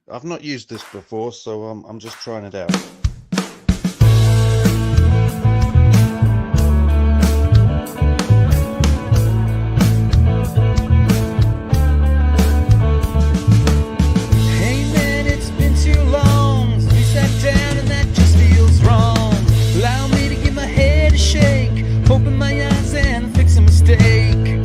I've not used this before, so I'm just trying it out. Hey man, it's been too long since we sat down and that just feels wrong. Allow me to give my head a shake, open my eyes and fix a mistake.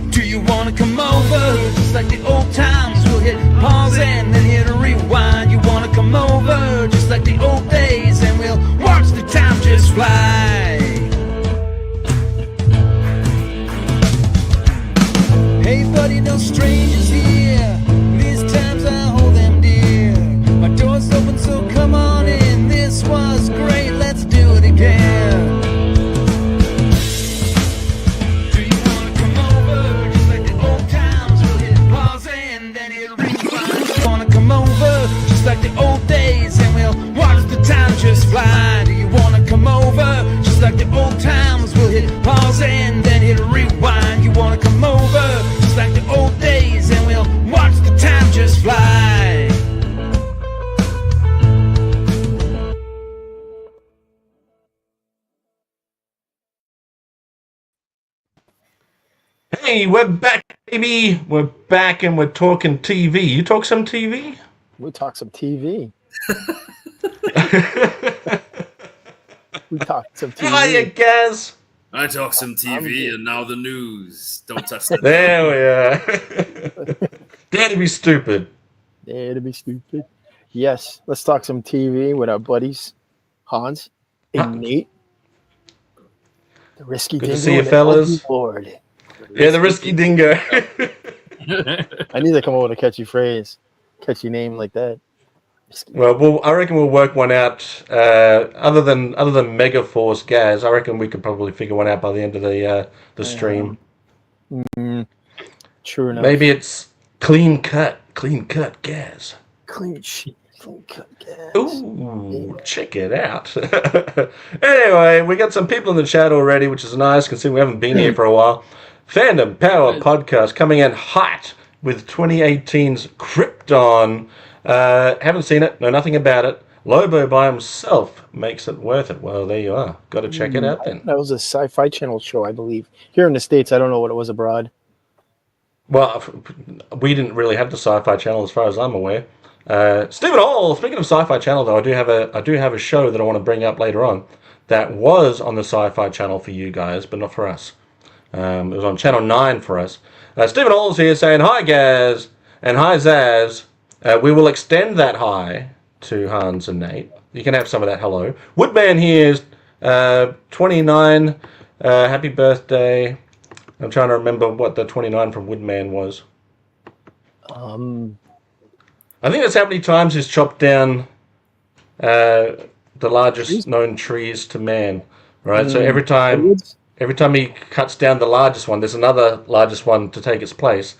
Do you wanna come over? Just like the old times, we'll hit pause and then hit a rewind. You wanna come over? Just like the old days, and we'll watch the time just fly. Hey buddy, no strangers here. These times I hold them dear. My door's open, so come on in. This was great, let's do it again. Do you wanna come over? Just like the old times, we'll hit pause and then hit rewind. You wanna come over? Just like the old days, and we'll watch the time just fly. Do you wanna come over? Just like the old times, we'll hit pause and then hit rewind. You wanna come over? Just like the old days, and we'll watch the time just fly. Hey, we're back, baby. We're back and we're talking TV. You talk some TV? We talk some TV. We talk some TV. Hiya, Gazz. I talk some TV and now the news. Don't touch that. There we are. Dare to be stupid. Dare to be stupid. Yes, let's talk some TV with our buddies, Hans and Nate. The risky Good to dingo see you, and the fellas. LG board. Yeah, the risky dingo. I need to come up with a catchy phrase, catchy name like that. Well, I reckon we'll work one out. Other than Megaforce Gaz, I reckon we could probably figure one out by the end of the stream. True enough. Maybe it's clean cut Gaz. Clean sheet, clean cut gas. Ooh, check it out. Anyway, we got some people in the chat already, which is nice, considering we haven't been here for a while. Fandom Power Podcast coming in hot with 2018's Krypton. Haven't seen it, know nothing about it. Lobo by himself makes it worth it. Well, there you are. Got to check it out then. That was a Sci-Fi Channel show, I believe. Here in the States, I don't know what it was abroad. Well, we didn't really have the Sci-Fi Channel as far as I'm aware. Stephen Hall, speaking of Sci-Fi Channel, though, I do have a show that I want to bring up later on that was on the Sci-Fi Channel for you guys, but not for us. It was on Channel 9 for us. Stephen Hall's here saying, hi, Gaz, and hi, Zaz. We will extend that hi to Hans and Nate. You can have some of that hello. Woodman here is 29. Happy birthday. I'm trying to remember what the 29 from Woodman was. I think that's how many times he's chopped down the largest known trees to man. Right? So every time he cuts down the largest one, there's another largest one to take its place.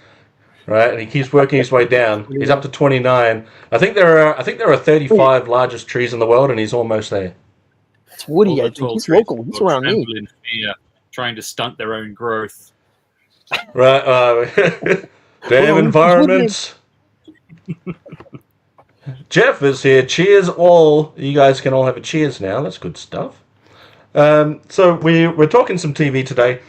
Right? And he keeps working his way down. He's up to 29. I think there are 35 largest trees in the world, and he's almost there. It's Woody. I think he's local. He's around me. In fear, trying to stunt their own growth. Right. Damn environments. Jeff is here. Cheers all. You guys can all have a cheers now. That's good stuff. So we're talking some TV today,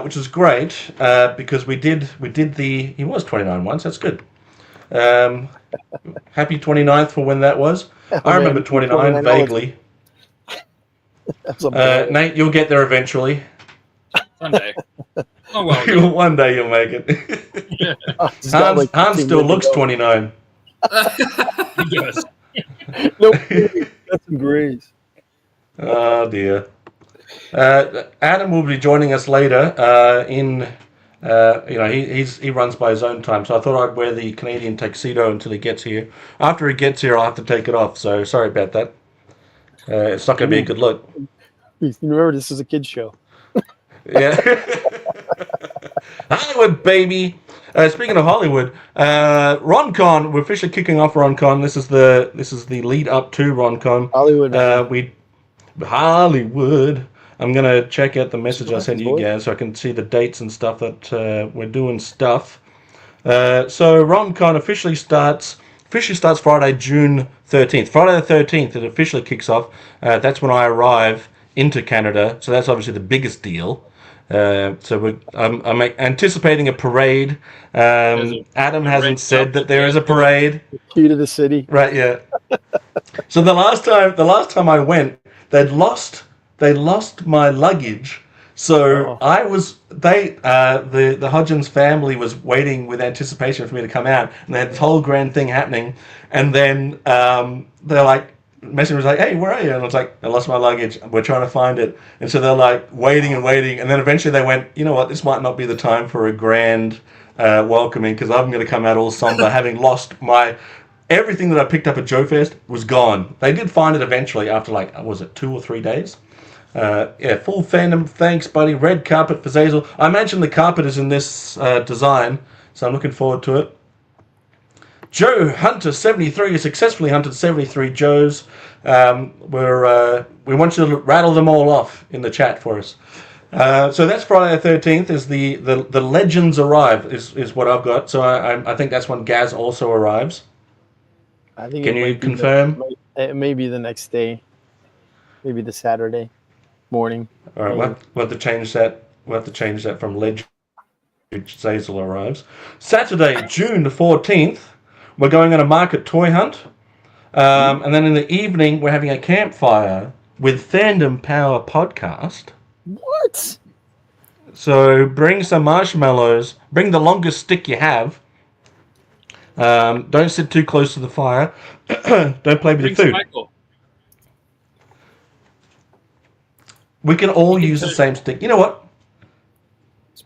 which is great because we did he was 29 once. That's good. Happy 29th for when that was. I remember 29 vaguely. Nate, you'll get there eventually. Someday. Oh well. One day you'll make it. Yeah. Hans still looks 29. Yes. Nope. That's some grace. Oh dear. Adam will be joining us later. He runs by his own time, so I thought I'd wear the Canadian tuxedo until he gets here. After he gets here, I'll have to take it off. So sorry about that. It's not going to be a good look. Please, remember, this is a kid's show. Yeah. Hollywood, baby. Speaking of Hollywood, RonCon, we're officially kicking off RonCon. This is the lead up to RonCon. Hollywood. Hollywood. I'm gonna check out the message I sent you guys so I can see the dates and stuff that we're doing stuff. So RonCon officially starts Friday, June 13th. Friday the 13th, it officially kicks off. That's when I arrive into Canada. So that's obviously the biggest deal. I'm anticipating a parade. Adam hasn't said that there is a parade. Key to the city. Right, yeah. So the last time I went, they lost my luggage. So the Hodgins family was waiting with anticipation for me to come out, and they had this whole grand thing happening, and then they're like, messenger was like, "Hey, where are you?" And I was like, "I lost my luggage. We're trying to find it." And so they're like waiting, and then eventually they went, "You know what? This might not be the time for a grand welcoming, because I'm going to come out all somber, having lost everything that I picked up at Joe Fest was gone." They did find it eventually after was it 2 or 3 days? Full fandom. Thanks, buddy. Red carpet for Zazel. I imagine the carpet is in this design, so I'm looking forward to it. Joe Hunter 73 has successfully hunted 73 Joes. We want you to rattle them all off in the chat for us. So that's Friday the 13th. Is the Legends arrive is what I've got. So I think that's when Gazz also arrives. I think. Can you confirm? It may be the next day, maybe the Saturday morning. All right, we'll have to change that. We'll have to change that from Legend. Zazel arrives Saturday, June the 14th. We're going on a market toy hunt, and then in the evening we're having a campfire with Fandom Power podcast. What? So bring some marshmallows. Bring the longest stick you have. Don't sit too close to the fire. Don't play with your food. Michael. We can all use the same stick. You know what?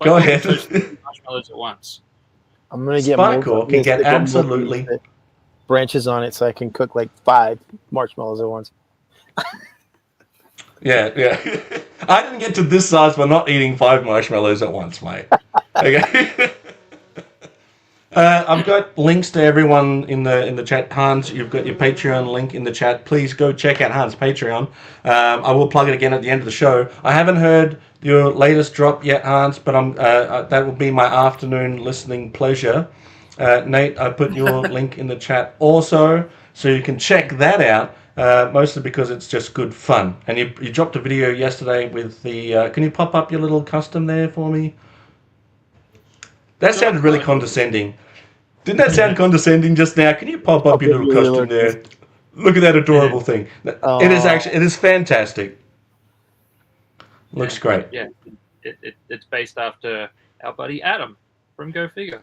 Go ahead. Marshmallows at once. I'm gonna get Sparkle can get absolutely branches on it, so I can cook like 5 marshmallows at once. Yeah. I didn't get to this size by not eating 5 marshmallows at once, mate. Okay. I've got links to everyone in the chat. Hans, you've got your Patreon link in the chat. Please go check out Hans' Patreon. I will plug it again at the end of the show. I haven't heard your latest drop yet, Hans, but that will be my afternoon listening pleasure. Nate, I put your link in the chat also, so you can check that out. Mostly because it's just good fun. And you dropped a video yesterday with the. Can you pop up your little custom there for me? That sounded really condescending. Didn't that sound condescending just now? Can you pop up your little custom there? Look at that adorable thing. It is fantastic. Looks great. Yeah, it's based after our buddy Adam from Go Figure.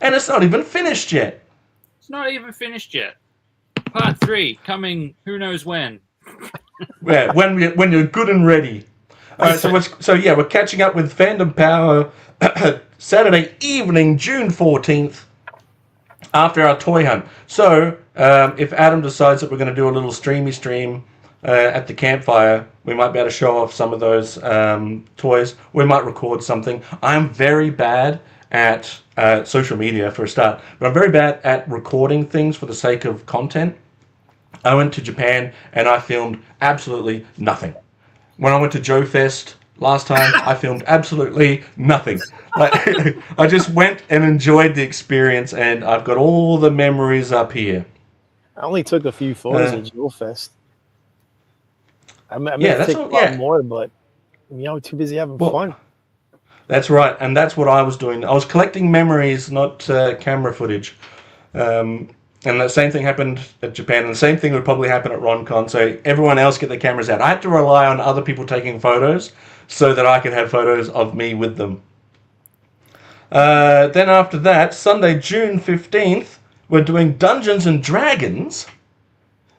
And it's not even finished yet. It's not even finished yet. Part 3 coming. Who knows when? Yeah, when you're good and ready. All right, so we're catching up with Fandom Power Saturday evening, June 14th, after our toy hunt. So if Adam decides that we're going to do a little stream at the campfire, we might be able to show off some of those toys. We might record something. I'm very bad at social media for a start, but I'm very bad at recording things for the sake of content. I went to Japan and I filmed absolutely nothing. When I went to Joe Fest last time, I filmed absolutely nothing. I just went and enjoyed the experience, and I've got all the memories up here. I only took a few photos at Joe Fest. I mean, that's take a lot more, but I'm too busy having fun. That's right, and that's what I was doing. I was collecting memories, not camera footage. And the same thing happened at Japan, and the same thing would probably happen at RonCon. So everyone else get their cameras out. I had to rely on other people taking photos so that I could have photos of me with them. Then after that, Sunday, June 15th, we're doing Dungeons and Dragons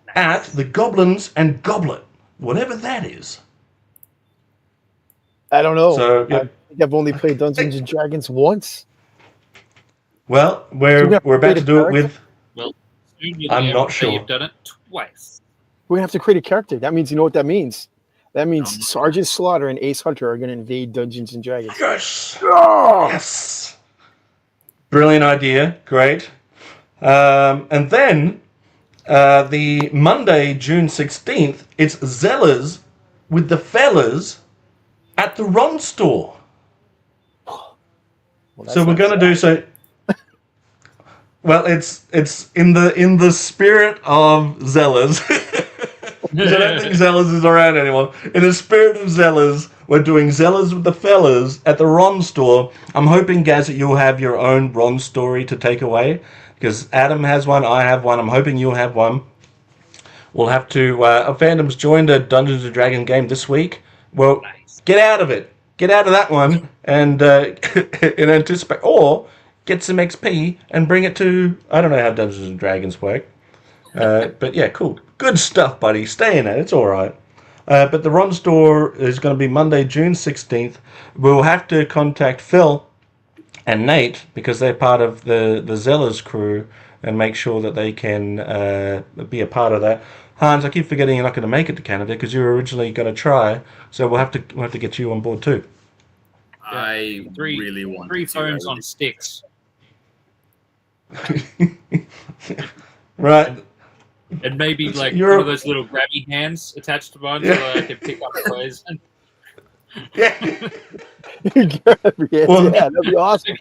at the Goblins and Goblet, whatever that is. I don't know. So, I think I've only played Dungeons and Dragons once. Well, we're about to do it with. I'm not sure. You've done it twice. We have to create a character. That means, you know what that means? That means Sergeant Slaughter and Ace Hunter are going to invade Dungeons and Dragons. Yes! Oh! Yes! Brilliant idea. Great. And then the Monday, June 16th, it's Zellas with the fellas at the Ron store. Well, so we're going to do so. Well, it's in the spirit of Zellers. Because I don't think Zellers is around anymore. In the spirit of Zellers, we're doing Zellers with the fellas at the Ron store. I'm hoping, Gazz, that you'll have your own Ron story to take away. Because Adam has one, I have one. I'm hoping you'll have one. We'll have to... Fandom's joined a Dungeons & Dragons game this week. Well, get out of it. Get out of that one and anticipate... Or get some XP and bring it to... I don't know how Dungeons & Dragons work. But yeah, cool. Good stuff, buddy. Stay in it. It's all right. But the Ron store is going to be Monday, June 16th. We'll have to contact Phil and Nate because they're part of the Zellers crew and make sure that they can be a part of that. Hans, I keep forgetting you're not going to make it to Canada because you were originally going to try. So we'll have to get you on board too. I really want 3 to. phones on sticks. Right. And maybe like You're- one of those little grabby hands attached to mine so that I can pick up toys. Yeah. Yeah, Well- that'd be awesome.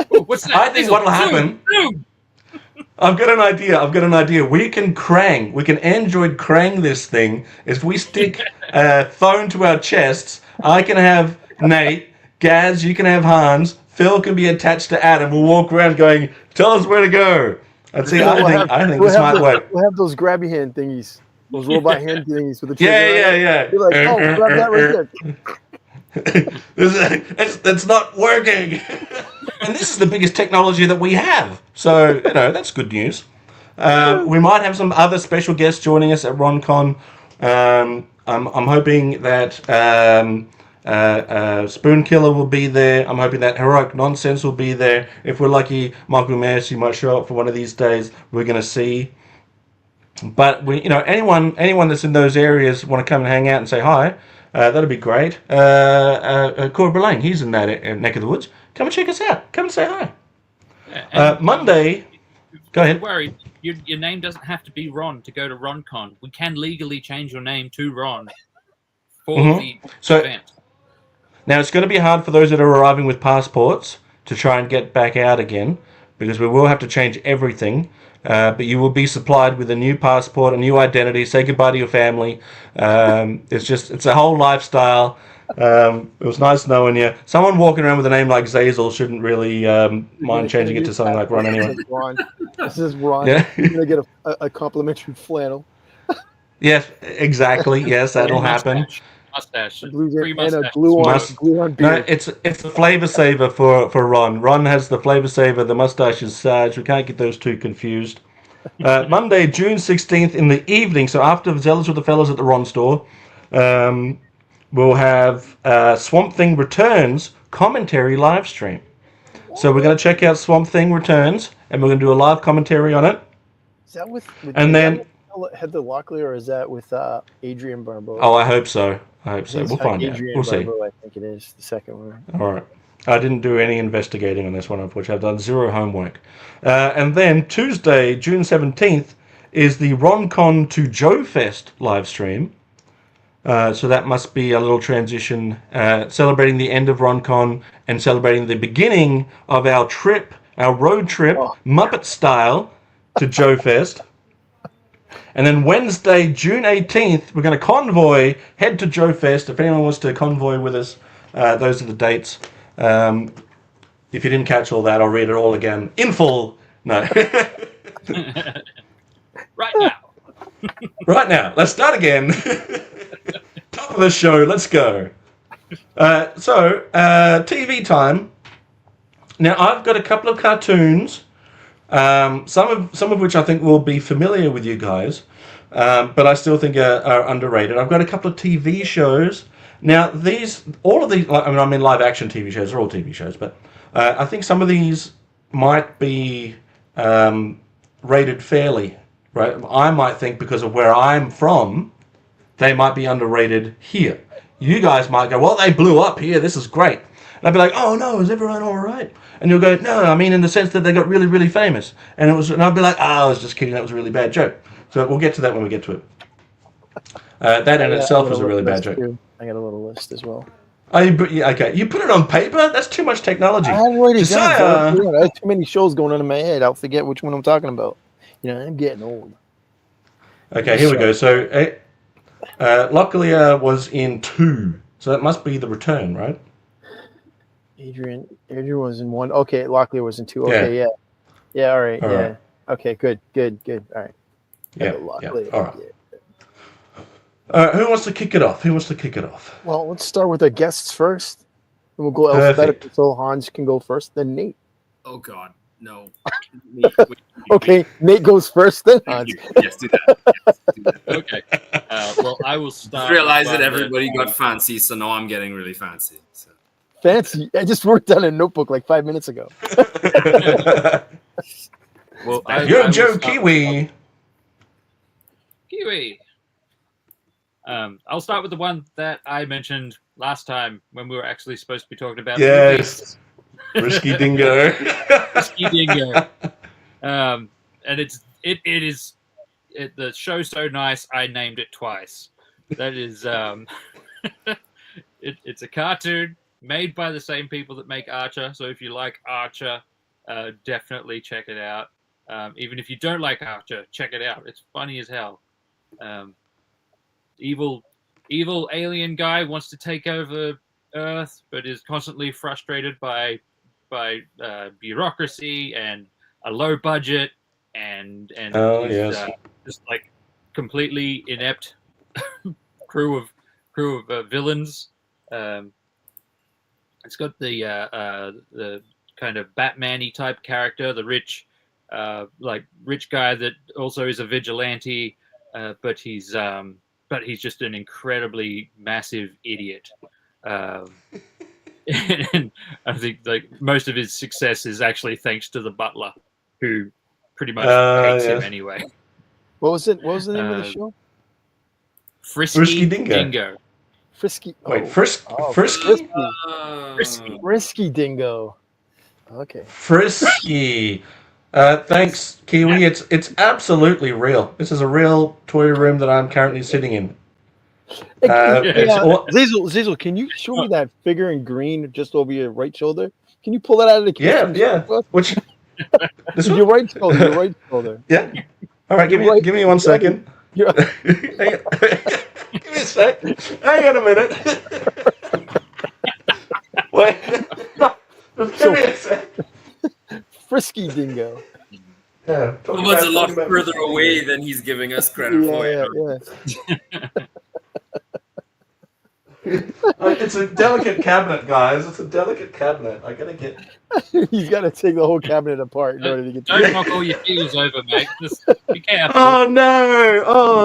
What's that? I think what'll happen... Zoom! I've got an idea. We can Android Krang this thing. If we stick a phone to our chests, I can have Nate, Gazz, you can have Hans, Phil can be attached to Adam. We'll walk around going, tell us where to go. And see, I think this might work. We'll have those grabby hand thingies, those robot hand thingies with the trigger. Yeah. You're like, oh, grab that right there. That's not working. And this is the biggest technology that we have. So, that's good news. We might have some other special guests joining us at RonCon. I'm hoping that Spoonkiller will be there. I'm hoping that Heroic Nonsense will be there. If we're lucky, Michael Massey might show up for one of these days. We're going to see. But anyone that's in those areas want to come and hang out and say hi, that'd be great. Corbin Lang, he's in that neck of the woods. Come and check us out. Come and say hi. Monday, go ahead. Don't worry, your name doesn't have to be Ron to go to RonCon. We can legally change your name to Ron for the event. Now, it's going to be hard for those that are arriving with passports to try and get back out again, because we will have to change everything. But you will be supplied with a new passport, a new identity. Say goodbye to your family. It's a whole lifestyle. It was nice knowing you. Someone walking around with a name like Zazel shouldn't really mind changing it to something like Ron anyway. This is Ron. Yeah. You're going to get a complimentary flannel. Yes, exactly. Yes, that'll happen. Mustache. Free mustache. glue on beard. No, it's the flavor saver for Ron. Ron has the flavor saver. The mustache is Sarge. We can't get those two confused. Monday, June 16th in the evening. So after Zellers with the fellas at the Ron store, we'll have Swamp Thing Returns commentary live stream. So we're going to check out Swamp Thing Returns, and we're going to do a live commentary on it. Is that with And then Heather Lockley, or is that with Adrian Barbeau? Oh, I hope so. We'll find out. Adrian We'll see. Barbeau, I think it is the second one. All right. I didn't do any investigating on this one, unfortunately. I've done zero homework. And then Tuesday, June 17th, is the RonCon to Joe Fest live stream. So that must be a little transition, celebrating the end of RonCon and celebrating the beginning of our road trip, Muppet style, to Joe Fest. And then Wednesday, June 18th, we're going to head to Joe Fest. If anyone wants to convoy with us, those are the dates. If you didn't catch all that, I'll read it all again in full. No. Right now. Right now. Let's start again. Top of the show. Let's go. So, TV time. Now, I've got a couple of cartoons. Some of which I think will be familiar with you guys, but I still think are underrated. I've got a couple of TV shows. Now, all of these, I mean, live action TV shows are all TV shows, but I think some of these might be rated fairly, right? I might think because of where I'm from, they might be underrated here. You guys might go, well, they blew up here. This is great. And I'd be like, oh no, is everyone all right? And you'll go, no, I mean in the sense that they got really, really famous. And I'd be like, I was just kidding, that was a really bad joke. So we'll get to that when we get to it. That in itself is a really bad joke. I got a little list as well. Oh, okay. You put it on paper? That's too much technology. I hadn't written it Josiah. down. I had too many shows going on in my head. I'll forget which one I'm talking about. I'm getting old. Okay, here we go. So, Locklear was in 2, so that must be the return, right? Adrian was in 1. Okay, Locklear was in 2. Okay, yeah. All right, Right. Okay, good. All right. Yeah. Locklear. All right. Who wants to kick it off? Well, let's start with our guests first. And we'll go Perfect. alphabetical, so Hans can go first, then Nate. Oh God, no. Okay, Nate goes first, then Hans. Yes, do that. Okay. Well, I will Just start. realized with that one everybody got fancy, so now I'm getting really fancy. So. Fancy. I just wrote down a notebook like 5 minutes ago. Well, You're will Joe start Kiwi. Kiwi. I'll start with the one that I mentioned last time when we were actually supposed to be talking about Yes. Risky Dingo. Risky Dingo. And the show's so nice I named it twice. That is it's a cartoon made by the same people that make Archer. So if you like Archer, definitely check it out. Even if you don't like Archer, check it out. It's funny as hell. Evil alien guy wants to take over Earth, but is constantly frustrated by bureaucracy and a low budget and just like completely inept crew of villains. It's got the kind of Batman-y type character, the rich guy that also is a vigilante, but he's just an incredibly massive idiot. And I think like most of his success is actually thanks to the butler, who pretty much hates him anyway. What was it? What was the name of the show? Frisky Dingo. Frisky. Wait, Frisky. Frisky. Frisky Dingo. Okay. Frisky. Thanks, Kiwi. It's absolutely real. This is a real toy room that I'm currently sitting in. Zizzle, can you show me that figure in green just over your right shoulder? Can you pull that out of the kitchen? Yeah. Which? This one? Your right shoulder. Yeah. All right. Give me 1 second. You're... Give me a sec. Hang on a minute. Wait. Just give me a sec. Frisky Dingo. Yeah. Someone's a lot further away than he's giving us credit for. Yeah. It's a delicate cabinet, guys. It's a delicate cabinet. I gotta get. He's got to take the whole cabinet apart in order to get. Don't knock all your fingers over, mate. Just be careful. Oh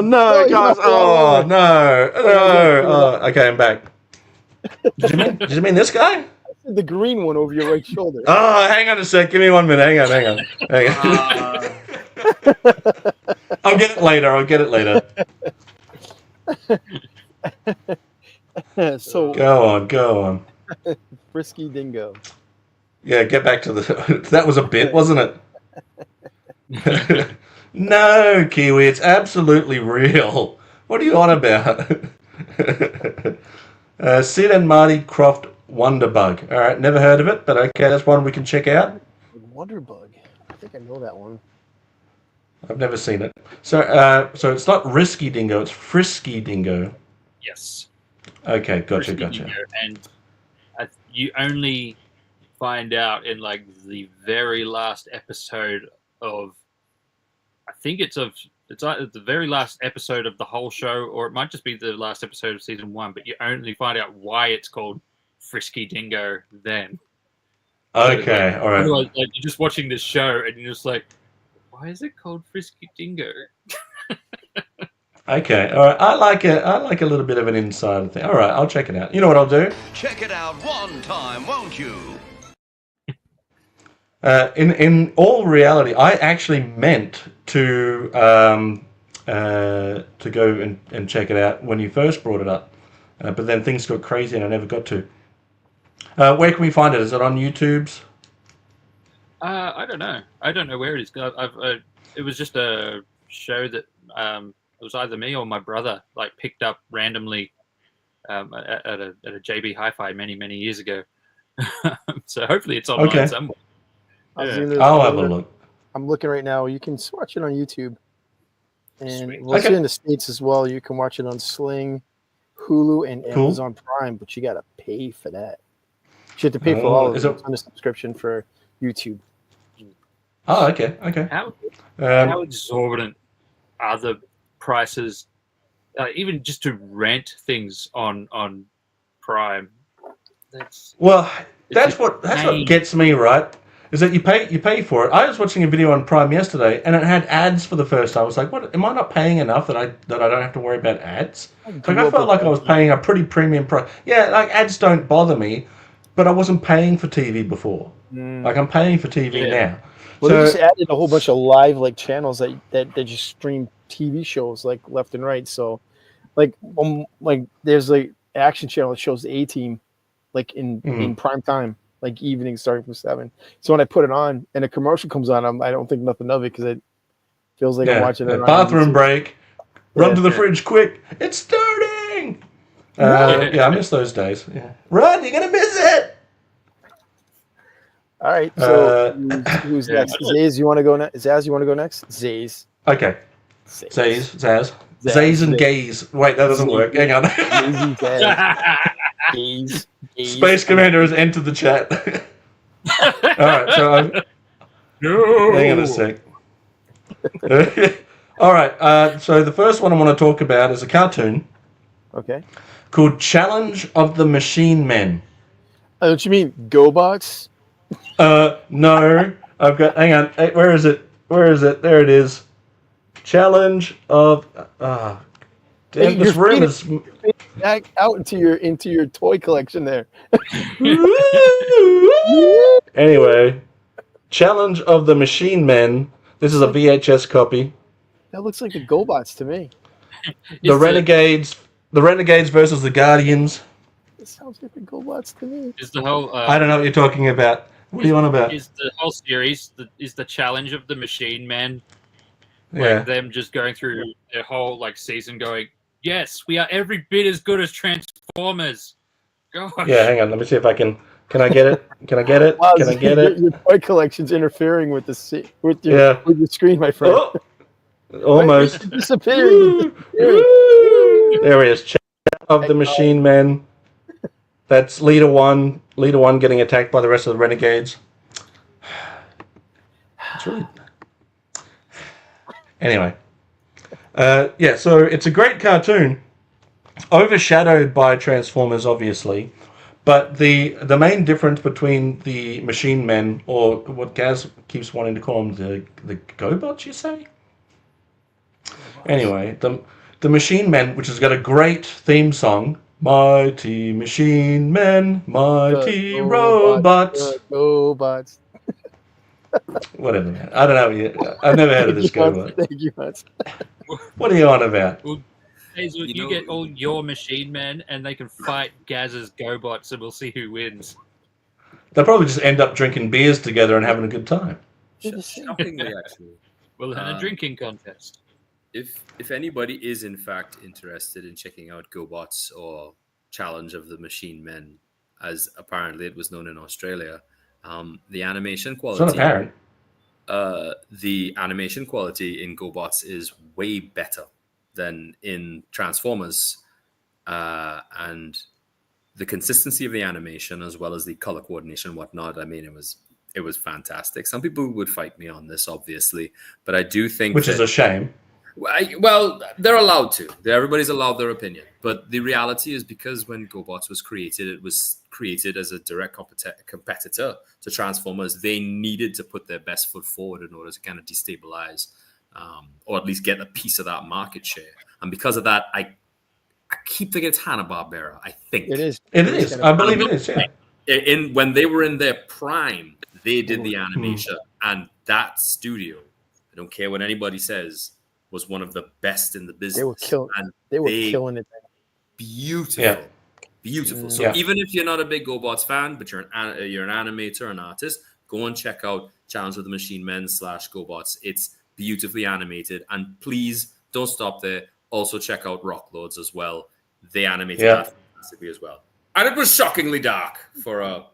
no, guys! Oh no! Okay, I'm back. Did you mean this guy? The green one over your right shoulder. Oh, hang on a sec. Give me 1 minute. Hang on. I'll get it later. So Go on. Frisky Dingo. Yeah, get back to the. That was a bit, wasn't it? No, Kiwi, it's absolutely real. What are you on about? Sid and Marty Croft Wonderbug. All right, never heard of it, but okay, that's one we can check out. Wonderbug. I think I know that one. I've never seen it. So it's not Risky Dingo, it's Frisky Dingo. Yes. Okay, gotcha. Dingo. And you only find out in like the very last episode of. I think it's either the very last episode of the whole show, or it might just be the last episode of season 1. But you only find out why it's called Frisky Dingo then. Okay, all right. Otherwise, like, you're just watching this show and you're just like, why is it called Frisky Dingo? Okay, all right. I like a little bit of an insider thing. All right, I'll check it out. You know what I'll do? Check it out one time, won't you? In all reality, I actually meant to go and check it out when you first brought it up, but then things got crazy and I never got to. Where can we find it? Is it on YouTube's? I don't know. I don't know where it is. It was just a show that it was either me or my brother like picked up randomly at a JB Hi-Fi many years ago. So hopefully it's online Okay. somewhere. I was Yeah. gonna- I'll have a look. I'm looking right now. You can watch it on YouTube, and Sweet. well, it's Okay. in the States as well. You can watch it on Sling, Hulu, and Cool. Amazon Prime, but you gotta pay for that. You have to pay for all of Is it. it- It's on a subscription for YouTube. Oh, okay. Okay. How Um, exorbitant are the prices, even just to rent things on Prime? That's that's just what pain. gets me, right? Is that you pay for it. I was watching a video on Prime yesterday, and it had ads for the first time. I was like, "What? Am I not paying enough that I don't have to worry about ads?" Like I felt like I was paying a pretty premium price. Yeah, like ads don't bother me, but I wasn't paying for TV before. Like I'm paying for TV Yeah. now. Well, they So just added a whole bunch of live like channels that just stream TV shows like left and right. So, like there's like action channel that shows the A Team, like in prime time, like evening starting from 7. So when I put it on and a commercial comes on, I don't think nothing of it because it feels like I'm watching it. on bathroom NBC. break. Run Yeah. to the fridge quick. It's starting. Yeah, I miss those days. Yeah. Run, you're gonna miss it. All right. So who's Yeah. next? Zays, you want to go next? Zaz, you want to go next? Zays. Okay. Zaz. Zays and Zaz. gays. Wait, that doesn't work. Hang on. Zazy Zaz. Gays. Space Commander has entered the chat. All right, so hang on a sec. All right, so the first one I want to talk about is a cartoon Okay. called Challenge of the Machine Men. Don't you mean GoBots? No, I've got. Hang on, hey, where is it? Where is it? There it is. Challenge of. Hey, This you're room is. Back out into your toy collection there. Anyway, Challenge of the Machine Men. This is a VHS copy. That looks like the GoBots to me. The Renegades versus the Guardians. It sounds like the GoBots to me. Is the whole I don't know what you're talking about. What are you on about? is the whole series is the challenge of the Machine Men? Yeah. Like them just going through their whole like season, going, yes, we are every bit as good as Transformers. Gosh. Yeah, hang on. Let me see if I can. Can I get it? Can I get it? Wow, Can I get it? Your toy collection's interfering with with your Yeah. with your screen, my friend. Oh, almost. It's disappearing. There he is. Challenge of the Machine Men. That's leader one. Leader one getting attacked by the rest of the Renegades. It's really. Anyway. Yeah, so it's a great cartoon. Overshadowed by Transformers, obviously. But the main difference between the Machine Men, or what Gazz keeps wanting to call them, the GoBots, you say? Anyway, the Machine Men, which has got a great theme song, Mighty Machine Men, Mighty Robots. GoBots. Whatever, man. I don't know. I've never heard of this GoBot. Thank you, Hans. What are you on about? Hazel, you get all your Machine Men, and they can fight Gazz's GoBots, and we'll see who wins. They'll probably just end up drinking beers together and having a good time. Shockingly, actually. We'll have a drinking contest. If anybody is in fact interested in checking out GoBots or Challenge of the Machine Men, as apparently it was known in Australia, the animation It's not quality. apparent. The animation quality in GoBots is way better than in Transformers, and the consistency of the animation as well as the color coordination and whatnot. I mean, it was fantastic. Some people would fight me on this, obviously, but I do think Which is a shame. well, they're allowed to. Everybody's allowed their opinion. But the reality is, because when GoBots was created, it was created as a direct competitor to Transformers. They needed to put their best foot forward in order to kind of destabilize, or at least get a piece of that market share. And because of that, I keep thinking it's Hanna-Barbera. I think It is. It is. I believe it is, yeah. When they were in their prime, they did the animation, and that studio, I don't care what anybody says, was one of the best in the business. They were killing it. Beautiful. Yeah. Beautiful. So Yeah. even if you're not a big GoBots fan, but you're an animator, an artist, go and check out Challenge of the Machine Men / GoBots. It's beautifully animated. And please don't stop there. Also check out Rocklords as well. They animated that fantastically as well. And it was shockingly dark for a,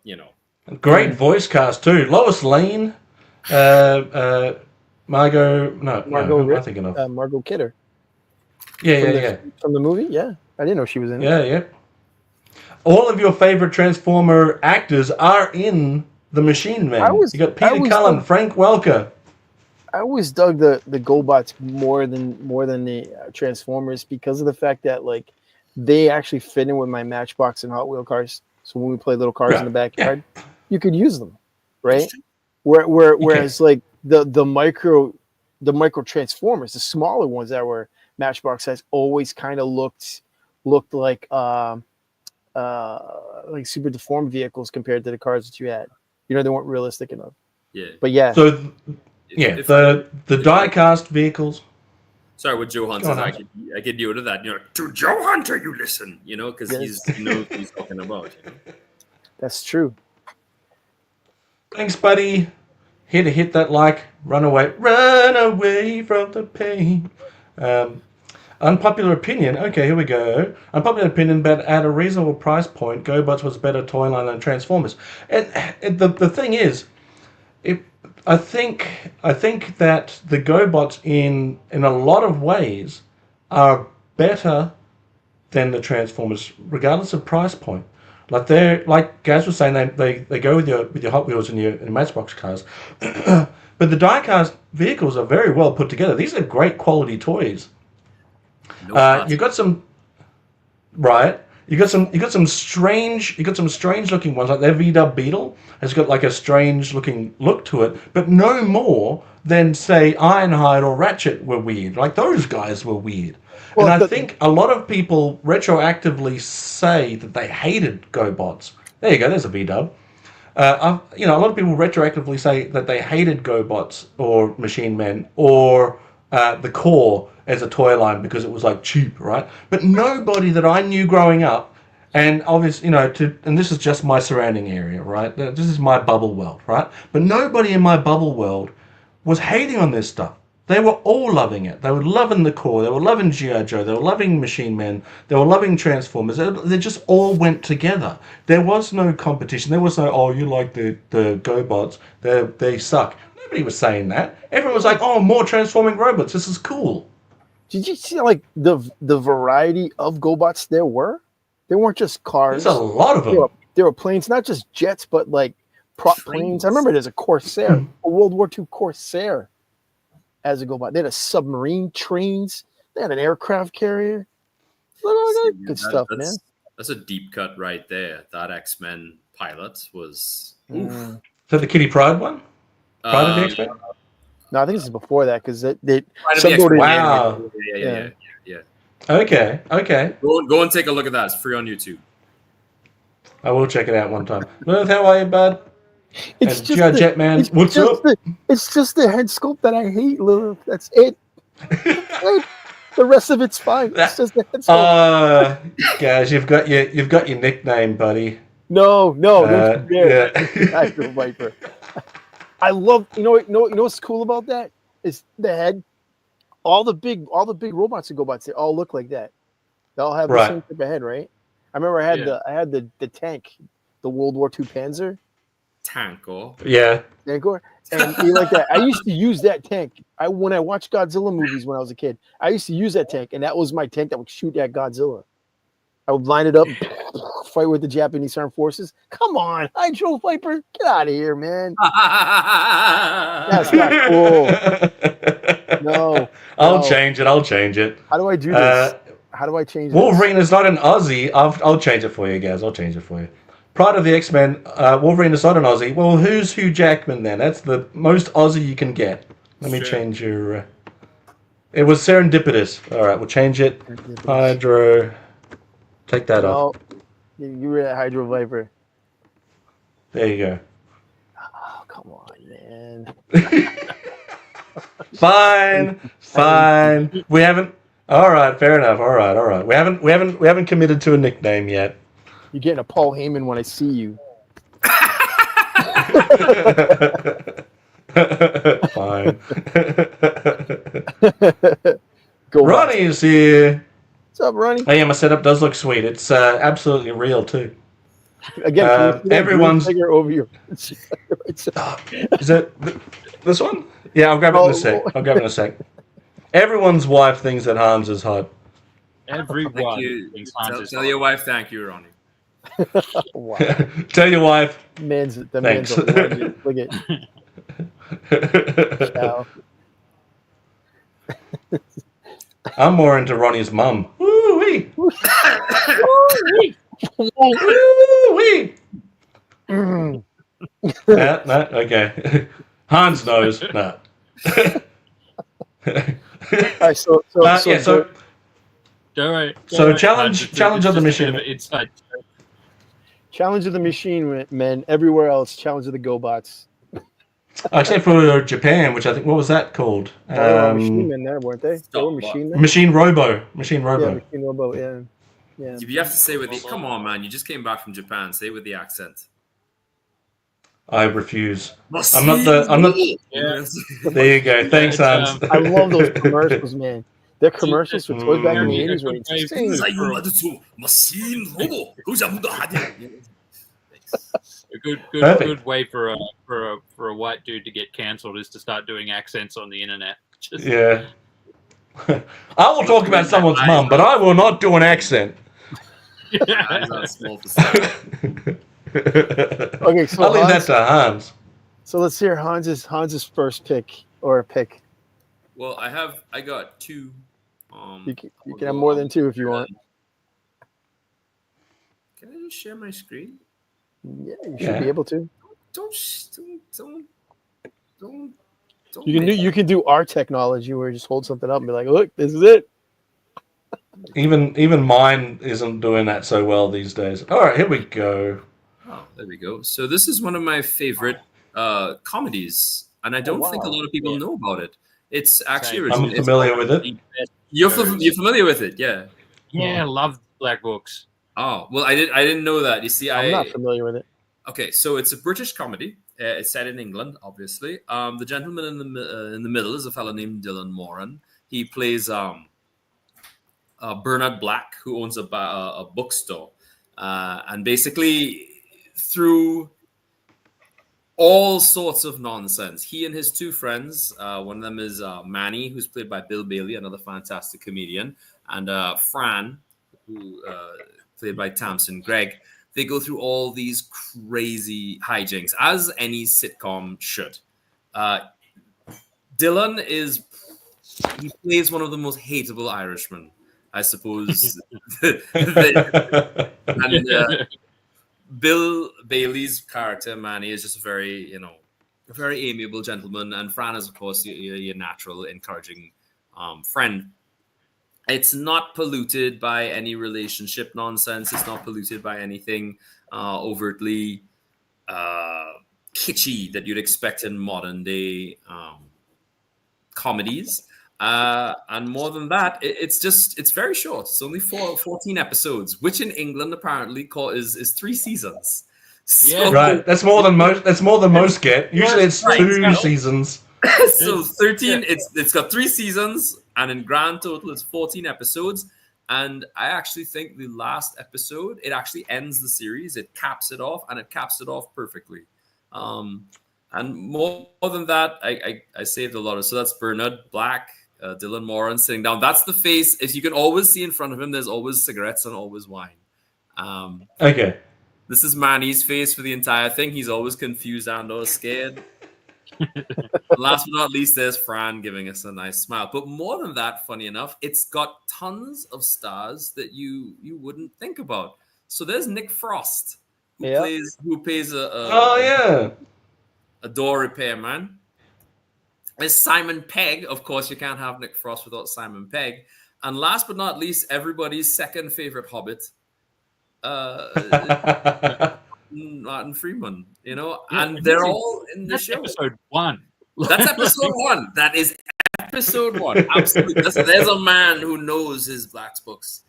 Great voice cast too. Lois Lane, Margot. No, who am I thinking of? Margot Kidder. Yeah. From the movie, yeah. I didn't know she was in it. Yeah. All of your favorite Transformer actors are in The Machine Man. You got Peter Cullen, Frank Welker. I always dug the GoBots more than the Transformers because of the fact that like they actually fit in with my Matchbox and Hot Wheel cars. So when we play little cars in the backyard, you could use them, right? Whereas like the micro Transformers, the smaller ones that were Matchbox size, always kind of looked like super deformed vehicles compared to the cars that you had. You know, they weren't realistic enough. Yeah. But yeah. So the die-cast vehicles. Sorry, with Joe Hunter, I get you out of that. To Joe Hunter, you listen. Because he knows what he's talking about. That's true. Thanks, buddy. Here to hit that like, run away from the pain. Unpopular opinion. Okay, here we go. Unpopular opinion, but at a reasonable price point, GoBots was a better toy line than Transformers. And the thing is, I think that the GoBots in a lot of ways are better than the Transformers, regardless of price point. Like they're like Gazz was saying, they go with your Hot Wheels and your Matchbox cars, but the diecast vehicles are very well put together. These are great quality toys. You got some strange looking ones, like their VW Beetle has got like a strange looking look to it, but no more than say Ironhide or Ratchet were weird. Like those guys were weird. Well, and I think a lot of people retroactively say that they hated GoBots. There you go, there's a VW. A lot of people retroactively say that they hated GoBots or Machine Men or the Core as a toy line because it was like cheap, right? But nobody that I knew growing up, and obviously, and this is just my surrounding area, right? This is my bubble world, right? But nobody in my bubble world was hating on this stuff. They were all loving it. They were loving the Core. They were loving G.I. Joe. They were loving Machine Men. They were loving Transformers. They just all went together. There was no competition. There was no, oh, you like the GoBots. They suck. Nobody was saying that. Everyone was like, oh, more transforming robots. This is cool. Did you see like the variety of GoBots there were? They weren't just cars. There's a lot of them. There were planes, not just jets, but like prop planes. I remember there's a Corsair, a World War II Corsair as a GoBot. They had a submarine, trains. They had an aircraft carrier. Good stuff, man. That's a deep cut right there. That X-Men pilot was... Is that the Kitty Pryde one? Pride of the X-Men? No, I think this is before that because they wow. Yeah. Okay. Go and take a look at that. It's free on YouTube. I will check it out one time. Lilith, how are you, bud? It's and just Jetman. What's up? It's just the head sculpt that I hate, Lilith. That's it. The rest of it's fine. It's just the head sculpt. Guys, you've got your nickname, buddy. No, don't you dare. Hydro Viper. I love you know what's cool about that is the head. All the big robots and GoBots, they all look like that. They all have the same type of head, right? I remember I had the tank, the World War II Panzer. Tanko. Yeah. Tanko. And you like that. I used to use that tank. When I watched Godzilla movies when I was a kid, I used to use that tank, and that was my tank that would shoot at Godzilla. I would line it up, fight with the Japanese armed forces. Come on, Hydro Viper, get out of here, man. That's not cool. No. I'll change it. How do I do this? How do I change this? Wolverine is not an Aussie. I'll change it for you, guys. I'll change it for you. Pride of the X-Men, Wolverine is not an Aussie. Well, who's Hugh Jackman then? That's the most Aussie you can get. Let me change your... It was serendipitous. All right, we'll change it. Hydro... Take that off. You were at Hydro Viper. There you go. Oh, come on, man. Fine. We haven't. All right, fair enough. All right. We haven't committed to a nickname yet. You're getting a Paul Heyman when I see you. Fine. Ronnie's here. What's up, Ronnie? Oh, yeah, my setup does look sweet. It's absolutely real, too. Again, can you see that green everyone's- figure over your. Is that this one? Yeah, I'll grab it in a sec. I'll grab it in a sec. Everyone's wife thinks that Hans is hot. Everyone Thank you. thinks Hans is Tell hot. your wife thank you, Ronnie. Wow. Tell your wife. Man's a Thanks. legend. Look at Chow. I'm more into Ronnie's mum. Woo-wee. Woo-wee. Woo-wee. Mm. No, okay. Hans knows. No. All right, so Yeah, so Don't worry. So Don't challenge worry. of the It's just a bit machine. of an inside joke. Challenge of the Machine Men. Everywhere else, Challenge of the GoBots. except for Japan, which I think, what was that called? They were Machine Men there, weren't they? They Stop, were what? Machine Men. Machine Robo. Machine Yeah, Robo. Machine Robo. Yeah, yeah. You have to say with the. Come on, man. You just came back from Japan. Say it with the accent. I refuse. I'm not. Yeah. There you go. Thanks, It's, Hans. I love those commercials, man. Their commercials for toys back in the Mm. 80s were insane. Machine Robo. A good Perfect. way for a white dude to get cancelled is to start doing accents on the internet. Just, Yeah. I will talk about someone's mum, but I will not do an accent. Eyes on small facade. Okay, so I'll leave that Hans, to Hans. so let's hear Hans's first pick or pick. Well, I got two. You can have more than two if you want. Can I just share my screen? Yeah, you should Yeah. be able to. Don't. You can do our technology where you just hold something up and be like, look, this is it. Even mine isn't doing that so well these days. All right, here we go. Oh, there we go. So this is one of my favorite comedies, and I don't think a wow. lot of people know about it. It's actually Same. original. I'm familiar with it. You're familiar with it, yeah. Yeah, I love Black Books. Oh well, I didn't know that. You see, I'm not familiar with it. Okay, so it's a British comedy. It's set in England, obviously. The gentleman in the middle is a fellow named Dylan Moran. He plays Bernard Black, who owns a bookstore, and basically through all sorts of nonsense, he and his two friends. One of them is Manny, who's played by Bill Bailey, another fantastic comedian, and Fran, who played by Tamsin Gregg. They go through all these crazy hijinks, as any sitcom should. Dylan he plays one of the most hateable Irishmen, I suppose. And Bill Bailey's character, Manny, is just a very amiable gentleman. And Fran is, of course, your natural, encouraging friend. It's not polluted by any relationship nonsense. It's not polluted by anything overtly kitschy that you'd expect in modern day comedies. And more than that, it's very short. It's only 14 episodes, which in England apparently is 3 seasons. So, Yeah. Right, that's more than most get. Usually it's Right. 2 seasons. So 13, it's got 3 seasons, and in grand total it's 14 episodes. And I actually think the last episode, it actually ends the series. It caps it off, and it caps it off perfectly. And more than that, I saved a lot of. So that's Bernard Black, Dylan Moran sitting down. That's the face. If you can always see in front of him, there's always cigarettes and always wine. Okay. This is Manny's face for the entire thing. He's always confused and or scared. Last but not least, there's Fran giving us a nice smile. But more than that, funny enough, it's got tons of stars that you wouldn't think about. So there's Nick Frost, who plays a door repairman. There's Simon Pegg. Of course, you can't have Nick Frost without Simon Pegg. And last but not least, everybody's second favorite Hobbit, Martin Freeman, and they're all in the That's show. episode 1. That's episode 1. That is episode 1. Absolutely. There's a man who knows his Black's books.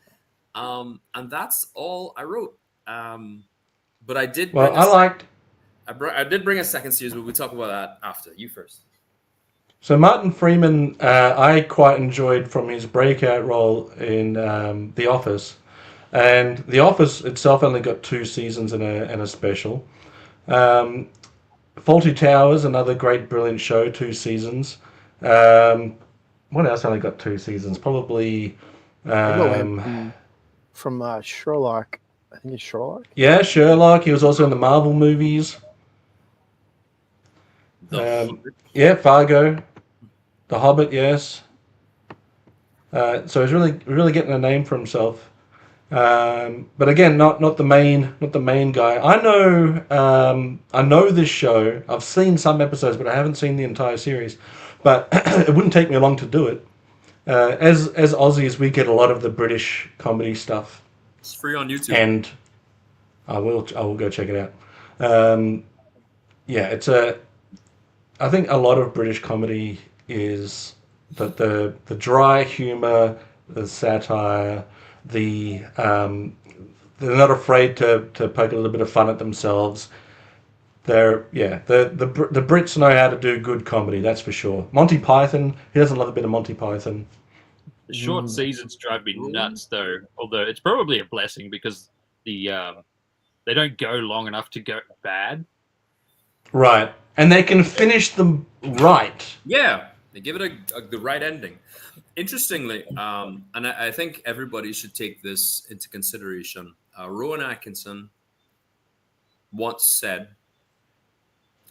And that's all I wrote. But I did. Well, I did bring a second series, but we'll talk about that after. You first. So Martin Freeman, I quite enjoyed from his breakout role in The Office, and The Office itself only got 2 seasons and a special. Faulty Towers, another great, brilliant show, 2 seasons. What else only got 2 seasons? Probably. I know him from Sherlock. I think it's Sherlock. Yeah, Sherlock. He was also in the Marvel movies. Yeah, Fargo, The Hobbit. Yes. So he's really getting a name for himself. But again, not the main guy. I know this show. I've seen some episodes, but I haven't seen the entire series. But it wouldn't take me long to do it. As Aussies, we get a lot of the British comedy stuff. It's free on YouTube. And I will go check it out. I think a lot of British comedy is the dry humor, the satire, they're not afraid to poke a little bit of fun at themselves. The Brits know how to do good comedy, that's for sure. Monty Python, who doesn't love a bit of Monty Python? The short seasons drive me nuts, though. Although it's probably a blessing because they don't go long enough to go bad. Right, and they can finish them right. Yeah, they give it the right ending. Interestingly, and I think everybody should take this into consideration. Rowan Atkinson once said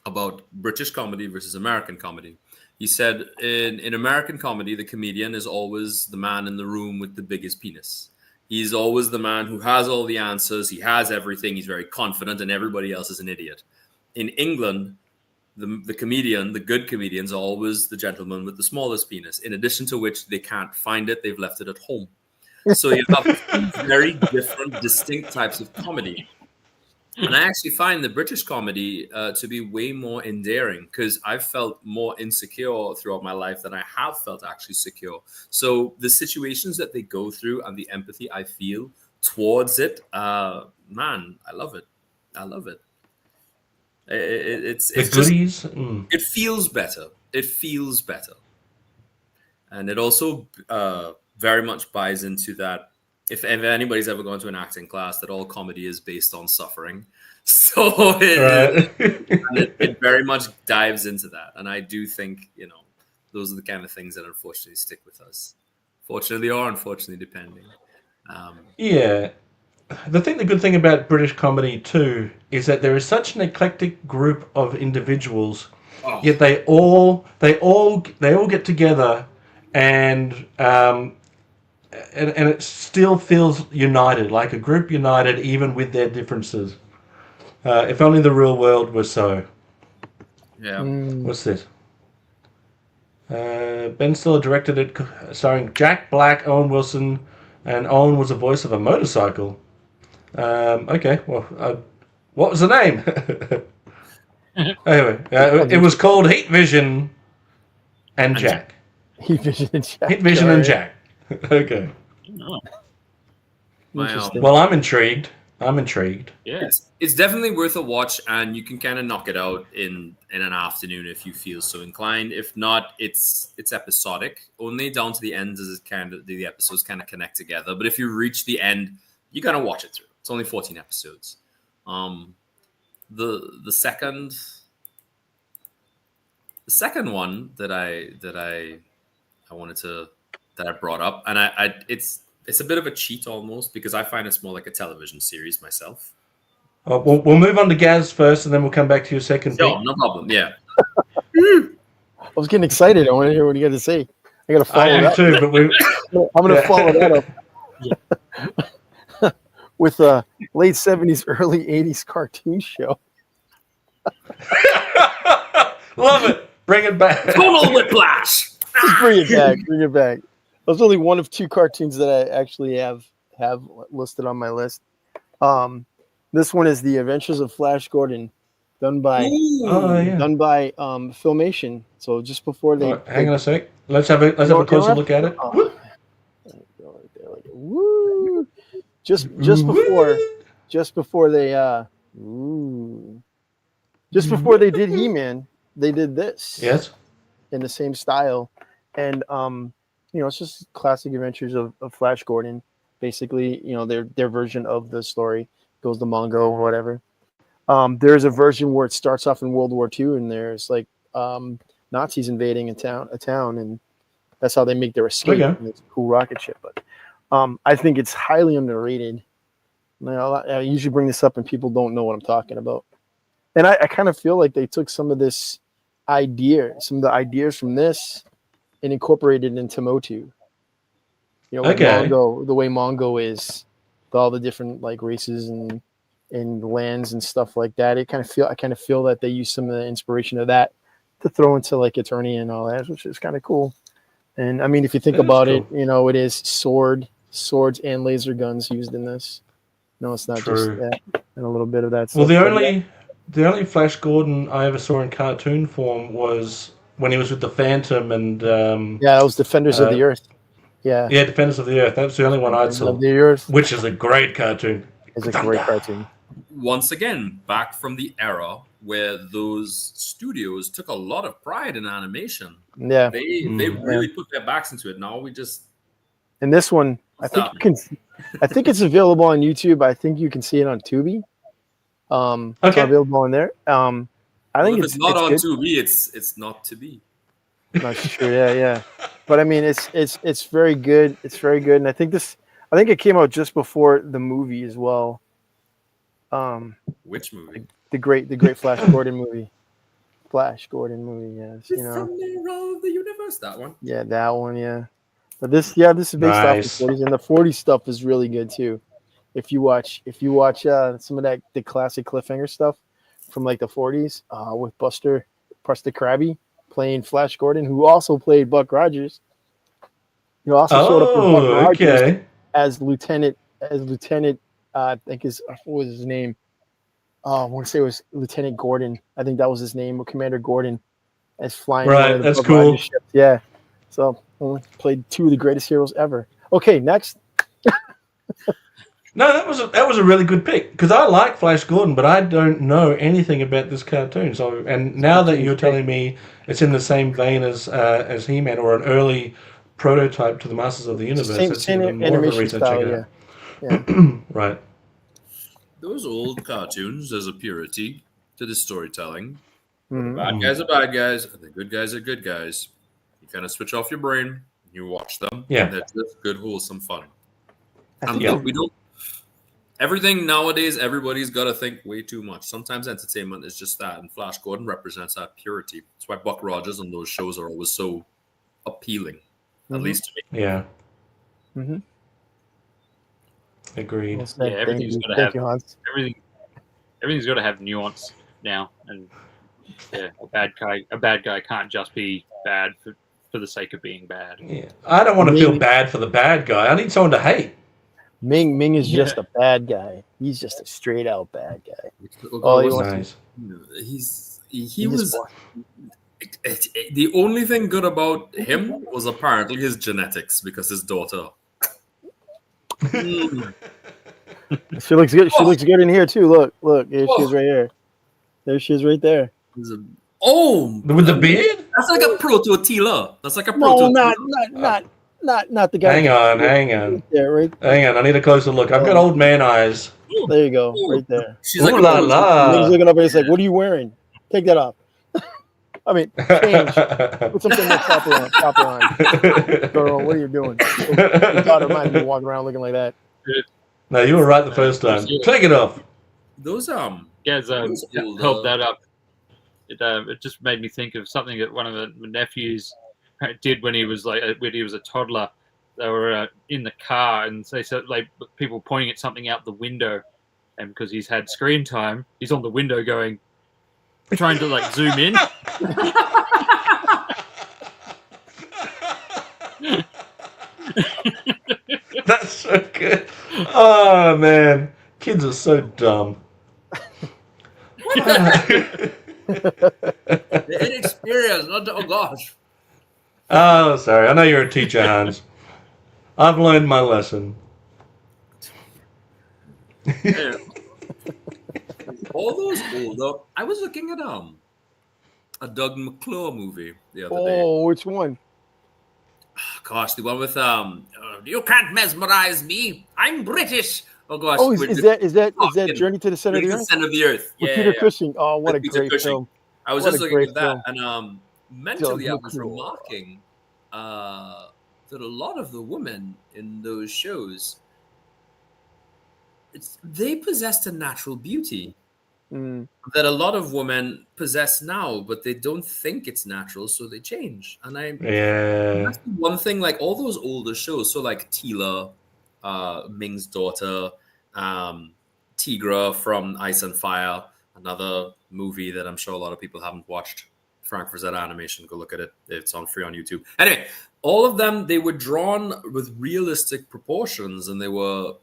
about British comedy versus American comedy. He said, in American comedy, the comedian is always the man in the room with the biggest penis. He's always the man who has all the answers. He has everything. He's very confident, and everybody else is an idiot. In England, the comedian, the good comedians, are always the gentleman with the smallest penis, in addition to which they can't find it. They've left it at home. So you have very different, distinct types of comedy. And I actually find the British comedy to be way more endearing because I've felt more insecure throughout my life than I have felt actually secure. So the situations that they go through and the empathy I feel towards it, man, I love it. I love it. It's The just, goodies. it feels better. It feels better. And it also very much buys into that. If anybody's ever gone to an acting class, that all comedy is based on suffering. So it very much dives into that. And I do think, those are the kind of things that unfortunately stick with us. Fortunately or unfortunately, depending. Yeah. The good thing about British comedy too is that there is such an eclectic group of individuals, yet they all get together and it still feels united, like a group united even with their differences. If only the real world were so. Yeah. What's this? Ben Stiller directed it, starring Jack Black, Owen Wilson, and Owen was the voice of a motorcycle. Okay, well, what was the name? Anyway, it was called Heat Vision and Jack. Heat Vision and Jack. Heat Vision and Jack. Okay. Oh, Well, I'm intrigued. yeah. It's definitely worth a watch, and you can kind of knock it out in an afternoon if you feel so inclined. If not, it's episodic, only down to the end as the episodes kind of connect together. But if you reach the end, you gotta watch it through. It's only 14 episodes. The second one that I brought up, and it's a bit of a cheat almost because I find it's more like a television series myself. We'll move on to Gazz first, and then we'll come back to your second. Sure, no problem. Yeah. I was getting excited. I want to hear what you got to say. I got to follow I it am up. too, but I'm going to follow that up with a late 70s, early 80s cartoon show. Love it. Bring it back. Total whiplash. Just bring it back. Bring it back. There's only one of 2 cartoons that I actually have listed on my list. This one is The Adventures of Flash Gordon, done by Filmation. So just before they hang on a sec. Let's have a closer look at it. Woo! Just before they did He-Man, they did this. Yes. in the same style, and it's just classic adventures of Flash Gordon. Basically, their version of the story goes the manga or whatever. There's a version where it starts off in World War II, and there's like Nazis invading a town, and that's how they make their escape. Okay. And it's a cool rocket ship, but I think it's highly underrated. I usually bring this up, and people don't know what I'm talking about. And I kind of feel like they took some of the ideas from this, and incorporated it into Motu. Like Mongo, the way Mongo is, with all the different like races and lands and stuff like that. I kind of feel that they use some of the inspiration of that to throw into like Eternia and all that, which is kind of cool. And I mean, if you think about it, it is swords and laser guns used in this. No, it's not just that, and a little bit of that stuff. Well, the only Flash Gordon I ever saw in cartoon form was when he was with the Phantom and that was Defenders of the Earth. Yeah, Defenders of the Earth. That's the only one I saw. Of the Earth, which is a great cartoon. It's a great cartoon. Once again, back from the era where those studios took a lot of pride in animation. Yeah, they really put their backs into it. Now we just and this one, I think it's available on YouTube. I think you can see it on Tubi. It's available on there. I think if it's not on Tubi, it's not to be. Not sure. Yeah. But I mean, it's very good. It's very good, and I think it came out just before the movie as well. Which movie? The great Flash Gordon movie. Flash Gordon movie. Yes, From the Row of the Universe. That one. Yeah, that one. Yeah. But this is based off the 40s, and the 40s stuff is really good too. If you watch some of the classic cliffhanger stuff from like the 40s, with Buster Crabbe playing Flash Gordon, who also played Buck Rogers. Also showed up with Buck Rogers as Lieutenant. I think what was his name? I want to say it was Lieutenant Gordon. I think that was his name, Commander Gordon, as flying. Right, that's Buck cool. Rogers ships. Yeah, so played two of the greatest heroes ever. Okay, next. No, that was a really good pick because I like Flash Gordon, but I don't know anything about this cartoon. So, and now that you're telling me it's in the same vein as He-Man or an early prototype to the Masters of the Universe, it's even more of a reason to check it out. Yeah. Right. Those old cartoons, there's a purity to the storytelling. Mm-hmm. Bad guys are bad guys, and the good guys are good guys. You kind of switch off your brain, you watch them, and they're just good, wholesome fun. And we don't. Everything nowadays, everybody's got to think way too much. Sometimes entertainment is just that, and Flash Gordon represents that purity. That's why Buck Rogers on those shows are always so appealing, at least to me. Yeah. Mm-hmm. Agreed. Everything's got to have everything's got to have nuance now, and a bad guy can't just be bad for the sake of being bad. Yeah, I don't want to feel bad for the bad guy. I need someone to hate. Ming is just a bad guy. He's just a straight out bad guy. Nice. He was. The only thing good about him was apparently his genetics, because his daughter. She looks good. She looks good in here too. Look. There she is right here. There she is right there. With the beard? That's like a proto-Tila. That's like a proto. No, not the guy. Hang on. Right. Hang on. I need a closer look. I've got old man eyes. There you go. Right there. She's like, He's looking up and he's like, "What are you wearing? Take that off." I mean, change. Put something more proper on. Girl, what are you doing? Your daughter might be walking around looking like that. No, you were right the first time. Take it off. Those Gazz held that up. It just made me think of something that one of my nephews did when he was a toddler. They were in the car, and they said like people pointing at something out the window, and because he's had screen time, he's on the window trying to like zoom in. That's so good. Oh man, kids are so dumb. The inexperience. Oh gosh. Oh, sorry. I know you're a teacher, Hans. I've learned my lesson. All those old. I was looking at a Doug McClure movie the other day. Oh, which one? Gosh, the one with you can't mesmerize me. I'm British. Oh gosh. Oh, is that Journey to the Center of the Journey to the Earth? Center of the Earth. With Yeah, Peter yeah. Cushing. Oh, what With a Peter great Cushing. film. I was What just a looking great at that, film. and mentally I Doug was McClure. remarking that a lot of the women in those shows, they possessed a natural beauty Mm. that a lot of women possess now, but they don't think it's natural, so they change. And Yeah. that's the one thing, like all those older shows, so like Tila, Ming's daughter, Tigra from Ice and Fire, another movie that I'm sure a lot of people haven't watched. Frank Frazetta animation, go look at it. It's on free on YouTube. Anyway, all of them, they were drawn with realistic proportions, and they were,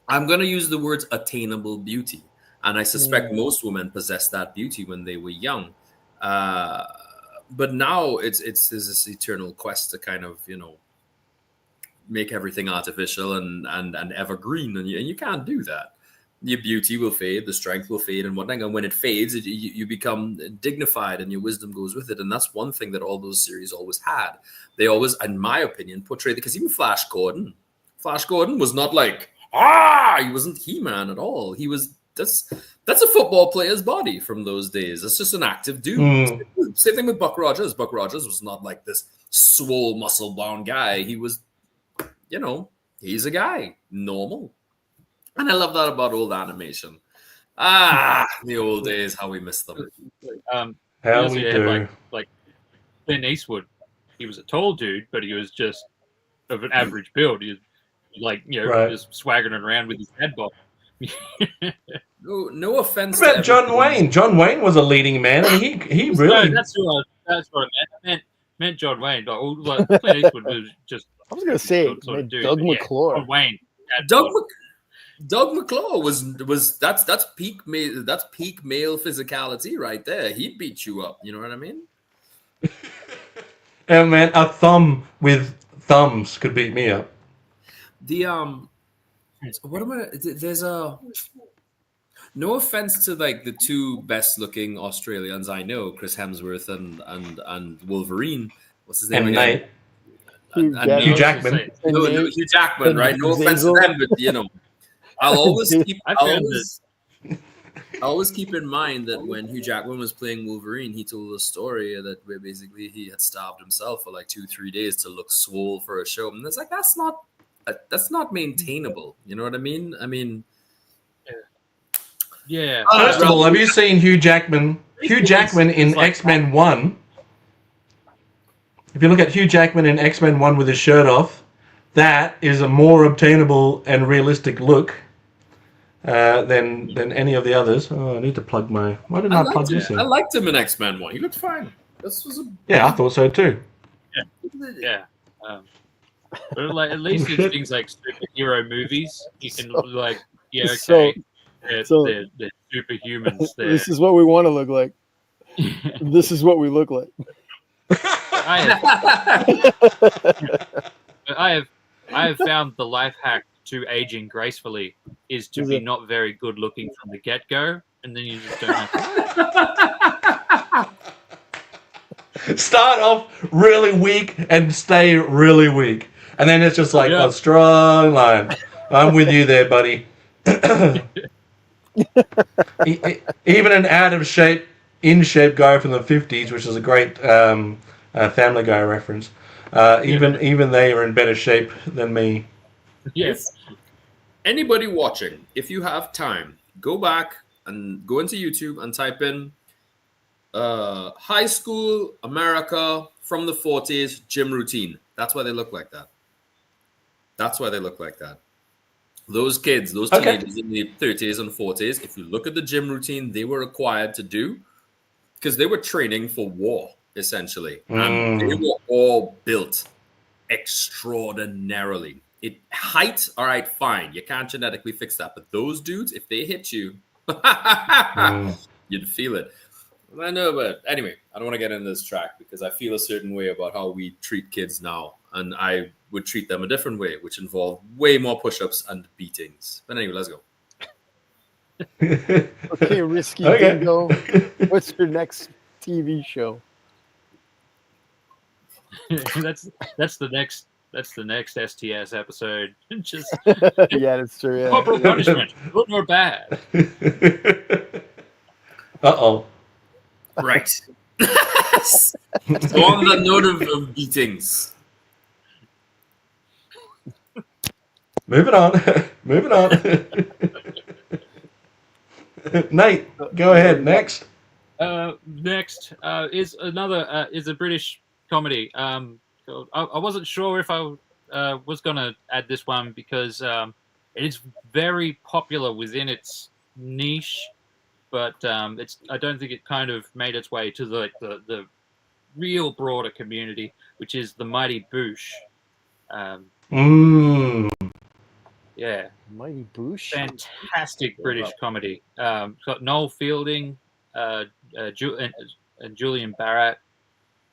I'm going to use the words attainable beauty. And I suspect most women possessed that beauty when they were young. But now it's there's this eternal quest to kind of, make everything artificial and evergreen. And you can't do that. Your beauty will fade, the strength will fade and whatnot. And when it fades, you become dignified and your wisdom goes with it. And that's one thing that all those series always had. They always, in my opinion, portrayed, because even Flash Gordon was not like, he wasn't He-Man at all. He was, that's a football player's body from those days. That's just an active dude. Same thing with Buck Rogers. Buck Rogers was not like this swole, muscle-bound guy. He was, he's a guy, normal. And I love that about old animation. The old days, how we miss them. How we do. Like Clint Eastwood. He was a tall dude, but he was just of an average build. He was like, just swaggering around with his head bob. No offense. What about John Wayne? John Wayne was a leading man, and he really. No, that's what I meant John Wayne. Like Clint Eastwood was just. I was gonna say Doug McClure. John Wayne. Doug McClure was that's peak male physicality right there. He'd beat you up. You know what I mean? And man, a thumb with thumbs could beat me up. There's no offense to like the two best looking Australians I know, Chris Hemsworth and Wolverine. What's his name again? Hugh Jackman. Hugh Jackman, right? No offense to them, but I'll always keep in mind that when Hugh Jackman was playing Wolverine, he told a story where basically he had starved himself for like 2-3 days to look swole for a show, and it's like that's not maintainable. You know what I mean? Yeah. First of all, have you seen Hugh Jackman? Hugh Jackman in X-Men 1. If you look at Hugh Jackman in X-Men 1 with his shirt off, that is a more obtainable and realistic look than any of the others. Oh, I need to plug my... Why didn't I plug this in? I liked him in X-Men 1. He looked fine. Yeah, I thought so too. Yeah. But like, at least in things like superhero movies, you can they're superhumans. This is what we want to look like. This is what we look like. I have found the life hack to aging gracefully is to be not very good looking from the get-go, and then you just don't have to. Start off really weak and stay really weak. And then it's just like a strong line. I'm with you there, buddy. Even an out of shape, in shape guy from the 50s, which is a great Family Guy reference, even they are in better shape than me. Yes. Anybody watching, if you have time, go back and go into YouTube and type in high school America from the 40s gym routine. That's why they look like that. Those kids, those teenagers in the 30s and 40s, if you look at the gym routine they were required to do, because they were training for war, essentially. And they were all built extraordinarily. Height, all right, fine. You can't genetically fix that. But those dudes, if they hit you, you'd feel it. I know, but anyway, I don't want to get into this track because I feel a certain way about how we treat kids now. And I would treat them a different way, which involved way more push-ups and beatings. But anyway, let's go. Okay, Risky Dingo. What's your next TV show. that's the next STS episode. Just Yeah, that's true. Yeah. corporal punishment, good or bad. Uh-oh. Right. So on that note of beatings, Moving on. Moving on. Nate, go ahead. Next. Next is another is a British comedy. So I wasn't sure if I was going to add this one because it is very popular within its niche, but I don't think it kind of made its way to the real broader community, which is the Mighty Boosh. Yeah, Mighty Boosh. fantastic British comedy. It's got Noel Fielding, and Julian Barratt.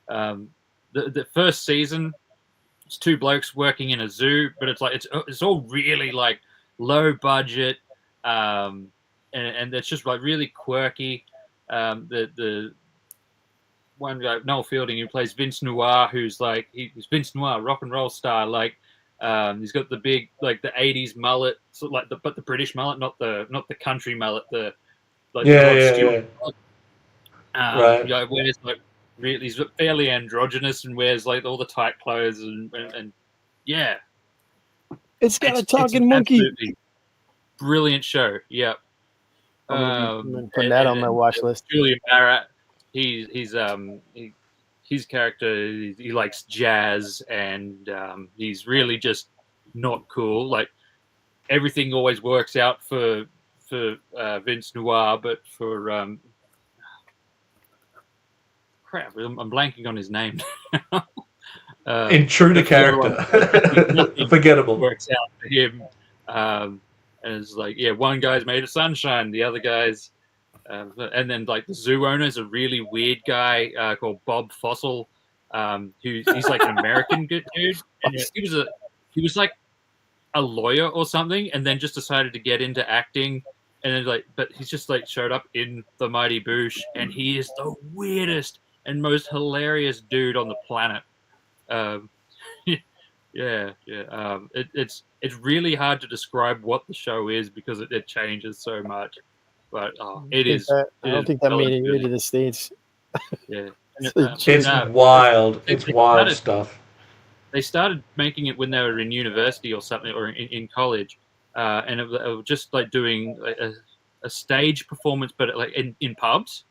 The first season, it's two blokes working in a zoo, but it's all really like low budget, and it's just like really quirky. The one guy, Noel Fielding, who plays Vince Noir, he's Vince Noir, rock and roll star, like. He's got the big, like the '80s mullet, but the British mullet, not the country mullet. The Rod Stewart mullet. Right. You know, wears like really, he's fairly androgynous and wears like all the tight clothes and yeah. It's got a talking monkey. Absolutely brilliant show. Yep. I'm putting that on my watch list. Julian Barratt, his character, he likes jazz, and he's really just not cool. Like everything always works out for Vince Noir, but for crap, I'm blanking on his name. Intruder character. Forgettable. Works out for him, and it's like, yeah, one guy's made of sunshine, the other guy's. And then like the zoo owner is a really weird guy called Bob Fossil, he's like an American good dude, and he was like a lawyer or something, and then just decided to get into acting, and then but he's just like showed up in the Mighty Boosh, and he is the weirdest and most hilarious dude on the planet. It's really hard to describe what the show is because it changes so much. But it is. I don't think that made it to the States. Yeah, It's wild. It's wild stuff. They started making it when they were in university or something, or in college, and it was just like doing a stage performance, but like in pubs,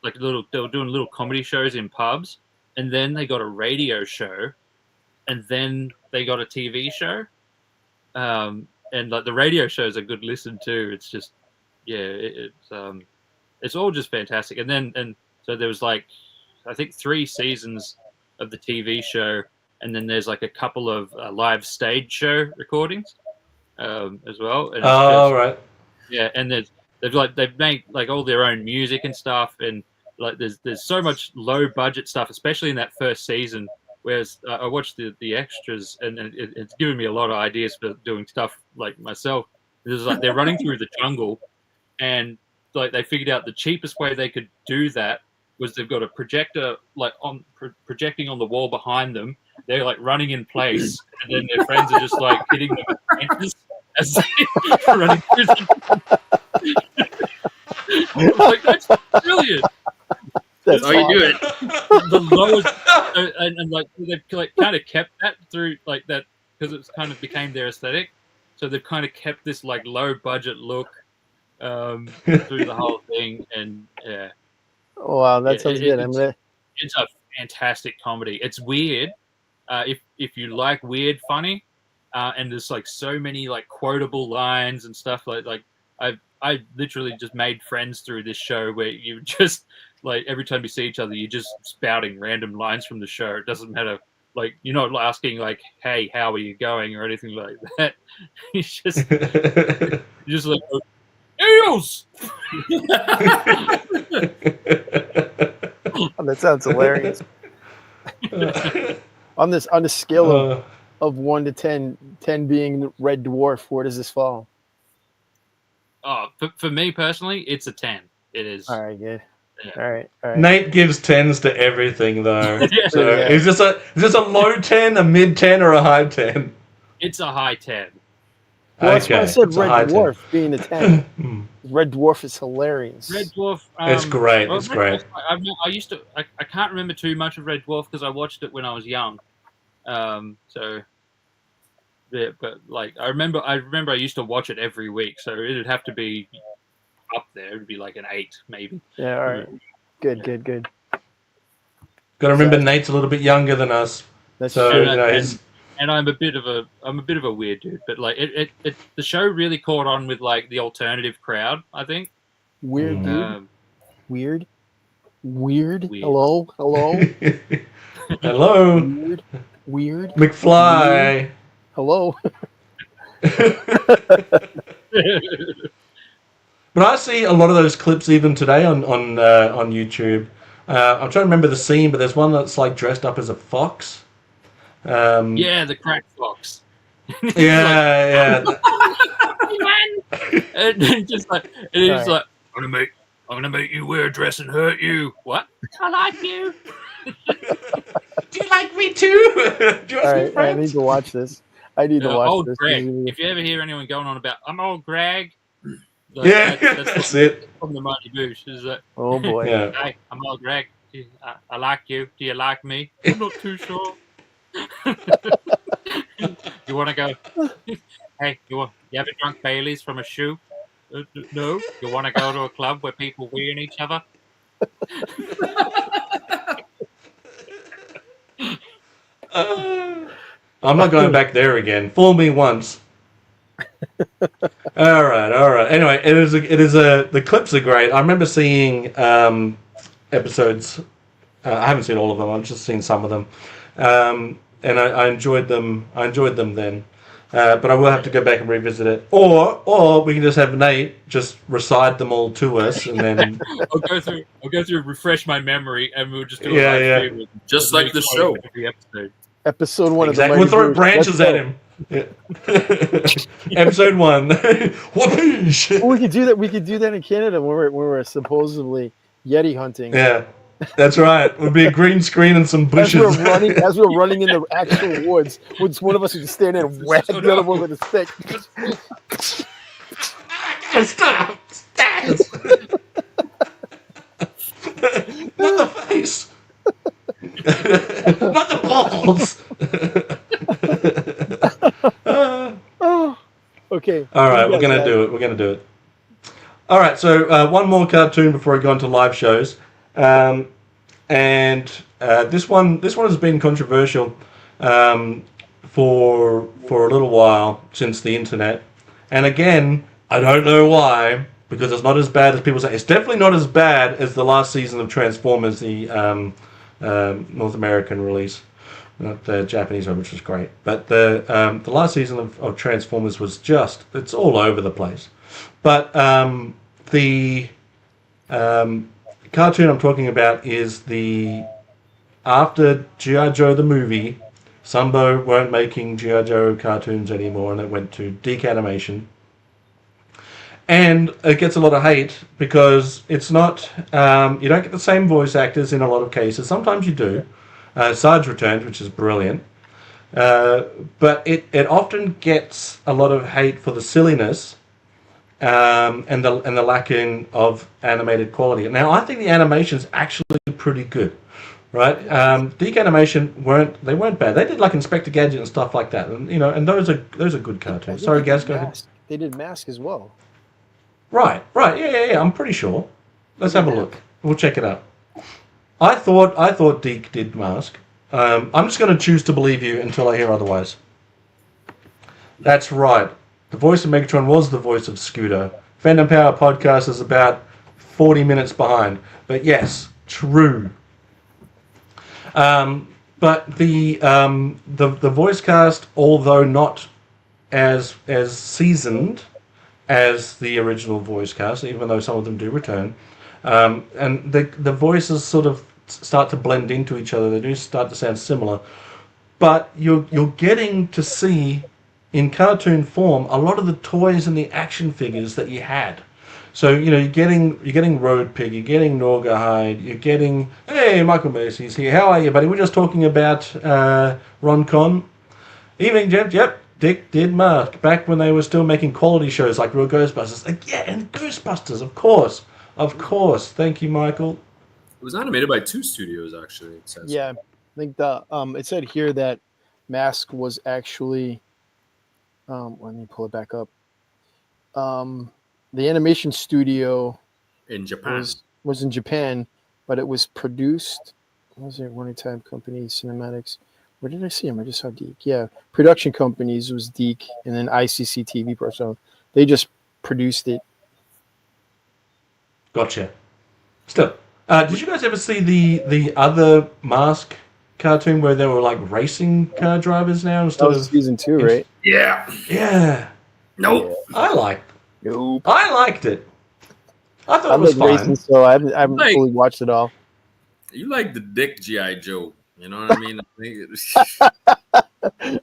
like they were doing little comedy shows in pubs, and then they got a radio show, and then they got a TV show, and like the radio shows are good listen too. It's just. Yeah, it's all just fantastic. And so there was like, I think 3 seasons of the TV show, and then there's like a couple of live stage show recordings as well. And right. Yeah, and they've made like all their own music and stuff, and like there's so much low budget stuff, especially in that first season. Whereas I watched the extras, and it's given me a lot of ideas for doing stuff like myself. There's like they're running through the jungle. And like they figured out the cheapest way they could do that was they've got a projector like projecting on the wall behind them. They're like running in place, and then their friends are just like hitting them with painters as they're running through the like that's brilliant. That's how you do it. The lowest, and like they've like kind of kept that through like that because it's kind of became their aesthetic. So they've kind of kept this like low budget look. Through the whole thing, and yeah. Oh, wow, that sounds good. It's a fantastic comedy. It's weird. If you like weird funny, and there's like so many like quotable lines and stuff like I literally just made friends through this show where you just like every time you see each other, you're just spouting random lines from the show. It doesn't matter. Like you're not asking like, "Hey, how are you going?" or anything like that. It's just like. Eels! That sounds hilarious. on the scale of 1 to 10, 10 being Red Dwarf, where does this fall? Oh, for me personally, it's a 10. It is. All right, good. All right. Nate gives 10s to everything though. So Yeah. is this a low 10, a mid 10, or a high 10? It's a high 10. Well, that's why I said it's a Red high 10. Dwarf being a 10. Red Dwarf is hilarious. Red Dwarf. It's great. Well, It's Red great. Dwarf, I used to. I can't remember too much of Red Dwarf because I watched it when I was young. So. Yeah, but like I remember I used to watch it every week, so it'd have to be up there. It'd be like an 8, maybe. Yeah, all right. Good. Got to remember, Nate's a little bit younger than us. That's So true. you know, he's And I'm a bit of a weird dude, but like the show really caught on with like the alternative crowd, I think. Weird, dude. Weird. Weird. Hello. hello, Weird. McFly. Hello. But I see a lot of those clips even today on YouTube. I'm trying to remember the scene, but there's one that's like dressed up as a fox. Yeah, the crack fox. Yeah. And then just like, and he's Right. like, I'm gonna make you wear a dress and hurt you. What? I like you. Do you like me too? Do you All right. I need to watch this. I need to watch Old this. Greg. If you ever hear anyone going on about, I'm old Greg. Like, Yeah, that's it. From the Mighty Boosh. Is that? Oh boy. Yeah. Hey, I'm old Greg. I like you. Do you like me? I'm not too sure. You want to go? Hey, you ever drunk Baileys from a shoe? No. You want to go to a club where people weeing each other? I'm not going back there again. Fool me once. All right. Anyway, the clips are great. I remember seeing episodes. I haven't seen all of them. I've just seen some of them, and I enjoyed them. I enjoyed them then. But I will have to go back and revisit it, or we can just have Nate just recite them all to us, and then I'll go through, refresh my memory, and we'll just do a Yeah, live yeah. stream with Just like the show. every episode. Episode 1 exactly. of the We'll Mighty throw Boosh. branches Let's at go. him. Yeah. Episode 1. Whoopish. Well, we could do that. We could do that in Canada when we're supposedly Yeti hunting. Yeah, that's right. It would be a green screen and some As bushes. we're running in the actual woods, one of us would just stand there and whack the other one with a stick. Stop! Not the face. Not the balls. Oh, okay. All right, we're You guys gonna got do it. We're gonna do it. All right, so one more cartoon before I go into live shows, and this one has been controversial for a little while since the internet, and again, I don't know why, because it's not as bad as people say. It's definitely not as bad as the last season of Transformers, the North American release. Not the Japanese one, which was great. But the last season of Transformers was it's all over the place. But the cartoon I'm talking about is after G.I. Joe the movie, Sunbow weren't making G.I. Joe cartoons anymore, and it went to DIC Animation. And it gets a lot of hate because it's not, you don't get the same voice actors in a lot of cases. Sometimes you do. Sarge returns, which is brilliant. But it often gets a lot of hate for the silliness and the lacking of animated quality. Now, I think the animation's actually pretty good, right? DIC Animation weren't bad. They did like Inspector Gadget and stuff like that, and and those are good cartoons. Sorry, Gazz, go ahead. They did Mask as well. Right, yeah. I'm pretty sure. Let's have a look. We'll check it out. I thought DIC did Mask. I'm just going to choose to believe you until I hear otherwise. That's right. The voice of Megatron was the voice of Scooter. Fandom Power podcast is about 40 minutes behind, but yes, true. But the voice cast, although not as seasoned as the original voice cast, even though some of them do return, and the voices sort of start to blend into each other. They do start to sound similar, but you're getting to see in cartoon form a lot of the toys and the action figures that you had. So you're getting Road Pig, you're getting Norgahide, you're getting Michael Macy's here. How are you, buddy? We're just talking about Ron Con. Evening, gents. Yep, Dick did Mask back when they were still making quality shows like Real Ghostbusters. And Ghostbusters, of course. Thank you, Michael. It was animated by 2 studios, actually. It says. Yeah, I think the it said here that Mask was actually. Let me pull it back up. The animation studio In Japan. was in Japan, but it was produced. What was it? Warning Time Company, Cinematics. Where did I see him? I just saw Deke. Yeah, production companies was Deke, and then ICC TV Pro. They just produced it. Gotcha. Still, did you guys ever see the other Mask cartoon where they were like racing car drivers now instead That was of season 2, right? Yeah. Yeah. Nope. I liked it. I thought I it was like fine. racing, so I haven't Like- fully watched it all. You like the Dick G.I. Joe. You know what I mean?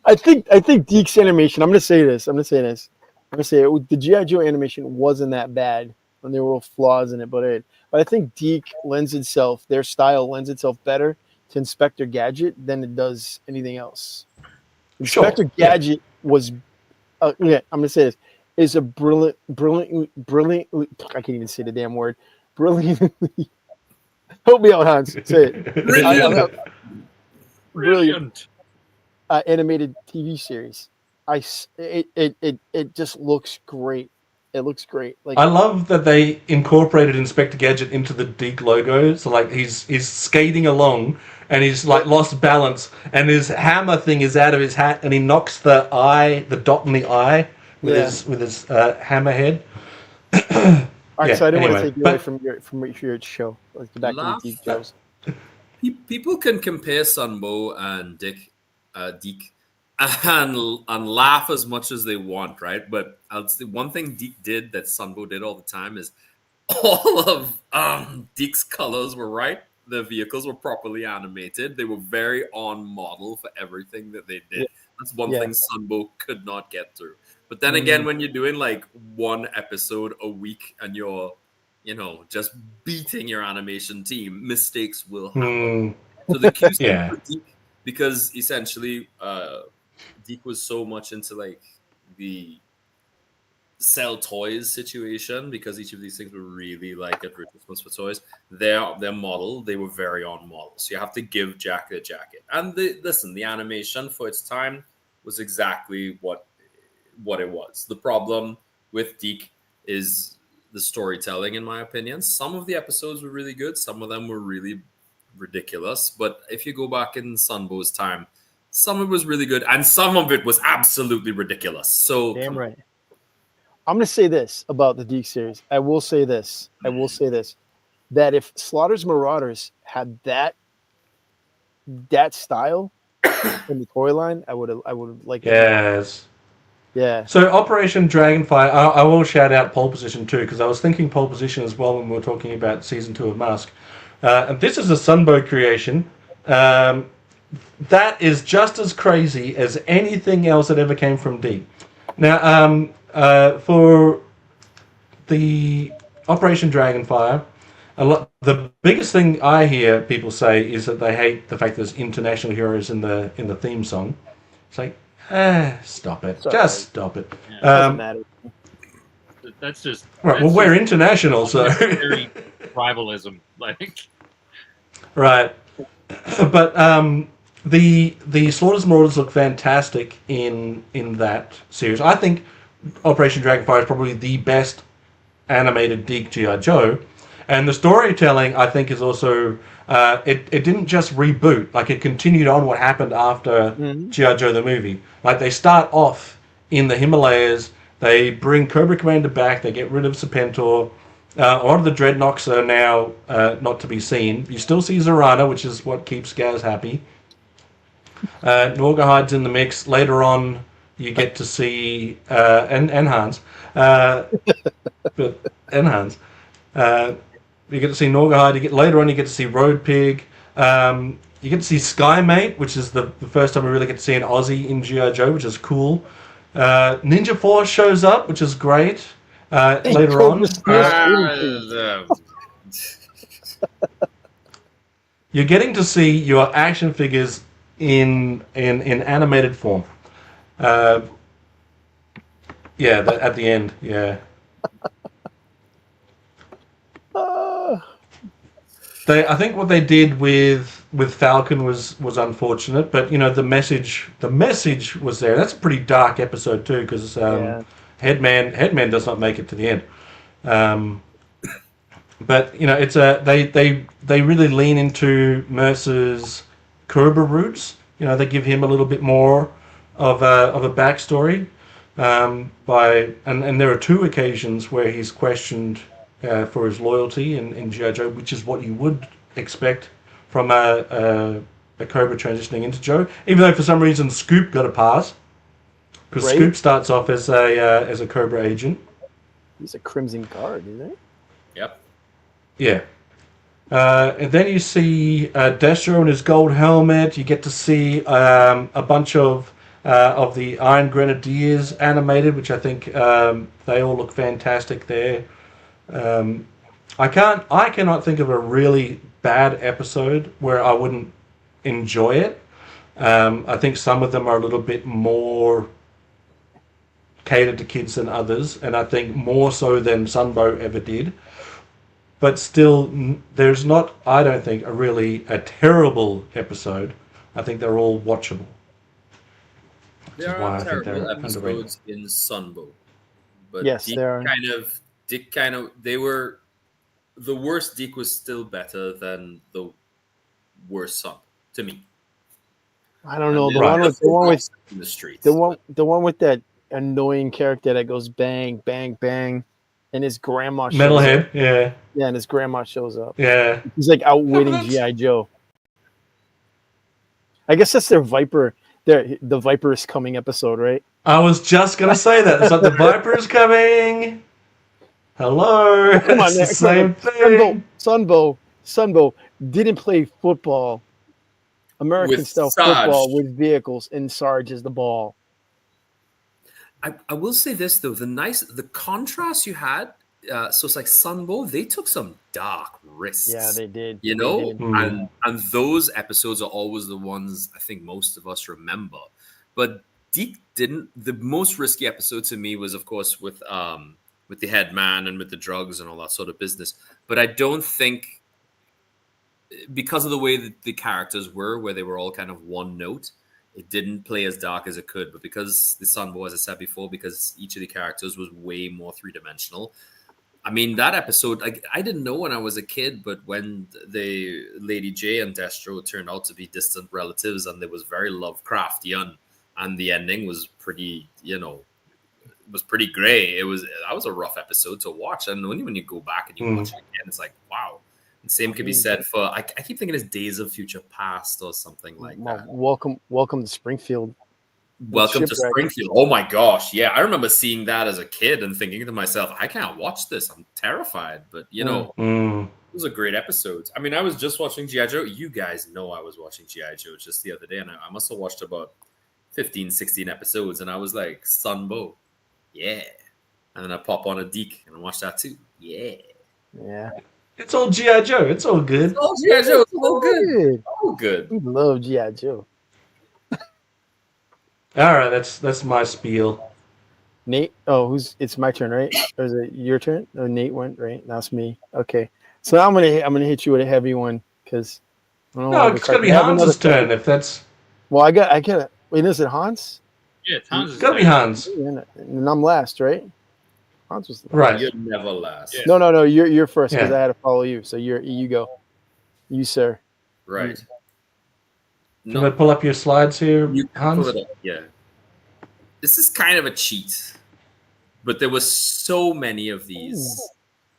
I think Deke's animation. I'm gonna say the G.I. Joe animation wasn't that bad when there were flaws in it, but I think Deke their style lends itself better to Inspector Gadget than it does anything else. Inspector Gadget was, I'm gonna say this, is a brilliant. I can't even say the damn word. Brilliantly. Help me out, Hans. Say it. Brilliant. Animated TV series. It just looks great. It looks great. Like, I love that they incorporated Inspector Gadget into the Deke logo. So like he's skating along and he's like lost balance and his hammer thing is out of his hat and he knocks the dot in the eye with his hammer head. all right, so I didn't want to anyway, take you away from your show. Like the back to the Deke shows. People can compare Sunbow and Deke and laugh as much as they want, right? But I'll say one thing Deke did that Sunbow did all the time is all of Deke's colors were right. The vehicles were properly animated. They were very on model for everything that they did. That's one thing Sunbow could not get through. But then again, when you're doing like one episode a week and you're, just beating your animation team, mistakes will happen. So the QC for Deke, because essentially Deke was so much into like the sell toys situation, because each of these things were really like advertisements for toys. Their model, they were very on model. So you have to give Jack a jacket. And the animation for its time was exactly what it was. The problem with Deke is the storytelling, in my opinion. Some of the episodes were really good. Some of them were really ridiculous. But if you go back in Sunbow's time, some of it was really good, and some of it was absolutely ridiculous. So Damn right. I'm going to say this about the Deke series. I will say this. That if Slaughter's Marauders had that style in the toy line, I would like it. Yes. Yeah. So Operation Dragonfire, I will shout out Pole Position too, because I was thinking Pole Position as well when we were talking about Season 2 of Mask. And this is a Sunbow creation. That is just as crazy as anything else that ever came from Deke. Now, for the Operation Dragonfire, the biggest thing I hear people say is that they hate the fact there's international heroes in the theme song. It's like, stop it. Just stop it. Yeah, Doesn't matter. That's just Right, well, we're international, so... Very tribalism, like... Right. But the Slaughter's Marauders look fantastic in that series. I think Operation Dragonfire is probably the best animated Deke G.I. Joe. And the storytelling, I think, is also... it didn't just reboot. Like, it continued on what happened after G.I. Joe the movie. Like, they start off in the Himalayas. They bring Cobra Commander back. They get rid of Serpentor. A lot of the Dreadnoks are now not to be seen. You still see Zorana, which is what keeps Gazz happy. Norgahide's in the mix. Later on, you get to see... and Hans. And Hans. You get to see Norgahide. Later on, you get to see Road Pig. You get to see Skymate, which is the first time we really get to see an Aussie in G.I. Joe, which is cool. Ninja Force shows up, which is great. Later on, you're getting to see your action figures in animated form. At the end, yeah. I think what they did with Falcon was unfortunate, but the message was there. That's a pretty dark episode too, because Headman does not make it to the end. But it's they really lean into Mercer's Cobra roots. They give him a little bit more of a backstory. And there are 2 occasions where he's questioned for his loyalty in G.I. Joe, which is what you would expect from a Cobra transitioning into Joe. Even though for some reason Scoop got a pass, because Scoop starts off as a Cobra agent. He's a Crimson Guard, isn't he? Yep. Yeah. And then you see Destro in his gold helmet. You get to see a bunch of the Iron Grenadiers animated, which I think they all look fantastic there. I cannot think of a really bad episode where I wouldn't enjoy it. I think some of them are a little bit more catered to kids than others, and I think more so than Sunbow ever did. But still, there's not, I don't think, a terrible episode. I think they're all watchable. There are terrible episodes in Sunbow, but yes, Deke there are. The worst Deke was still better than the worst Sun to me. I don't know, the one with in the streets. The one with that annoying character that goes bang bang bang, and his grandma shows Metalhead, up. yeah, and his grandma shows up. Yeah, he's like outwitting G.I. Joe. I guess that's their Viper. The Viper is coming episode, right? I was just gonna say that. It's like the Viper is coming. Hello. Come on, it's the same thing. Sunbow didn't play football, American style football with vehicles, and Sarge is the ball. I will say this though, the contrast you had. So it's like Sunbow, they took some dark risks. Yeah, they did. And those episodes are always the ones I think most of us remember. But Deke didn't. The most risky episode to me was, of course, with the head man and with the drugs and all that sort of business. But I don't think, because of the way that the characters were, where they were all kind of one note, it didn't play as dark as it could. But because the Sunbow, as I said before, because each of the characters was way more 3-dimensional. I mean, that episode, I didn't know when I was a kid, but when the Lady J and Destro turned out to be distant relatives, and it was very Lovecraftian, and the ending was pretty, was pretty gray. That was a rough episode to watch, and only when you go back and you watch it again, it's like, wow. And same could be said for, I keep thinking it's Days of Future Past or something like that. Welcome to Springfield. Welcome to Springfield. Oh my gosh. Yeah. I remember seeing that as a kid and thinking to myself, I can't watch this. I'm terrified. But, it was a great episode. I mean, I was just watching G.I. Joe. You guys know I was watching G.I. Joe just the other day. And I must have watched about 15, 16 episodes. And I was like, Sunbow. Yeah. And then I pop on a Deke and I watch that too. Yeah. Yeah. It's all G.I. Joe. It's all good. It's all G.I. Joe. It's all good. All good. We love G.I. Joe. All right, that's my spiel. Nate, it's my turn, right? Or is it your turn? Oh, Nate went, right? That's me. Okay, so I'm gonna hit you with a heavy one because it's gonna be Hans's turn if that's. Well, I got. Wait, is it Hans? Yeah, it's Hans. It's gotta be Hans. And I'm last, right? Hans was right. You're never last. Yeah. No. You're first because I had to follow you. So you go. You sir. Right. Can I pull up your slides here, Hans? Pull it up. Yeah. This is kind of a cheat, but there was so many of these.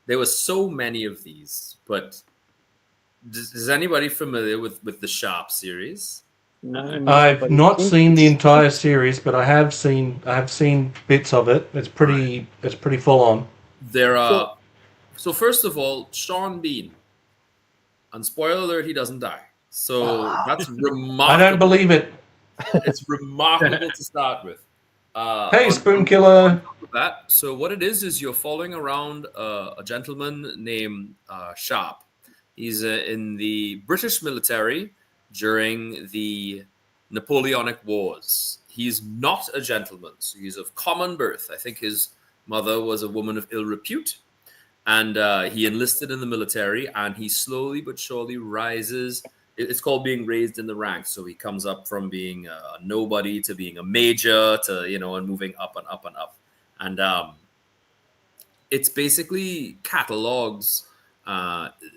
But is anybody familiar with the Sharp series? No, I've not seen the entire series, but I have seen bits of it. It's pretty full on. There are so first of all, Sean Bean. And spoiler alert, he doesn't die. So that's remarkable. I don't believe it. It's remarkable to start with. Hey, on Spoon Killer. top of that, so what it is you're following around a gentleman named Sharp. He's in the British military during the Napoleonic Wars. He's not a gentleman, so he's of common birth. I think his mother was a woman of ill repute, and he enlisted in the military, and he slowly but surely rises. It's called being raised in the ranks. So he comes up from being a nobody to being a major to, and moving up and up and up. And it's basically catalogs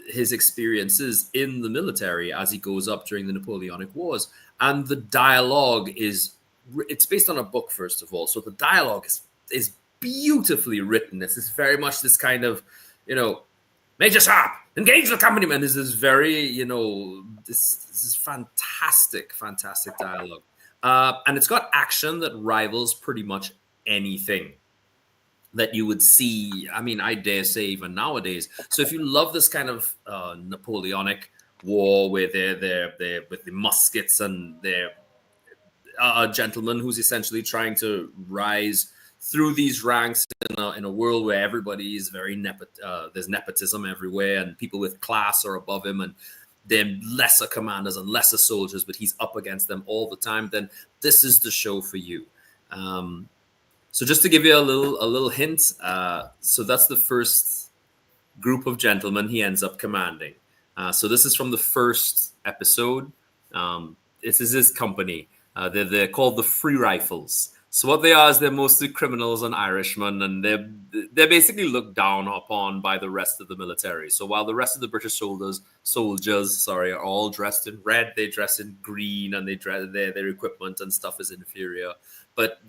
his experiences in the military as he goes up during the Napoleonic Wars. And the dialogue it's based on a book, first of all. So the dialogue is beautifully written. It's very much this kind of, Major Sharp, engage the company, man. This is very, this is fantastic dialogue. And it's got action that rivals pretty much anything that you would see. I mean, I dare say even nowadays. So if you love this kind of Napoleonic war where they're with the muskets and they're a gentleman who's essentially trying to rise through these ranks in a world where everybody is very there's nepotism everywhere, and people with class are above him, and they're lesser commanders and lesser soldiers, but he's up against them all the time, then this is the show for you. So just to give you a little hint, so that's the first group of gentlemen he ends up commanding. So this is from the first episode. This is his company. They're called the Free Rifles. So what they are is they're mostly criminals and Irishmen, and they're basically looked down upon by the rest of the military. So while the rest of the British soldiers are all dressed in red, they dress in green, and their equipment and stuff is inferior. But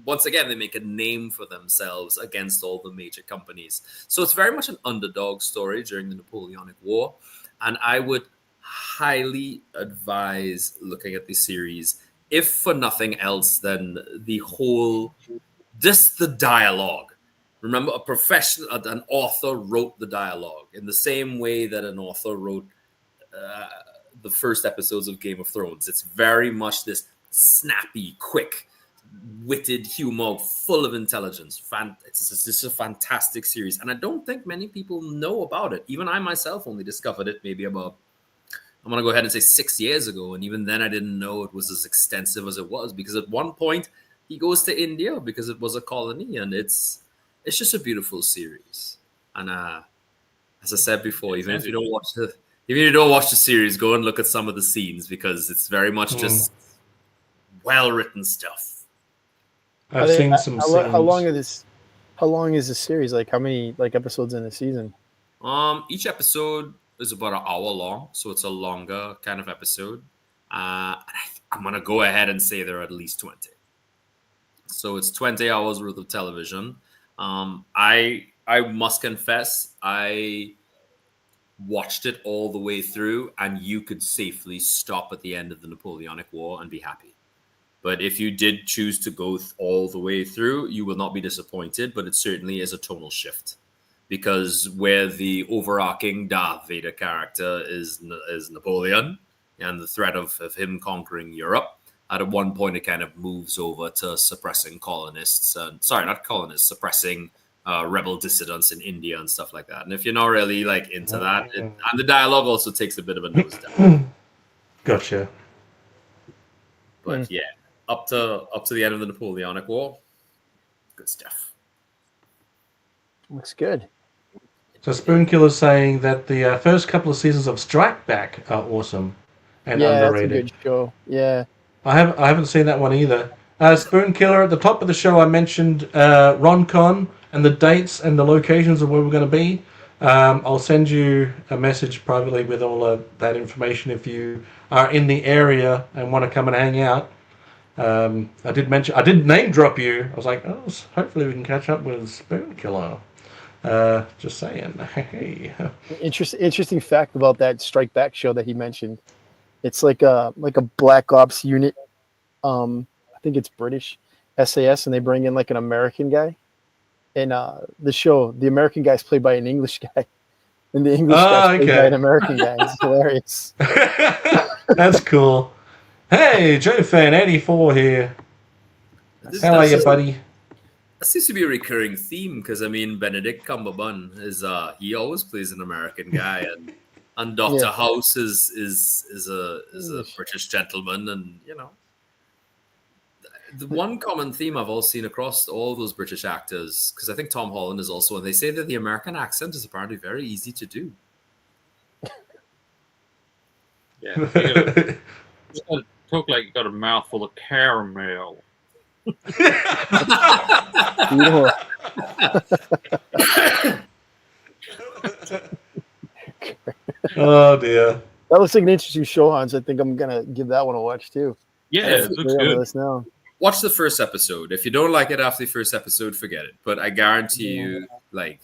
once again, they make a name for themselves against all the major companies. So it's very much an underdog story during the Napoleonic War, and I would highly advise looking at the series, if for nothing else than the dialogue. Remember, an author wrote the dialogue in the same way that an author wrote the first episodes of Game of Thrones. It's very much this snappy, quick, witted humor, full of intelligence. It's just a fantastic series, and I don't think many people know about it. Even I myself only discovered it maybe about, I'm going to go ahead and say 6 years ago. And even then I didn't know it was as extensive as it was, because at one point he goes to India because it was a colony, and it's just a beautiful series. And as I said before, even if you don't watch the series, go and look at some of the scenes, because it's very much just well-written stuff. I've seen some scenes. How long is this series? Like, how many episodes in a season? Each episode is about an hour long, so it's a longer kind of episode. I'm going to go ahead and say there are at least 20. So it's 20 hours worth of television. I must confess, I watched it all the way through, and you could safely stop at the end of the Napoleonic War and be happy. But if you did choose to go all the way through, you will not be disappointed, but it certainly is a tonal shift. Because where the overarching Darth Vader character is Napoleon and the threat of him conquering Europe, at one point it kind of moves over to suppressing suppressing rebel dissidents in India and stuff like that. And if you're not really into that, and the dialogue also takes a bit of a nose down. Gotcha. But yeah, up to the end of the Napoleonic War, good stuff. Looks good. So Spoonkiller's saying that the first couple of seasons of Strike Back are awesome and underrated. That's a good show. Yeah. I haven't seen that one either. Spoonkiller, at the top of the show I mentioned RonCon and the dates and the locations of where we're going to be. I'll send you a message privately with all of that information if you are in the area and want to come and hang out. I did name drop you. I was like, hopefully we can catch up with Spoonkiller. Just saying. Hey. Interesting fact about that Strike Back show that he mentioned. It's like a Black Ops unit. I think it's British SAS, and they bring in an American guy. And the American guy is played by an English guy, and the English guy is played by an American guy. It's hilarious. That's cool. Hey, Joe Fan 84 here. How are you, buddy? That seems to be a recurring theme because I mean Benedict Cumberbatch is he always plays an American guy and Doctor Yeah. House is a English. British gentleman, and you know the one common theme I've all seen across all those British actors, because I think Tom Holland is also, and they say that the American accent is apparently very easy to do. Yeah, you gotta talk like you got a mouthful of caramel. You know, Oh dear. that looks like an interesting show, Hans. I think I'm gonna give that one a watch too. Yeah, it looks Right on the good. list now. Watch the first episode. If you don't like it after the first episode, forget it. But I guarantee you, like,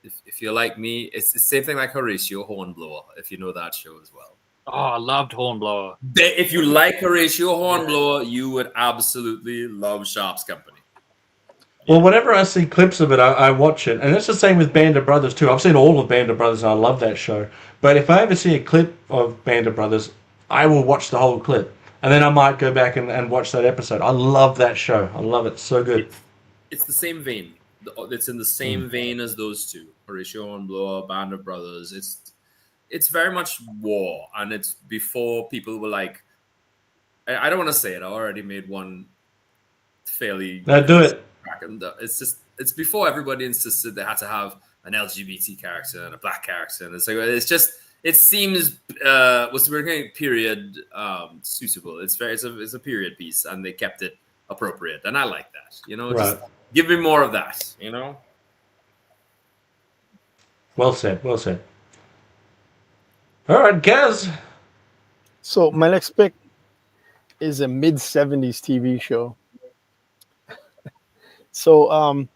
if you're like me, it's the same thing like Horatio Hornblower, if you know that show as well. Oh, I loved Hornblower. If you like Horatio Hornblower, you would absolutely love Sharp's Company. Well, whenever I see clips of it, I watch it. And it's the same with Band of Brothers, too. I've seen all of Band of Brothers, and I love that show. But if I ever see a clip of Band of Brothers, I will watch the whole clip. And then I might go back and watch that episode. I love that show. I love it. So good. It's the same vein. It's in the same vein as those two. Horatio Hornblower, Band of Brothers. It's very much war. And it's before people were like... I don't want to say it. I already made one fairly... Now do it. It's before everybody insisted they had to have an LGBT character and a black character, and it seems what's the word, period suitable. It's a period piece, and they kept it appropriate, and I like that. You know, Right. just give me more of that. You know. Well said. Well said. All right, Gaz. So my next pick is a mid-70s TV show. So in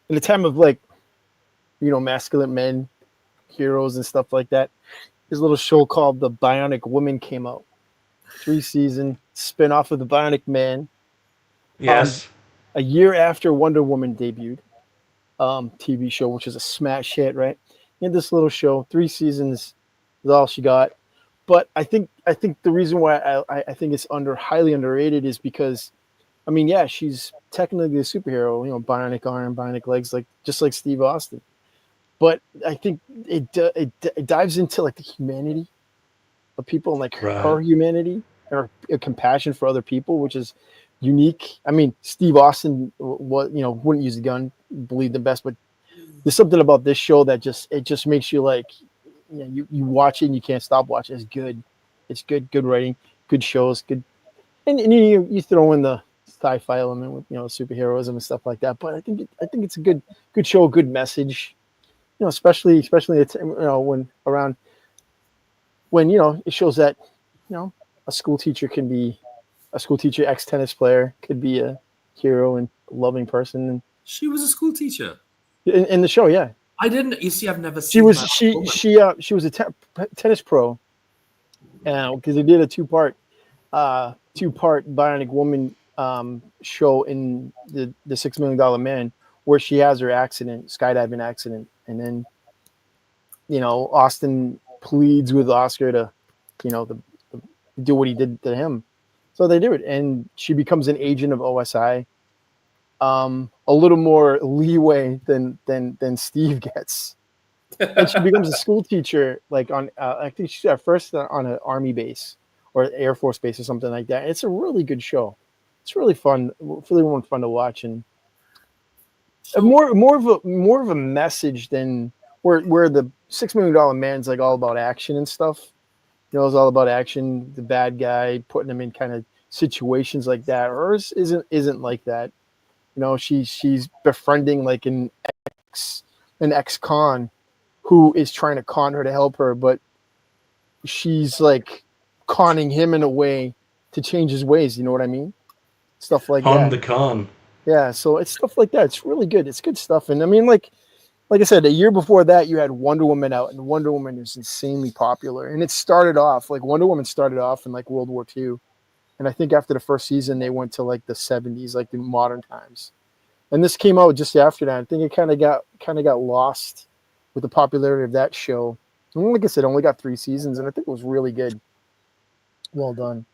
the time of like, you know, masculine men, heroes and stuff like that, this little show called The Bionic Woman came out. 3-season spin-off of The Bionic Man. Yes. A year after Wonder Woman debuted, TV show, which is a smash hit, right? In this little show, 3 seasons is all she got. But I think the reason why I think it's highly underrated is because, I mean, yeah, she's technically a superhero, you know, bionic arm, bionic legs, like just like Steve Austin. But I think it dives into like the humanity of people and like her humanity or compassion for other people, which is unique. I mean, Steve Austin wouldn't use a gun, believe the best, but there's something about this show that just makes you like, you know, you watch it and you can't stop watching. It's good. It's good writing, good shows, good, and you throw in the sci-fi element with, you know, superheroism and stuff like that. But I think it's a good show, good message. You know, especially it's, you know, when you know, it shows that, you know, a school teacher, ex-tennis player, could be a hero and loving person. And She was a school teacher in the show, yeah. I didn't. You see, I've never seen. She was a tennis pro, because they did a two-part Bionic Woman show in the $6 Million Man, where she has her skydiving accident, and then, you know, Austin pleads with Oscar to, you know, do what he did to him. So they do it, and she becomes an agent of OSI. A little more leeway than Steve gets, and she becomes a school teacher, like on I think she's at first on an army base or Air Force base or something like that. It's a really good show. It's really fun, really fun to watch, and more of a message than where the $6 Million Man's like all about action and stuff. You know, it's all about action. The bad guy, putting them in kind of situations like that. Hers isn't like that. You know, she's befriending like an ex-con who is trying to con her to help her, but she's like conning him in a way to change his ways. You know what I mean? Stuff like that. On the con. Yeah, so it's stuff like that. It's really good. It's good stuff. And I mean, like I said, a year before that, you had Wonder Woman out, and Wonder Woman is insanely popular. And it started off like Wonder Woman started off in like World War II. And I think after the first season, they went to like the 70s, like the modern times. And this came out just after that. I think it kind of got lost with the popularity of that show. And like I said, it only got 3 seasons, and I think it was really good. Well done.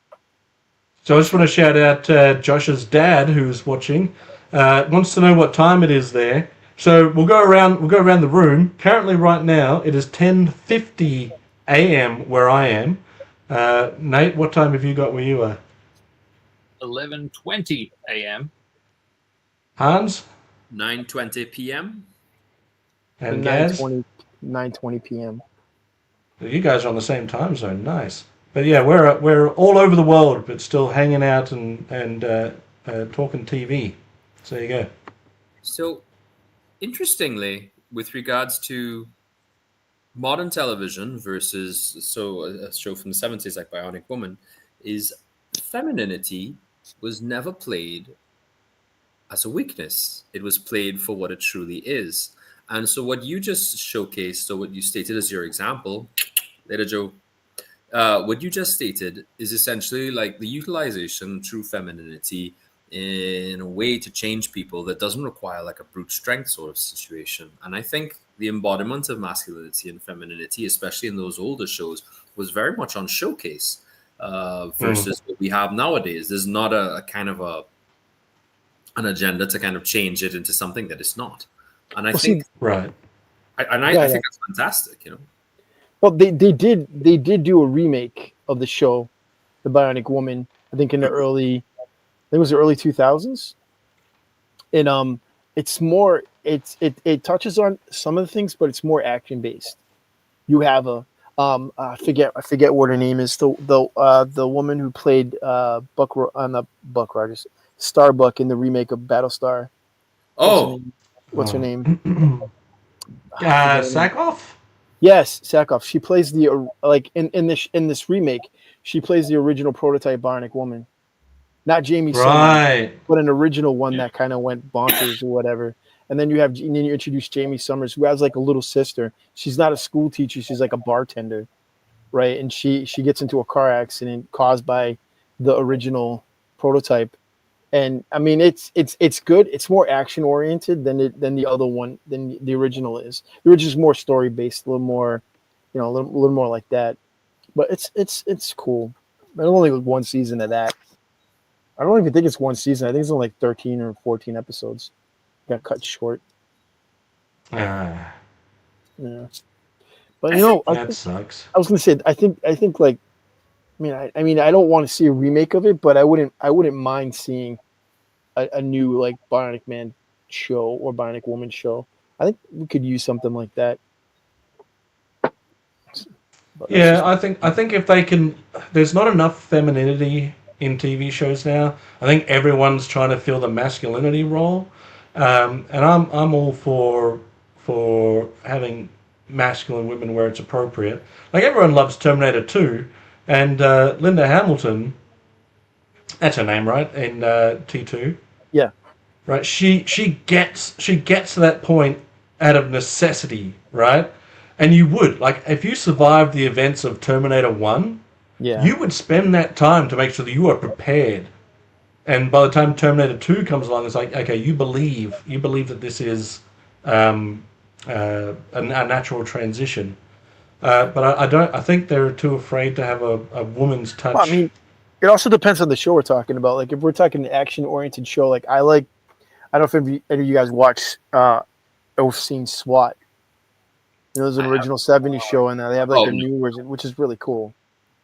So I just want to shout out Josh's dad, who's watching. Wants to know what time it is there. So we'll go around. We'll go around the room. Currently, right now, it is 10:50 a.m. where I am. Nate, what time have you got where you are? 11:20 a.m. Hans 9:20 p.m. and Gazz. 9:20 p.m. You guys are on the same time zone. Nice. But yeah, we're all over the world, but still hanging out and talking TV. So there you go. So, interestingly, with regards to modern television versus a show from the 70s like Bionic Woman, is femininity was never played as a weakness. It was played for what it truly is. And so what you just showcased, or what you stated as your example, later Joe, what you just stated is essentially like the utilization of true femininity in a way to change people that doesn't require like a brute strength sort of situation. And I think the embodiment of masculinity and femininity, especially in those older shows, was very much on showcase versus what we have nowadays. There's not a kind of an agenda to kind of change it into something that it's not. And I think right. I think that's fantastic, you know. Well, they did do a remake of the show, The Bionic Woman. I think in the early 2000s, and it touches on some of the things, but it's more action based. You have I forget what her name is, the woman who played Buck Rogers, Starbuck in the remake of Battlestar. What's her name? Sackhoff? Yes, Sackhoff. She plays the in this remake. She plays the original prototype Bionic Woman, not Jamie Summers, but an original one that kind of went bonkers or whatever. And then you introduce Jamie Summers, who has like a little sister. She's not a school teacher; she's like a bartender, right? And she gets into a car accident caused by the original prototype. And I mean, it's good. It's more action oriented than the other one, than the original is. The original is more story based, a little more, a little more like that. But it's cool. I only one season of that. I don't even think it's one season. I think it's only like 13 or 14 episodes. Got cut short. Yeah. But that sucks. I was gonna say I think like, I mean I don't want to see a remake of it, but I wouldn't mind seeing a new like Bionic Man show or Bionic Woman show. I think we could use something like that. But yeah, I think if they can, there's not enough femininity in TV shows now. I think everyone's trying to fill the masculinity role, and I'm all for having masculine women where it's appropriate. Like everyone loves Terminator 2, and Linda Hamilton, that's her name, right? In T2. Yeah. Right. She gets to that point out of necessity, right? And you would, like, if you survived the events of Terminator 1, you would spend that time to make sure that you are prepared. And by the time Terminator 2 comes along, it's like, okay, you believe that this is a natural transition. But I think they're too afraid to have a woman's touch. Well, I mean, it also depends on the show we're talking about. Like if we're talking an action-oriented show, like I don't know if any of you guys watch or seen SWAT. There's an original 70s show, and they have like a new version, which is really cool.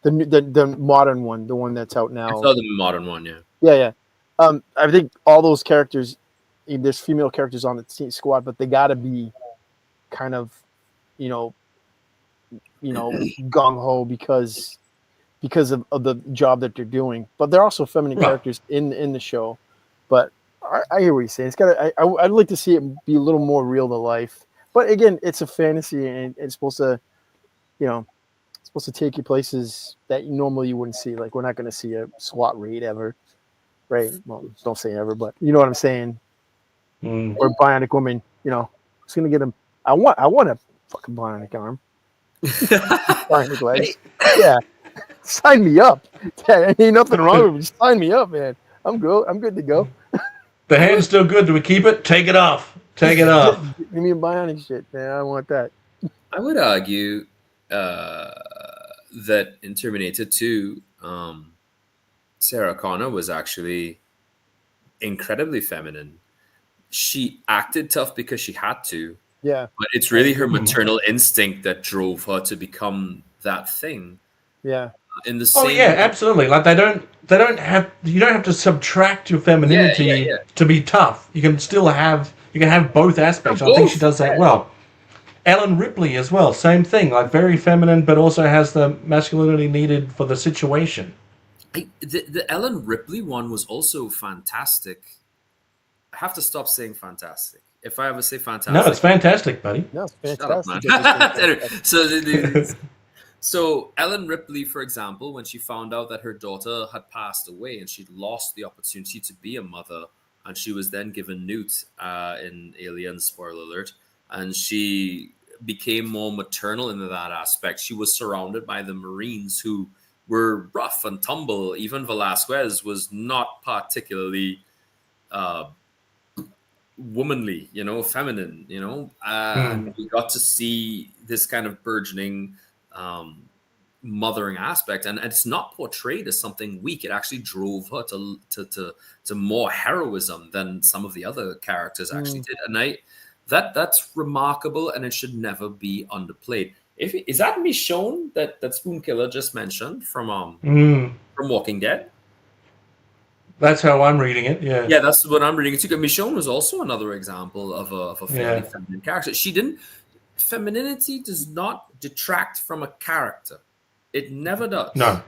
The modern one, the one that's out now. I saw the modern one, yeah. Yeah. I think all those characters, there's female characters on the squad, but they got to be kind of, gung ho because of the job that they're doing. But they're also feminine characters in the show. But I hear what you're saying. I'd like to see it be a little more real to life. But again, it's a fantasy, and it's supposed to, take you places that normally you wouldn't see. Like we're not going to see a SWAT raid ever, right? Well, don't say ever, but you know what I'm saying. Or Bionic Woman, it's going to get him. I want a fucking bionic arm. Bionic legs. Yeah, sign me up. Yeah, ain't nothing wrong with me. Just sign me up, man. I'm good to go. The hand's still good. Do we keep it? Take it off. Take it off. Give me a bionic shit, man. I want that. I would argue that in Terminator 2, Sarah Connor was actually incredibly feminine. She acted tough because she had to, Yeah, but it's really her maternal instinct that drove her to become that thing. yeah, In the Oh same yeah, absolutely. Like they don't have you don't have to subtract your yeah, femininity to be tough. You can still have both aspects. I think she Both, does that yeah. well. Ellen Ripley as well, same thing. Like very feminine, but also has the masculinity needed for the situation. The Ellen Ripley one was also fantastic. I have to stop saying fantastic. If I ever say No, fantastic, it's fantastic, buddy. no, it's shut up, man. fantastic. It's fantastic. so so Ellen Ripley, for example, when she found out that her daughter had passed away and she'd lost the opportunity to be a mother, and she was then given Newt in Alien, spoiler alert, and she became more maternal in that aspect. She was surrounded by the Marines who were rough and tumble. Even Velasquez was not particularly womanly, feminine, and we got to see this kind of burgeoning mothering aspect, and it's not portrayed as something weak. It actually drove her to more heroism than some of the other characters actually did, and that's remarkable, and it should never be underplayed. Is that Michonne that Spoonkiller just mentioned from Walking Dead? That's how I'm reading it. Yeah. Yeah, that's what I'm reading. Michonne was also another example of a fairly feminine character. Femininity does not detract from a character. It never does. No.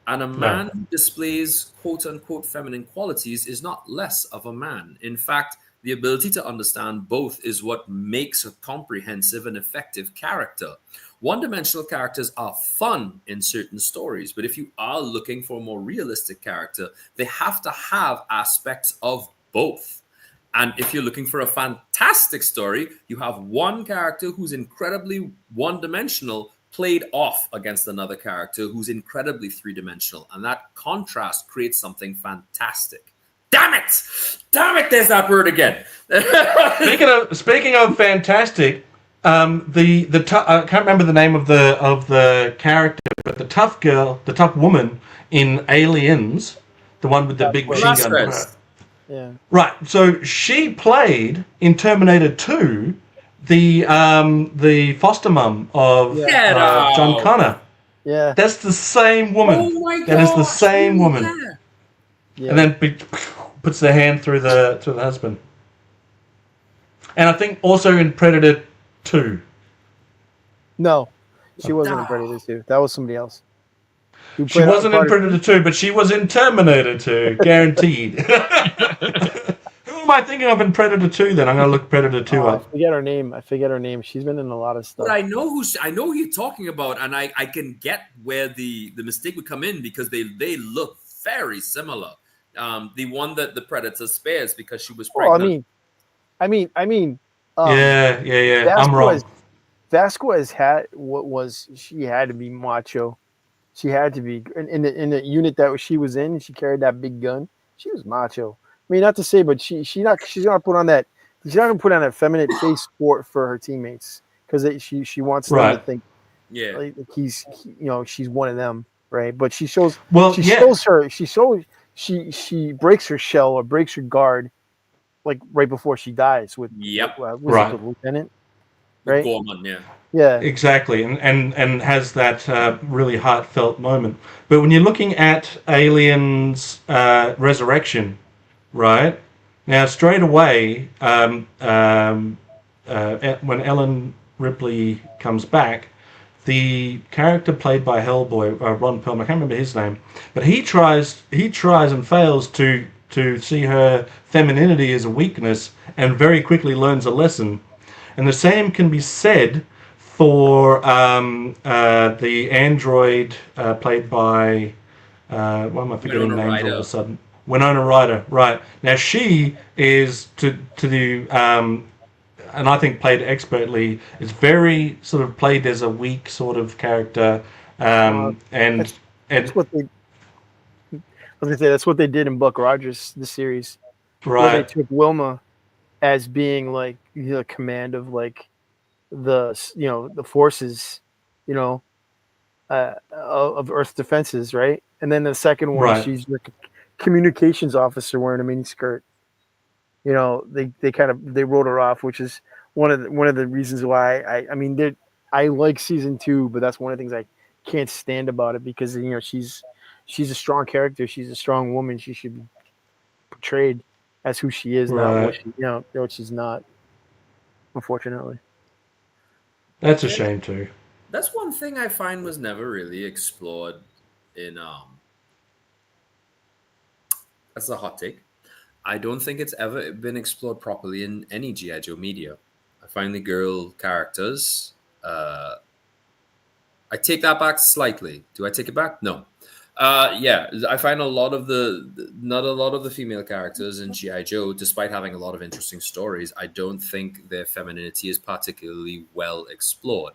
And a man who displays quote unquote feminine qualities is not less of a man. In fact, the ability to understand both is what makes a comprehensive and effective character. One-dimensional characters are fun in certain stories, but if you are looking for a more realistic character, they have to have aspects of both. And if you're looking for a fantastic story, you have one character who's incredibly one-dimensional played off against another character who's incredibly three-dimensional. And that contrast creates something fantastic. Damn it! Damn it, there's that word again. Speaking of fantastic, I can't remember the name of the character, but the tough girl, the tough woman in Aliens, the one with the big machine gun. Yeah. Right. So she played in Terminator 2 the foster mum of John Connor. Yeah. That's the same woman. Oh my god! That is the same woman. Yeah. And then puts their hand through the husband. And I think also in Predator 2. No, she wasn't in Predator 2. That was somebody else. She wasn't in Predator 2, but she was in Terminator 2, guaranteed. Who am I thinking of in Predator 2 then? I'm going to look Predator 2 up. I forget her name. She's been in a lot of stuff. But I know who you're talking about, and I can get where the mistake would come in because they look very similar. The one that the Predator spares because she was pregnant. I mean. Yeah. I'm wrong. Vasquez had she had to be macho. She had to be in the unit that she was in. She carried that big gun. She was macho. I mean, not to say, but she's not put on that. She's not gonna put on that feminine face for her teammates because she wants them to think, like she's one of them, right? But she shows she breaks her shell or breaks her guard, like right before she dies with the lieutenant, right? Gorman, yeah, exactly, and has that really heartfelt moment. But when you're looking at Aliens Resurrection, right now, straight away, when Ellen Ripley comes back, the character played by Hellboy, Ron Perlman, I can't remember his name, but he tries and fails to see her femininity as a weakness, and very quickly learns a lesson. And the same can be said for the android played by why am I forgetting Winona names Ryder. all of a sudden? Winona Ryder, right. Now she is to the and I think played expertly, is very sort of played as a weak sort of character, and that's what they. I was gonna say that's what they did in Buck Rogers, the series, right. where they took Wilma as being like the command of like the the forces, of Earth defenses, right? And then the second one, Right. she's like a communications officer wearing a mini skirt. You know, they wrote her off, which is one of the reasons why I mean I like season 2, but that's one of the things I can't stand about it because you know she's a strong character, she's a strong woman, she should be portrayed as who she is, not what Right. she what she's not. Unfortunately, That's a And shame too. that's one thing I find was never really explored in that's a hot take. I don't think it's ever been explored properly in any G.I. Joe media. I find the girl characters. I take that back slightly. Do I take it back? No. Yeah, I find not a lot of the female characters in G.I. Joe, despite having a lot of interesting stories, I don't think their femininity is particularly well explored.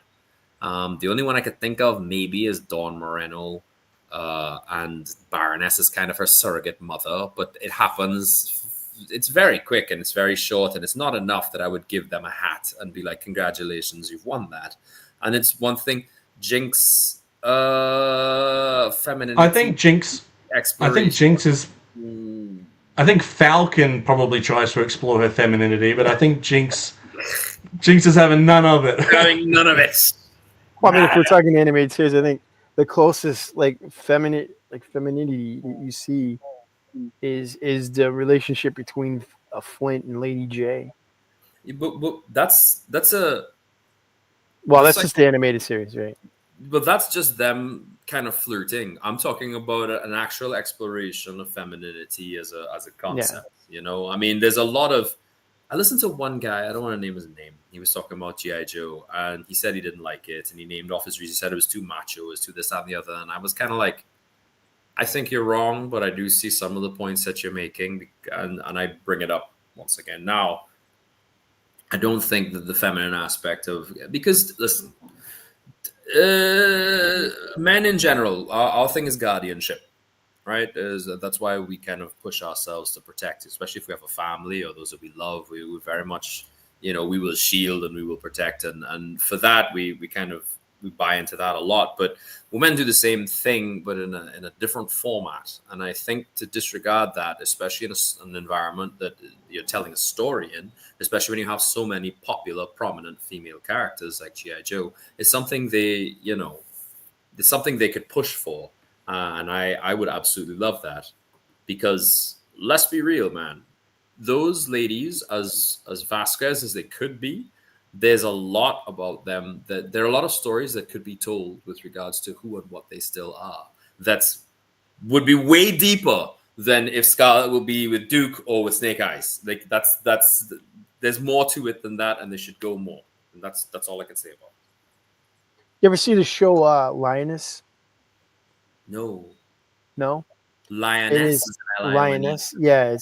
The only one I could think of maybe is Dawn Moreno, and Baroness is kind of her surrogate mother, but it happens. It's very quick and it's very short, and it's not enough that I would give them a hat and be like, "Congratulations, you've won that." And it's one thing. Jinx, femininity. I think Jinx Exploration. is. I think Falcon probably tries to explore her femininity, but I think Jinx is having none of it. Having none of it. well, I mean, if we're talking animated series, I think the closest femininity you see is the relationship between Flint and Lady J. But that's a Well, That's that's just the animated series, right? but that's just them kind of flirting. I'm talking about an actual exploration of femininity as a concept. You know, I mean, there's a lot of. I listened to one guy. I don't want to name his name. He was talking about GI Joe, and he said he didn't like it, and he named off his reasons. He said it was too macho, it was too this, that, and the other. And I was kind of like, I think you're wrong, but I do see some of the points that you're making, and I bring it up once again now. I don't think that the feminine aspect of because listen, men in general, our thing is guardianship, right? That's why we kind of push ourselves to protect, especially if we have a family or those that we love. We very much, we will shield and we will protect, and for that we kind of we buy into that a lot. But women do the same thing, but in a different format. And I think to disregard that, especially in an environment that you're telling a story in, especially when you have so many popular, prominent female characters like G.I. Joe, is something it's something they could push for. And I would absolutely love that, because let's be real, man. Those ladies, as Vasquez as they could be, there's a lot about them that there are a lot of stories that could be told with regards to who and what they still are. That's would be way deeper than if Scarlet will be with Duke or with Snake Eyes. Like that's there's more to it than that, and they should go more. And that's all I can say about it. You ever see the show Lioness? No. No. Lioness. It is Lioness. Yeah,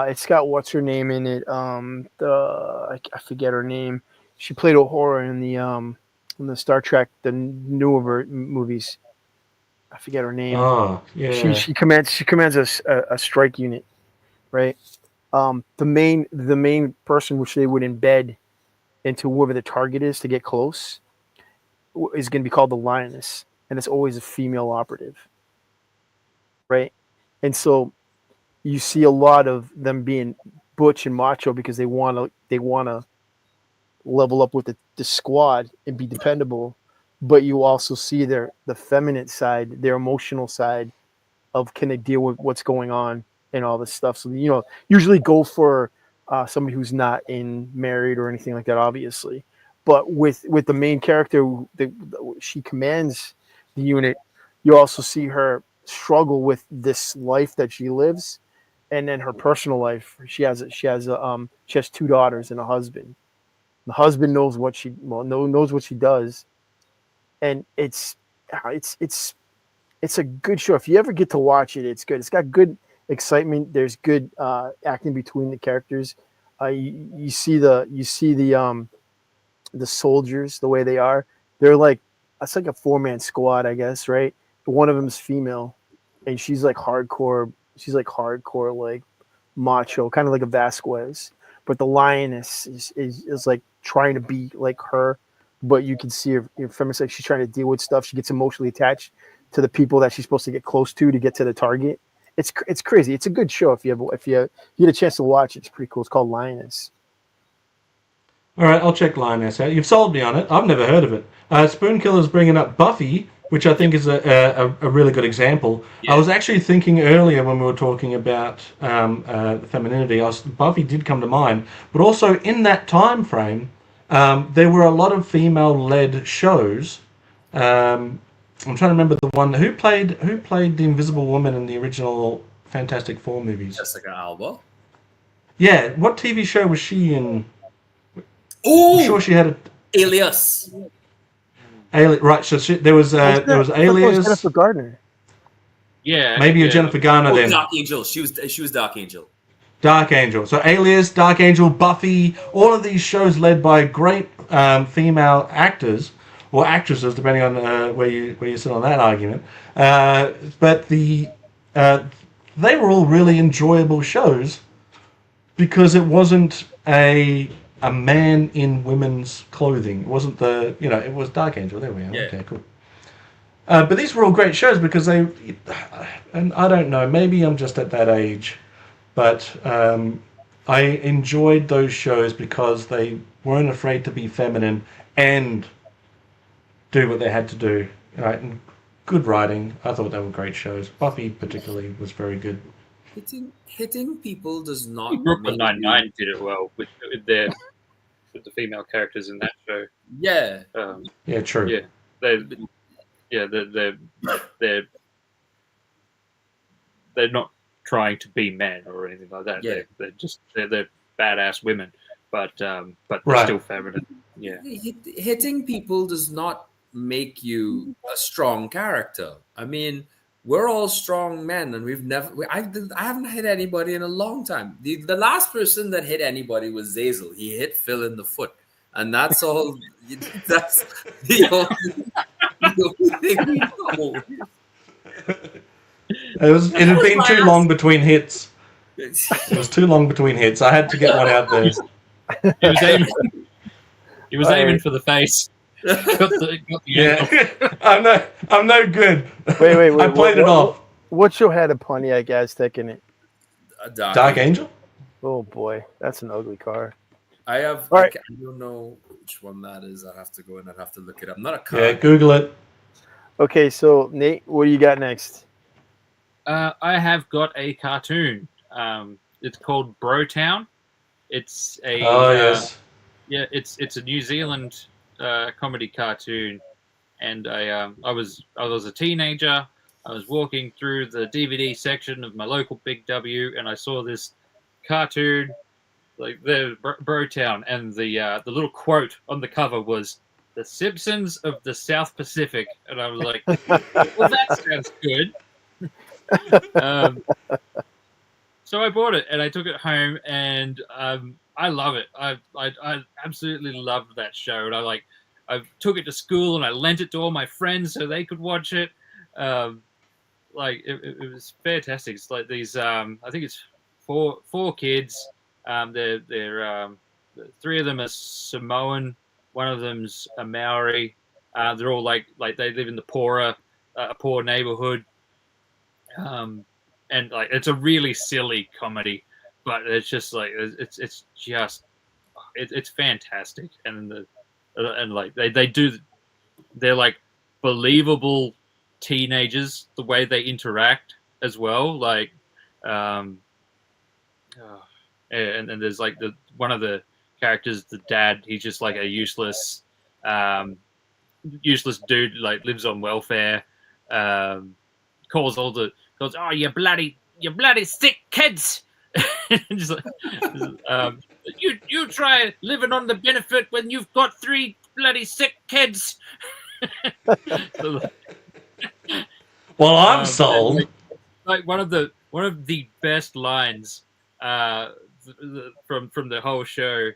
it's got what's her name in it. I forget her name. She played Uhura in the Star Trek, the newer movies. I forget her name. Oh, yeah. She commands a strike unit, right? The main person which they would embed into whoever the target is to get close is going to be called the Lioness, and it's always a female operative, right? And so you see a lot of them being butch and macho because they want to level up with the squad and be dependable, but you also see the feminine side, their emotional side of can they deal with what's going on and all this stuff. So usually go for somebody who's not married or anything like that, obviously. But with the main character, she commands the unit. You also see her struggle with this life that she lives, and then her personal life. She has 2 daughters and a husband. The husband knows what she does, and it's a good show. If you ever get to watch it, it's good. It's got good excitement. There's good acting between the characters. You see the soldiers, the way they are. They're it's like a 4-man squad, I guess, right? One of them is female, and she's like hardcore. She's like hardcore, like macho, kind of like a Vasquez. But the Lioness is like trying to be like her, but you can see her feminine. She's trying to deal with stuff. She gets emotionally attached to the people that she's supposed to get close to get to the target. It's crazy. It's a good show if you get a chance to watch it. It's pretty cool. It's called Lioness. All right, I'll check Lioness out. You've sold me on it. I've never heard of it. Spoonkiller's bringing up Buffy, which I think is a really good example. Yeah. I was actually thinking earlier when we were talking about femininity, Buffy did come to mind, but also in that time frame, there were a lot of female-led shows. I'm trying to remember the one who played the Invisible Woman in the original Fantastic Four movies. Jessica Alba. Yeah, what TV show was she in? Oh, I'm sure she had a Alias. Right, so there was Alias. Jennifer Gardner. Yeah. Maybe yeah. a Jennifer Garner then. Dark Angel. She was Dark Angel. Dark Angel. So Alias, Dark Angel, Buffy, all of these shows led by great female actors or actresses, depending on where you sit on that argument. But they were all really enjoyable shows because it wasn't a man in women's clothing. It wasn't it was Dark Angel. There we are. Yeah. Okay, cool. But these were all great shows because and I don't know, maybe I'm just at that age, but I enjoyed those shows because they weren't afraid to be feminine and do what they had to do. Right? And good writing. I thought they were great shows. Buffy particularly was very good. Hitting people does not. Brooklyn Nine-Nine did it well with the female characters in that show. Yeah. Yeah, true. Yeah, they're not trying to be men or anything like that. Yeah. They're badass women, but they're Right. still feminine. Yeah. Hitting people does not make you a strong character. I mean, we're all strong men, and I haven't hit anybody in a long time. The last person that hit anybody was Zazel. He hit Phil in the foot, and that's all. That's the only thing we know. It had been too long between hits. It was too long between hits. I had to get one out there. He was aiming for the face. Got the Yeah, I'm no good. Wait. I played it off. What show had a Pontiac Aztec in it? Dark Angel? Oh boy, that's an ugly car. I have. All right. I don't know which one that is. I have to go and I have to look it up. I'm not a car. Yeah, Google it. Okay, so Nate, what do you got next? I have got a cartoon. It's called Brotown. It's a Yes. it's a New Zealand comedy cartoon, and I was a teenager. I was walking through the DVD section of my local Big W, and I saw this cartoon, like the Brotown, and the little quote on the cover was "The Simpsons of the South Pacific," and I was like, "Well, that sounds good." So I bought it and I took it home, and I love it. I absolutely loved that show, and I took it to school and I lent it to all my friends so they could watch it. It was fantastic. It's like these I think it's four kids. They're three of them are Samoan, one of them's a Maori. They're all like they live in the poor neighborhood. And like it's a really silly comedy, but it's just like it's fantastic, and like they're like believable teenagers the way they interact as well, like and there's like one of the characters, the dad, he's just like a useless dude, like lives on welfare. Calls, oh, you bloody sick kids! Just like, you try living on the benefit when you've got 3 bloody sick kids. Well, I'm sold. Like one of the best lines from the whole show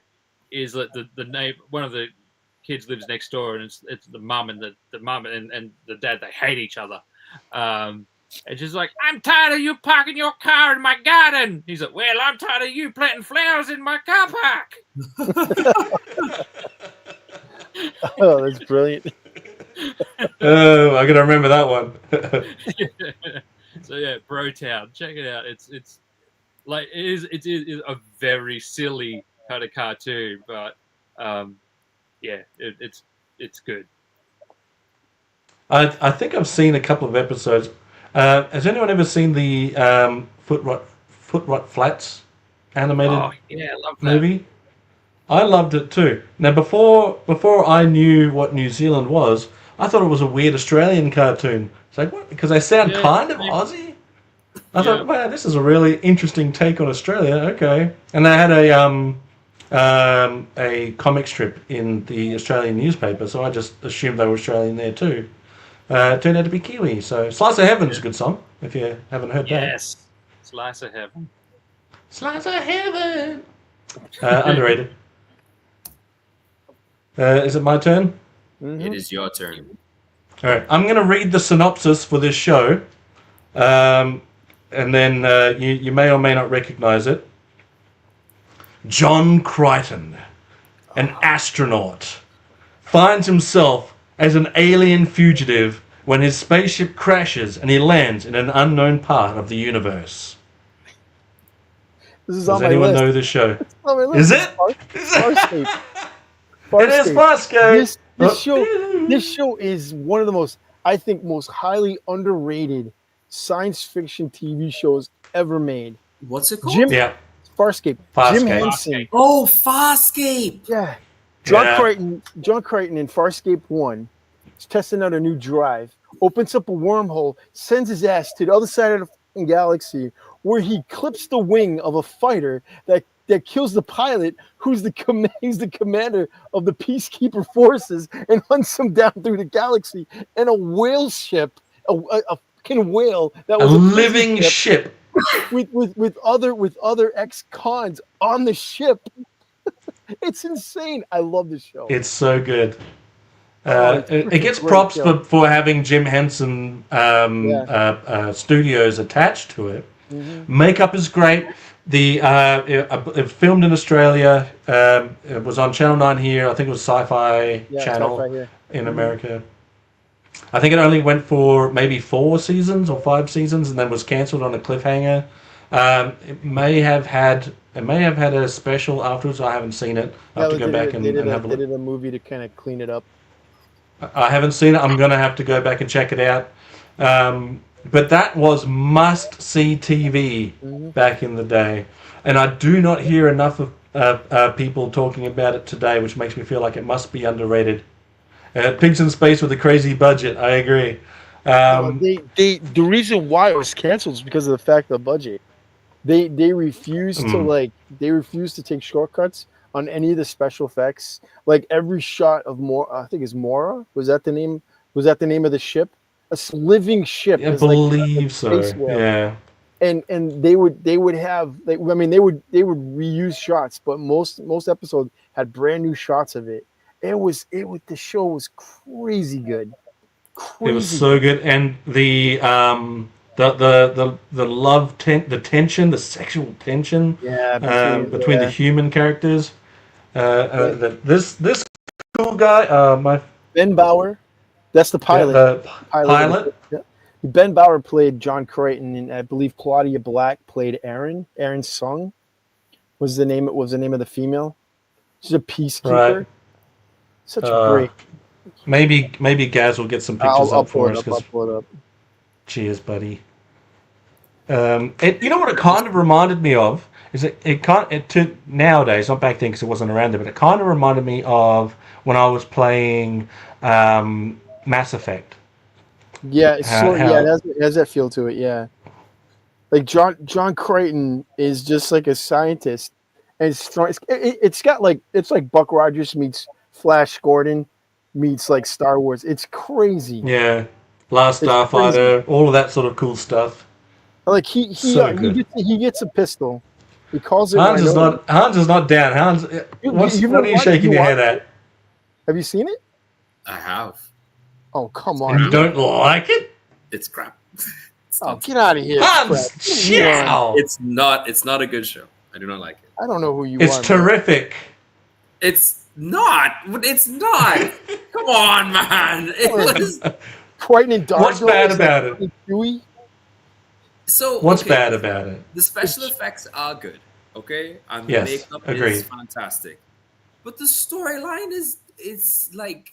is that the neighbor, one of the kids lives next door, and it's the mum and the mum and the dad, they hate each other. And she's like, I'm tired of you parking your car in my garden. He's like, well, I'm tired of you planting flowers in my car park. Oh, that's brilliant. Oh, I gotta remember that one. So yeah, Bro Town, check it out. It's like it is a very silly kind of cartoon, but yeah, it's good. I think I've seen a couple of episodes. Has anyone ever seen the Foot Rot Flats animated Oh yeah, I love that. movie? I loved it too. Now, before I knew what New Zealand was, I thought it was a weird Australian cartoon. It's like, what? Because they sound Yeah, kind of same. Aussie. I Yeah. thought, wow, this is a really interesting take on Australia. Okay, and they had a comic strip in the Australian newspaper, so I just assumed they were Australian there too. Turned out to be Kiwi. So Slice of Heaven's a good song if you haven't heard that. Yes, Slice of Heaven. Slice of Heaven. Underrated. Is it my turn? It is your turn. All right. I'm going to read the synopsis for this show, and then you may or may not recognize it. John Crichton, an astronaut, finds himself as an alien fugitive when his spaceship crashes and he lands in an unknown part of the universe. This is Does on my anyone list. know this show? It's on my list. Is it? Farscape. It is Farscape. This show is one of the most, I think, most highly underrated science fiction TV shows ever made. What's it called? Jim Yeah. Farscape. Farscape. Jim Henson. Oh, Farscape. Yeah. Yeah. John Crichton in Farscape 1 is testing out a new drive, opens up a wormhole, sends his ass to the other side of the fucking galaxy, where he clips the wing of a fighter that kills the pilot, who's the commander of the peacekeeper forces, and hunts him down through the galaxy. And a whale ship, a fucking whale that A was living ship. with other ex-cons on the ship. It's insane. I love this show. It's so good. It's It gets great props show. for having Jim Henson studios attached to it. Mm-hmm. Makeup is great. It filmed in Australia. It was on Channel 9 here. I think it was Sci-Fi Channel Sci-Fi here. in America. I think it only went for maybe 4 seasons or 5 seasons, and then was cancelled on a cliffhanger. It may have had a special afterwards. I haven't seen it. I have to go back and have a They look. did a movie to kind of clean it up. I haven't seen it. I'm going to have to go back and check it out. But that was must-see TV back in the day. And I do not hear enough of people talking about it today, which makes me feel like it must be underrated. Pigs in Space with a crazy budget. I agree. The reason why it was canceled is because of the fact of the budget. They refused to take shortcuts on any of the special effects. Like every shot of I think it's Mora. Was that the name of the ship? A living ship. I is believe so. space whale. Yeah. And they would reuse shots, but most episodes had brand new shots of it. The show was crazy good. Crazy. It was so good, and the love the tension, the sexual tension, between the human characters. This cool guy, Ben Bauer, that's the pilot. the pilot. Yeah. Ben Bauer played John Crichton, and I believe Claudia Black played Aaron. Aaron Sung was the name of the female. She's a peacekeeper. Right. Such a great. Maybe Gazz will get some pictures I'll up for us. I'll pull it up. Cheers, buddy. You know what it kind of reminded me of is nowadays, not back then because it wasn't around there, but it kind of reminded me of when I was playing Mass Effect. Yeah, it has that feel to it. Yeah, like John Crichton is just like a scientist, and it's strong. It's like Buck Rogers meets Flash Gordon meets like Star Wars. It's crazy. Yeah, Last It's Starfighter, all of that sort of cool stuff. Like he gets a pistol. He calls it. Hans is not down. Hans, what are you shaking your head at? Have you seen it? I have. Oh, come on. And you don't like it? It's crap. Oh, get out of here. Hans, Crap. chow. It's not a good show. I do not like it. I don't know who you It's are. terrific. It's not. It's not. Come on, man. It was Crichton and Dark. What's bad about it? Chewie. so. What's okay, bad about it? The special effects are good, okay, and the Yes, makeup agreed. is fantastic, but the storyline is like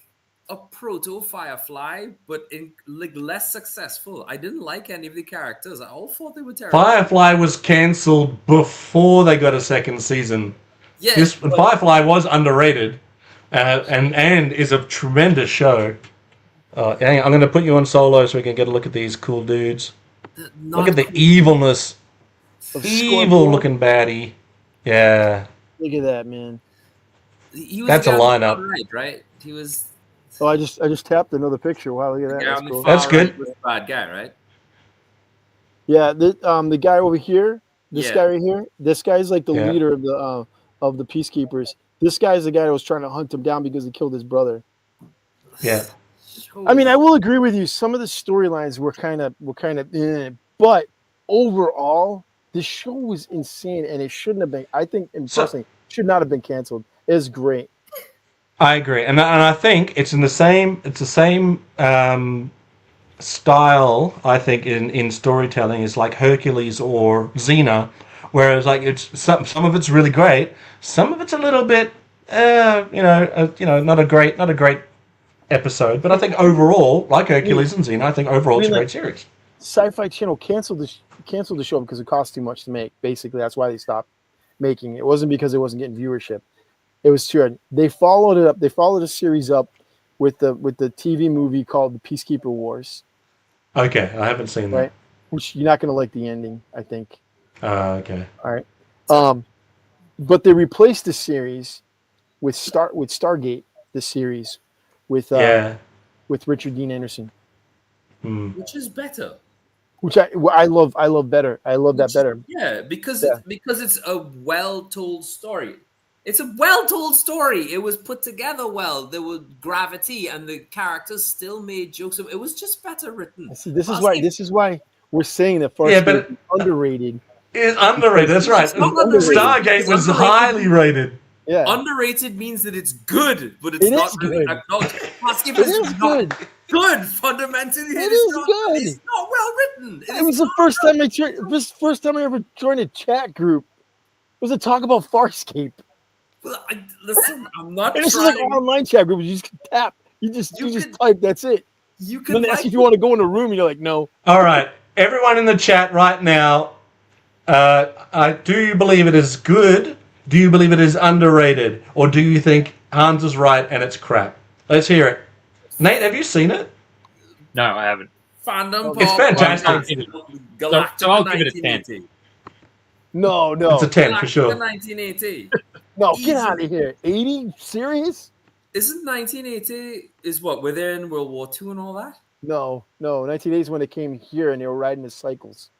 a proto Firefly, but in like less successful. I didn't like any of the characters. I all thought they were terrible. Firefly was cancelled before they got a second season. Yeah, This but Firefly was underrated, and is a tremendous show. Hang on, I'm going to put you on solo so we can get a look at these cool dudes. Look at the evilness, Of evil-looking baddie. Yeah, Look at that, man. He was That's the a guy on the lineup. far right? Right? He was. Oh, I just tapped another picture. Wow, look at that. The guy That's on the cool. far That's good. right was the bad guy, right? Yeah, the guy over here, this Yeah. guy right here, this guy's like the Yeah. leader of the peacekeepers. This guy's the guy that was trying to hunt him down because he killed his brother. yeah. I mean, I will agree with you. Some of the storylines were kind of, but overall, the show was insane, and it shouldn't have been. I think, and So- personally, should not have been canceled. It's great. I agree, and I think it's the same style. I think in storytelling is like Hercules or Xena, whereas like it's some of it's really great, some of it's a little bit, not a great episode. But I think overall, like Hercules and Xena, I think overall it's a great series. Sci-Fi Channel canceled the show because it cost too much to make. Basically, that's why they stopped making it. It wasn't because it wasn't getting viewership. It was too. They followed it up. They followed the series up with the TV movie called The Peacekeeper Wars, Okay, I haven't seen that. right? Which you're not going to like the ending, I think. Okay. All right. But they replaced the series with Stargate. The series with with Richard Dean Anderson, Which is better. which I love. I love better. I love that better. Yeah, because Yeah. because it's a well-told story. It's a well-told story. It was put together well. There was gravity, and the characters still made jokes. It was just better written. See, this is why we're saying that Farscape Yeah, but is underrated. It's underrated. That's right. It's not underrated. Stargate It's was underrated. highly rated. Yeah, Underrated means that it's good, but it's It not is really good. acknowledged. Farscape it is is not good. good. Fundamentally, It is not, good. It's not well written. It was the first time I ever joined a chat group. It was to talk about Farscape. Listen, I'm not And this is like trying. an online chat group. You just can tap. You just can- type. That's it. You And can then they ask like you if you want to go in a room. And you're like, no. All right, everyone in the chat right now, do you believe it is good? Do you believe it is underrated? Or do you think Hans is right and it's crap? Let's hear it. Nate, have you seen it? No, I haven't. fandom. It's pop, fantastic. Galactica So I'll give it a 10. 1980. No, no. It's a 10 for Galactica sure. 1980. No, Easy. get out of here. 80? Serious? Isn't 1980 is what we're there in World War II and all that? No. 1980 is when they came here and they were riding the cycles.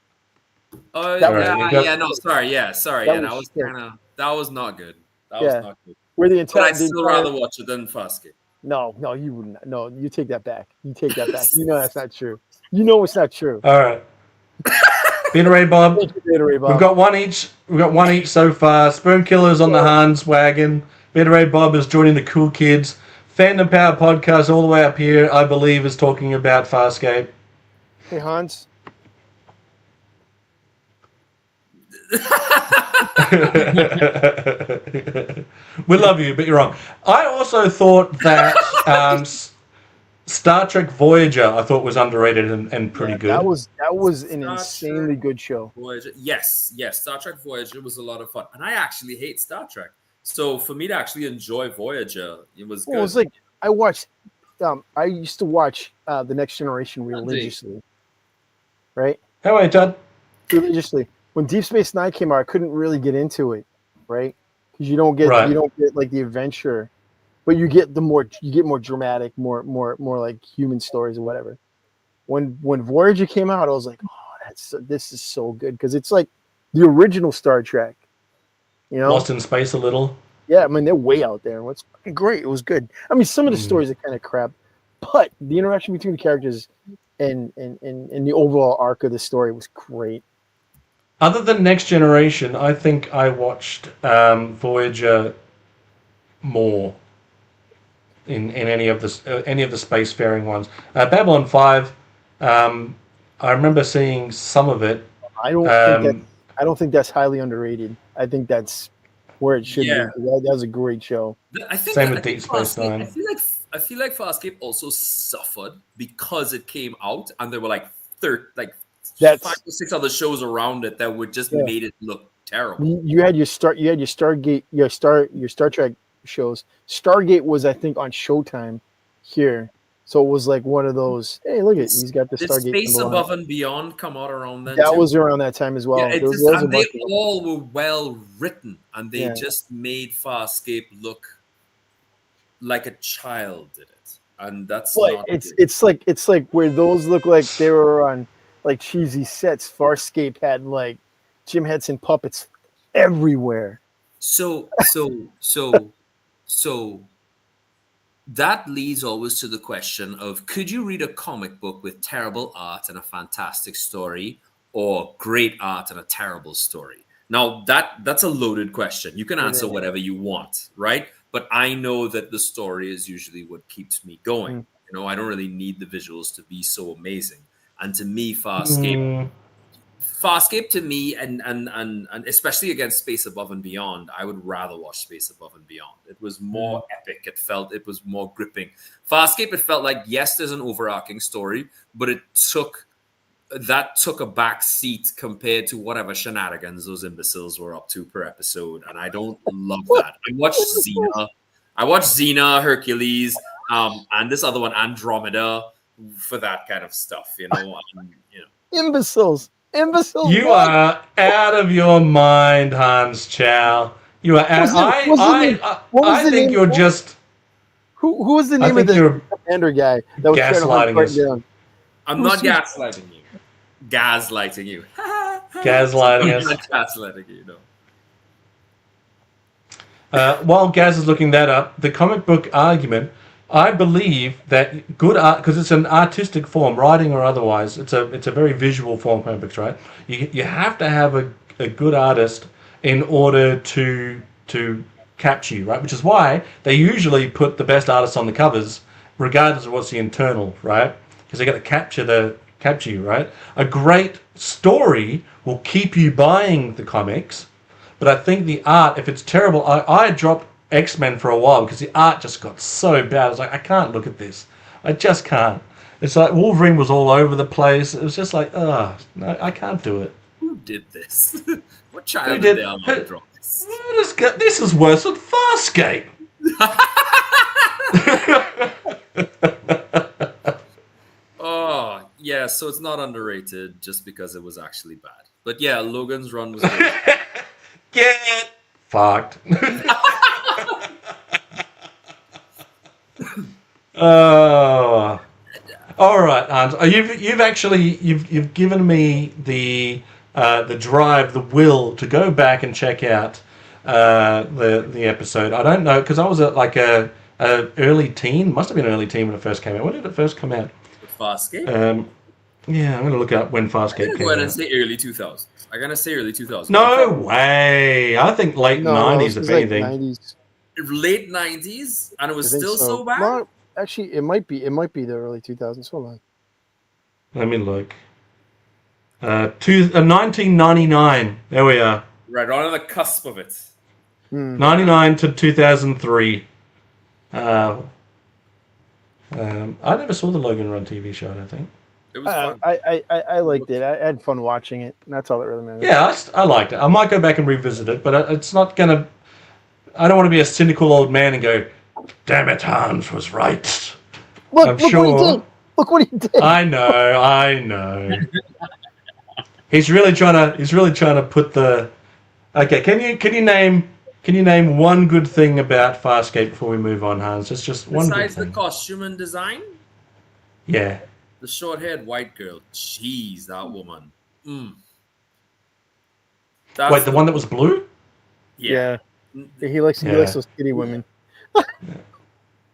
Oh That was- sorry, That that was was shit. kind of that was not good. That Yeah. was not good. Where the But entire. I'd still rather watch it than Farscape. No, you wouldn't. No, you take that back. You take that back. You know that's not true. You know it's not true. All right. Peter Ray Bob. Thank you, Gatorade, Bob. We've got one each. We've got one each so far. Spoon Killer's on the Hans wagon. Peter Ray Bob is joining the cool kids. Fandom Power podcast all the way up here, I believe, is talking about Farscape. Hey, Hans. We love you, but you're wrong. I also thought that Star Trek Voyager I thought was underrated and pretty good. That was an Star insanely good show. Voyager, yes, Star Trek Voyager was a lot of fun, and I actually hate Star Trek. So for me to actually enjoy Voyager, it was good. Well, it was like I watched. I used to watch The Next Generation religiously. Right, How are you, Todd? religiously. When Deep Space Nine came out, I couldn't really get into it, right? Because you don't get like the adventure, but you get more dramatic, more like human stories or whatever. When Voyager came out, I was like, oh, this is so good because it's like the original Star Trek. You know, Lost in space a little. yeah, I mean they're way out there. It's fucking great. It was good. I mean, some of the stories are kind of crap, but the interaction between the characters and the overall arc of the story was great. Other than Next Generation, I think I watched Voyager more. in any of the spacefaring ones. Babylon 5, I remember seeing some of it. I don't think that's highly underrated. I think that's where it should Yeah. be. That was a great show. I think Same I with think Deep Space Farscape- Nine. I feel like Farscape also suffered because it came out, and there were like 5 or 6 other shows around it that would just made it look terrible. You had your Stargate, your Star Trek shows. Stargate was, I think, on Showtime here, so it was like one of those. Hey, look at he's got the Did Stargate. Space symbol on Above it. and Beyond come out around then? That too? was around that time as well. Yeah, There was and a they bunch of them. all were well written, and they Yeah. just made Farscape look like a child did it, and that's But not it's like where those look like they were on like cheesy sets. Farscape had like Jim Henson puppets everywhere. So that leads always to the question of, could you read a comic book with terrible art and a fantastic story, or great art and a terrible story? Now that's a loaded question. You can answer whatever you want, right? But I know that the story is usually what keeps me going. You know, I don't really need the visuals to be so amazing. And to me, Farscape to me, and especially against Space Above and Beyond, I would rather watch Space Above and Beyond. It was more epic. It was more gripping. Farscape, it felt like, yes, there's an overarching story, but it took a back seat compared to whatever shenanigans those imbeciles were up to per episode, and I don't love that. I watched Xena, Hercules, and this other one, Andromeda, for that kind of stuff, you know. Imbeciles. You are out of your mind, Hans Chow. You are out. I think you're just. Who was the name of the commander guy that was trying to hunt gaslighting us. down? I'm not gaslighting you. Gaslighting you. Gaslighting I'm us. not gaslighting you, no. While Gazz is looking that up, the comic book argument, I believe that good art, because it's an artistic form, writing or otherwise, it's a very visual form, comic books, right? You have to have a good artist in order to capture you, right? Which is why they usually put the best artists on the covers, regardless of what's the internal, right? Because they got to capture you, right? A great story will keep you buying the comics, but I think the art, if it's terrible, I dropped X-Men for a while because the art just got so bad. I was like, I can't look at this. I just can't. It's like Wolverine was all over the place. It was just like, no, I can't do it. Who did this? What child did they allow to draw this? This is worse than Farscape. Oh, yeah, so it's not underrated just because it was actually bad. But yeah, Logan's run was good. Get fucked. Oh, all right, Hans. You've given me the drive, the will to go back and check out the episode. I don't know, because I was at like a early teen. Must have been an early teen when it first came out. When did it first come out? Farscape? Yeah, I'm gonna look up when Farscape came Go ahead out. and say early 2000s. I'm gonna say early 2000s. No way! I think late 90s, if anything. 90s. Late 90s, and it was I think still so bad. No, actually, it might be the early 2000s. Hold on. Let me look. 1999. There we are. Right on the cusp of it. 99 to 2003. I never saw the Logan Run TV show, I don't think. It was fun. I liked it. I had fun watching it. And that's all that really matters. Yeah, I liked it. I might go back and revisit it, but it's not going to... I don't want to be a cynical old man and go, damn it, Hans was right. Look what he did. Look what he did. I know. He's really trying to put the... Okay, can you name one good thing about Farscape before we move on, Hans? It's just one good Besides the thing. costume and design, Yeah. the short-haired white girl. Jeez, that woman. Wait, the one that was blue? Yeah. He likes those skinny women.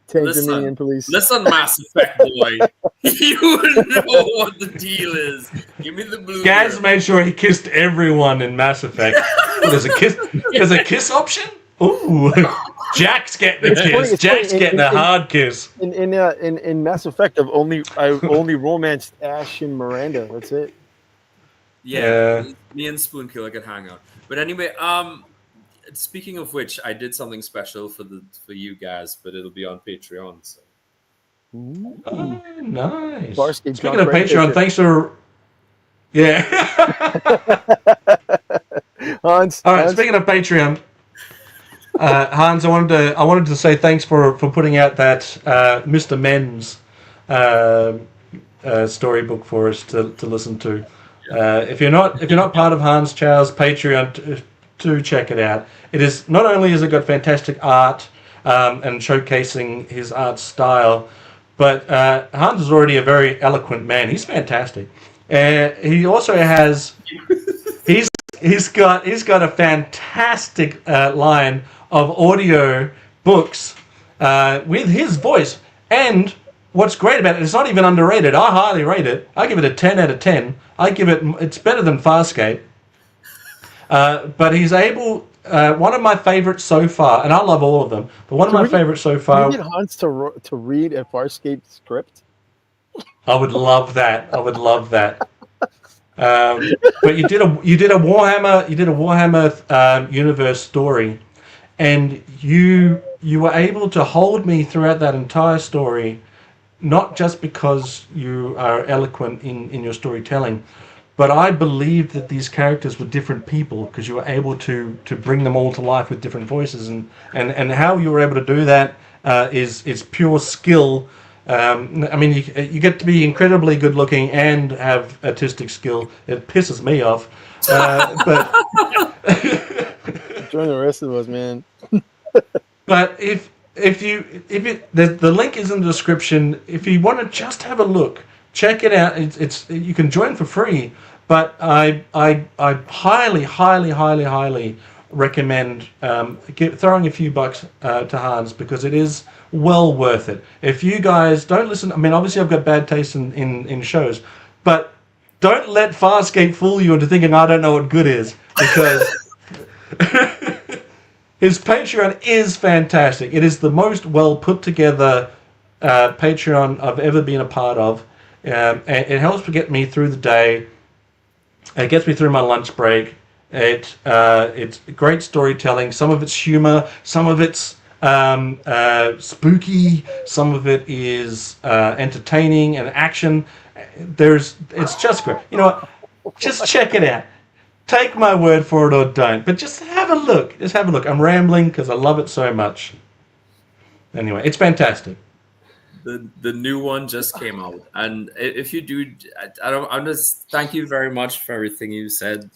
Tanzanian police. Listen, Mass Effect boy. You know what the deal is. Give me the blue. Gaz girl. made sure he kissed everyone in Mass Effect. There's a kiss option? Ooh. Jack's getting a It's funny, kiss. it's Jack's funny, getting a hard kiss. In Mass Effect, I only romanced Ash and Miranda. That's it. Yeah, me and Spoonkiller could hang out. But anyway, speaking of which, I did something special for you guys, but it'll be on Patreon. So. Oh, nice. Farscape Speaking of Patreon, thanks for Hans. All right. Speaking of Patreon, Hans, I wanted to say thanks for putting out that Mr. Men's storybook for us to listen to. If you're not part of Hans Chow's Patreon, do check it out. It is not only has it got fantastic art and showcasing his art style, but Hans is already a very eloquent man. He's fantastic. He also has he's got a fantastic line of audio books with his voice. And what's great about it, it's not even underrated. I highly rate it. I give it a 10 out of 10. It's better than Farscape. But he's able, one of my favorites so far, and I love all of them, but one of my favorites so far. Can we get Hans to read a Farscape script? I would love that. But you did a Warhammer universe story, and you were able to hold me throughout that entire story, not just because you are eloquent in your storytelling, but I believed that these characters were different people because you were able to bring them all to life with different voices, and how you were able to do that is pure skill. I mean, you get to be incredibly good looking and have artistic skill. It pisses me off, but Join the rest of us, man. But the link is in the description. If you want to just have a look, check it out. It's you can join for free. But I highly recommend throwing a few bucks to Hans, because it is well worth it. If you guys don't listen, I mean, obviously I've got bad taste in shows, but don't let Farscape fool you into thinking I don't know what good is, because his Patreon is fantastic. It is the most well put together Patreon I've ever been a part of. And it helps to get me through the day. It gets me through my lunch break. It's great storytelling. Some of it's humor. Some of it's spooky. Some of it is entertaining and action. It's just great. You know what? Just check it out. Take my word for it or don't. But just have a look. I'm rambling because I love it so much. Anyway, it's fantastic. The new one just came out, and if you do, I'm just thank you very much for everything you said.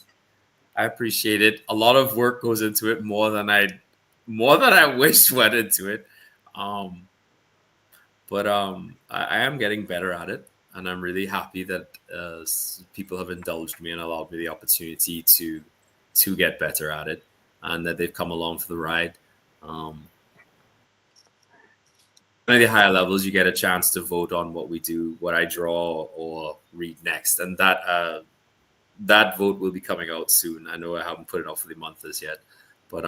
I appreciate it. A lot of work goes into it, more than I wish went into it. But I am getting better at it, and I'm really happy that people have indulged me and allowed me the opportunity to get better at it, and that they've come along for the ride. At the higher levels, you get a chance to vote on what we do, what I draw or read next, and that vote will be coming out soon. I know I haven't put it out for the month as yet, but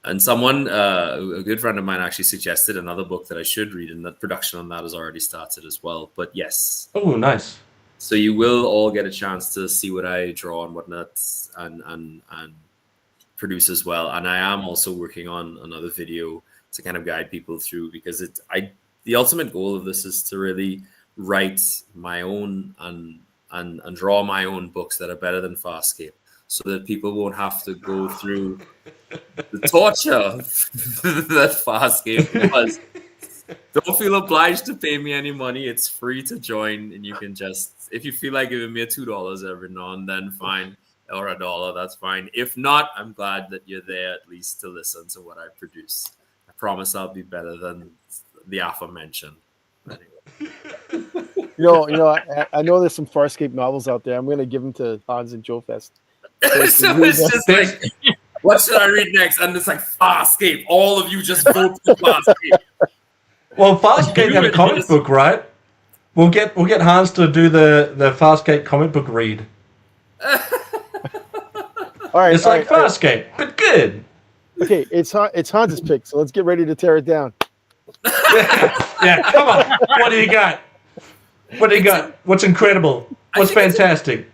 and someone, a good friend of mine, actually suggested another book that I should read, and that production on that has already started as well. But yes, oh, nice. So you will all get a chance to see what I draw and whatnot, and produce as well. And I am also working on another video to kind of guide people through, because the ultimate goal of this is to really write my own and draw my own books that are better than Farscape, so that people won't have to go through the torture that Farscape was. Don't feel obliged to pay me any money. It's free to join, and you can just, if you feel like giving me a $2 every now and then, fine, or $1, that's fine. If not, I'm glad that you're there at least to listen to what I produce. Promise I'll be better than the aforementioned. Anyway. I know there's some Farscape novels out there. I'm going to give them to Hans and Joe Fest. So it's just like, what should I read next? And it's like Farscape. All of you just vote for Farscape. Well, Farscape had a comic book, right? We'll get Hans to do the Farscape comic book read. All right, it's like Farscape, but good. Okay, it's Hans's pick, so let's get ready to tear it down. Yeah, come on. What do you got? What do you got? What's incredible? What's fantastic?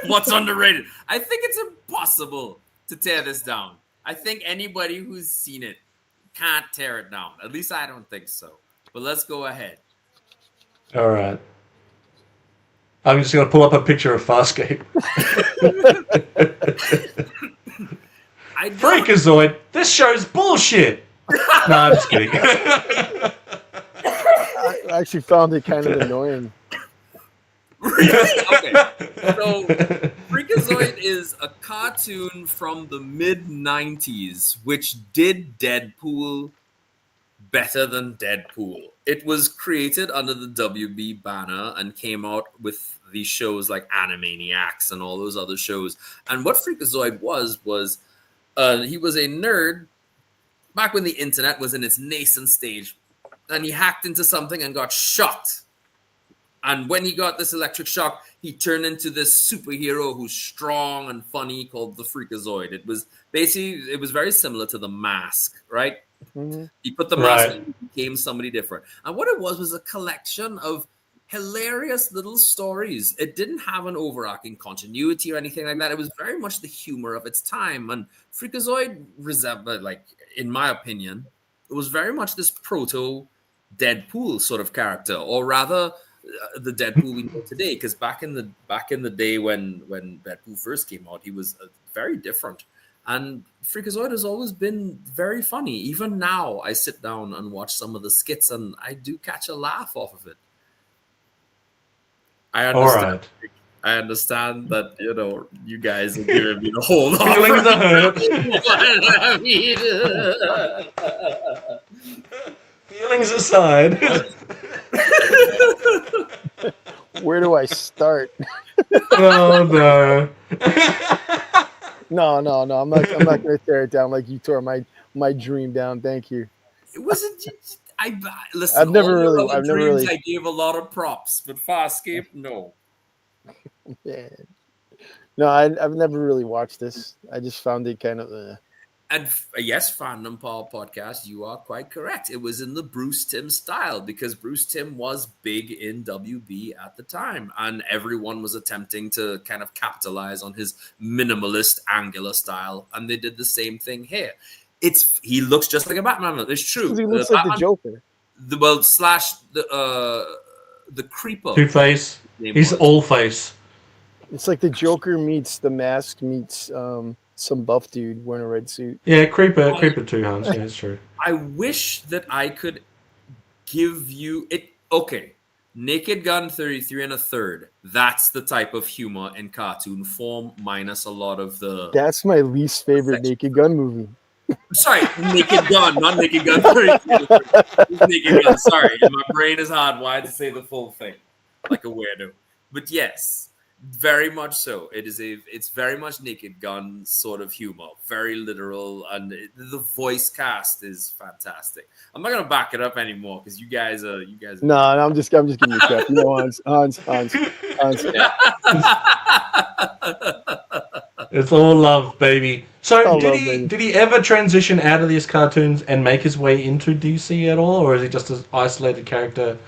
What's underrated? I think it's impossible to tear this down. I think anybody who's seen it can't tear it down. At least I don't think so. But let's go ahead. All right. I'm just going to pull up a picture of Farscape. Freakazoid, this show's bullshit. No, I'm just kidding. I actually found it kind of annoying. Really? Okay. So, Freakazoid is a cartoon from the mid-90s, which did Deadpool better than Deadpool. It was created under the WB banner and came out with these shows like Animaniacs and all those other shows. And what Freakazoid was he was a nerd back when the internet was in its nascent stage. And he hacked into something and got shocked. And when he got this electric shock, he turned into this superhero who's strong and funny called the Freakazoid. It was very similar to the Mask, right? Mm-hmm. He put the mask on and became somebody different. And what it was a collection of hilarious little stories. It didn't have an overarching continuity or anything like that. It was very much the humor of its time. And Freakazoid resembled, like, in my opinion, it was very much this proto Deadpool sort of character, or rather the Deadpool we know today, because back in the day when Deadpool first came out, he was very different. And Freakazoid has always been very funny. Even now, I sit down and watch some of the skits, and I do catch a laugh off of it. I understand that, you guys are giving me the whole lot. Feelings aside. Where do I start? Oh no. No. I'm not going to tear it down like you tore my dream down. Thank you. It wasn't. Listen. I've never really. I gave a lot of props, but Farscape, no. Man. No, I've never really watched this. I just found it kind of. And yes, Fandom Paul podcast, you are quite correct. It was in the Bruce Timm style because Bruce Timm was big in WB at the time, and everyone was attempting to kind of capitalize on his minimalist, angular style, and they did the same thing here. He looks just like a Batman. It's true. He looks like the Joker. The Creeper. Two-Face. He's all-face. It's like the Joker meets the Mask meets some buff dude wearing a red suit. Yeah, Creeper too, Hans. Yeah, it's true. I wish that I could give you it. Okay, Naked Gun 33 1/3. That's the type of humor in cartoon form, minus a lot of the. That's my least favorite Naked Gun movie. Sorry, Naked Gun, not Naked Gun 33. Naked Gun. Sorry, my brain is hardwired to say the full thing, like a weirdo. But yes. Very much so. It's very much Naked Gun sort of humor, very literal, and the voice cast is fantastic. I'm not gonna back it up anymore because you guys. No, I'm just giving you crap. Hans. Yeah. It's all love, baby. So did he ever transition out of these cartoons and make his way into DC at all, or is he just an isolated character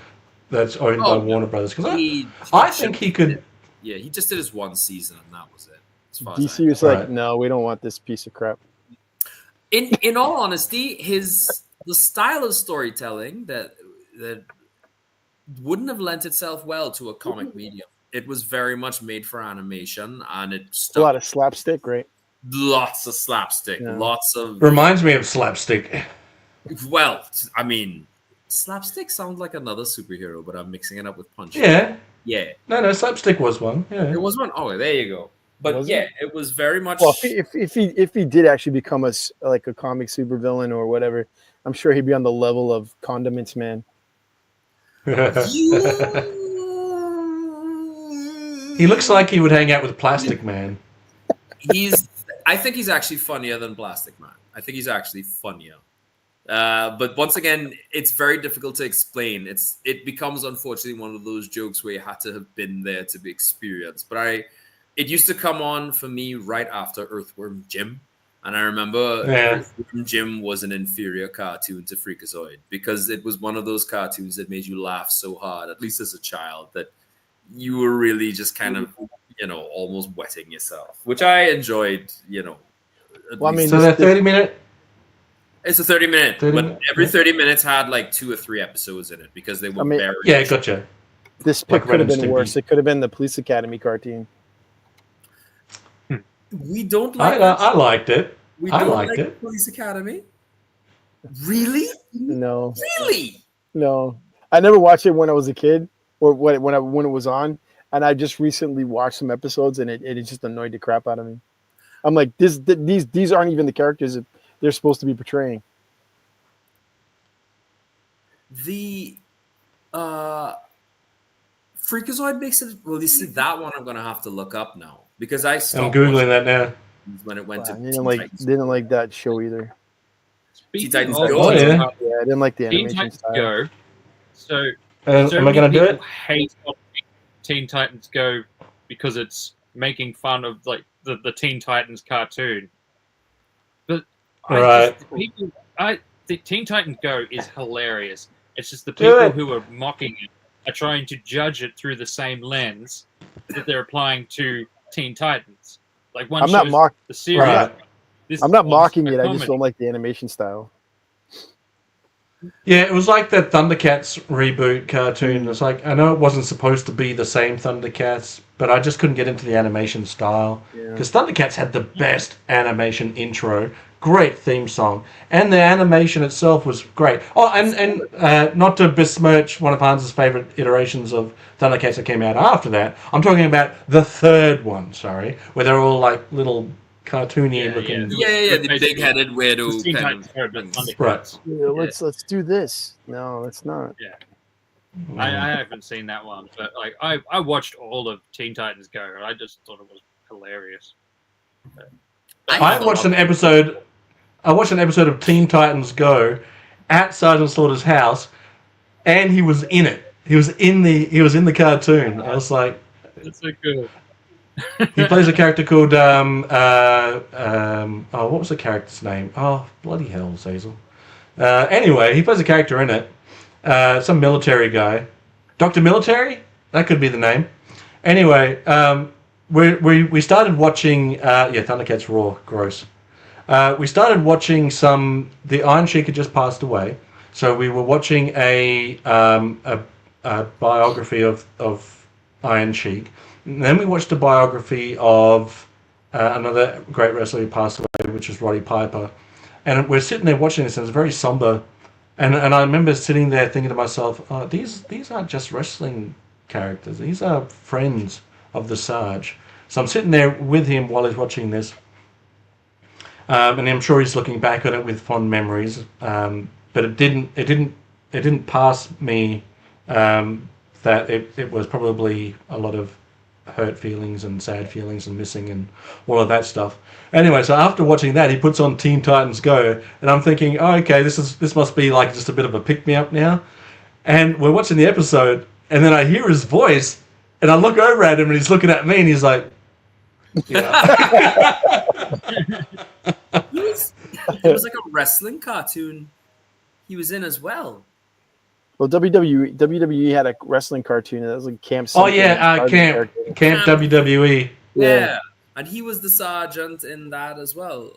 that's owned by Warner Brothers? Because I think he could. Yeah, he just did his one season, and that was it. As far DC was like, no, we don't want this piece of crap. In all honesty, the style of storytelling that wouldn't have lent itself well to a comic medium. It was very much made for animation, and it stuck. A lot of slapstick, right? Lots of slapstick, lots of. Reminds me of slapstick. Well, I mean, slapstick sounds like another superhero, but I'm mixing it up with Punch. Yeah. Yeah. No, slapstick was one. Yeah. It was one. Oh, there you go. But it was very much. Well, if he did actually become a comic supervillain or whatever, I'm sure he'd be on the level of Condiments Man. He looks like he would hang out with Plastic Man. I think he's actually funnier than Plastic Man. I think he's actually funnier. But once again, it's very difficult to explain. It becomes, unfortunately, one of those jokes where you had to have been there to be experienced. But it used to come on for me right after Earthworm Jim. And I remember Yeah. Jim was an inferior cartoon to Freakazoid because it was one of those cartoons that made you laugh so hard, at least as a child, that you were really just kind of, almost wetting yourself, which I enjoyed, Well, I mean, So that 30-minute. it's a 30-minute, 30 but minute, every yeah. 30 minutes had like 2 or 3 episodes in it because they were very Yeah, gotcha. this Like pick could have Ren and been Stimpy. worse. It could have been the Police Academy cartoon. We don't like I liked it. we I don't liked like it. Police Academy. Really? No, Really? no, I never watched it when I was a kid or when it was on, and I just recently watched some episodes, and it just annoyed the crap out of me. I'm like, these aren't even the characters that they're supposed to be portraying. The Freakazoid makes it. Well, you see that one. I'm gonna have to look up now because I I'm stopped googling watching that now. it when it went I to didn't like that show either. Speaking Titans of Go. Oh, yeah. Yeah, I didn't like the Teen animation Titans style. Go. So Am I many going to do people it? hate on Teen Titans Go because it's making fun of like the Teen Titans cartoon. But Right. the Teen Titans Go is hilarious. It's just the Do people it. who are mocking it are trying to judge it through the same lens that they're applying to Teen Titans. Like one I'm not shows mock- the series. Right. This I'm not was mocking a it. I just comedy. don't like the animation style. Yeah, it was like that Thundercats reboot cartoon. It's like, I know it wasn't supposed to be the same Thundercats, but I just couldn't get into the animation style. Yeah. Because Thundercats had the best animation intro, great theme song, and the animation itself was great. Oh, and not to besmirch one of Hans's favorite iterations of Thundercats that came out after that, I'm talking about the third one, where they're all like little cartoony looking. Yeah, the big-headed weirdo Teen kind Titans of. Go, but Thundercats. Right. Yeah, let's do this. No, let's not. I haven't seen that one, but like I watched all of Teen Titans Go, and I just thought it was hilarious. I watched an episode. I watched an episode of Teen Titans Go at Sergeant Slaughter's house, and he was in it. He was in the cartoon. I was like, That's so cool. he plays a character called what was the character's name? Oh, bloody hell, Zazel. Anyway, he plays a character in it. Some military guy, Dr. Military. That could be the name. Anyway, we started watching. Thundercats Raw, gross. We started watching the Iron Sheik had just passed away, so we were watching a biography of Iron Sheik. And then we watched a biography of another great wrestler who passed away, which was Roddy Piper. And we're sitting there watching this, and it's very somber. And I remember sitting there thinking to myself, oh, these aren't just wrestling characters. These are friends of the Sarge. So I'm sitting there with him while he's watching this. And I'm sure he's looking back on it with fond memories. But it didn't pass me that it was probably a lot of hurt feelings and sad feelings and missing and all of that stuff. Anyway, so after watching that, he puts on Teen Titans Go, and I'm thinking, oh, okay, this must be like just a bit of a pick-me-up now. And we're watching the episode, and then I hear his voice, and I look over at him, and he's looking at me, and he's like, yeah. It was like a wrestling cartoon he was in as well. Well, WWE had a wrestling cartoon that was like Camp. Oh yeah, Camp WWE. Yeah, and he was the sergeant in that as well.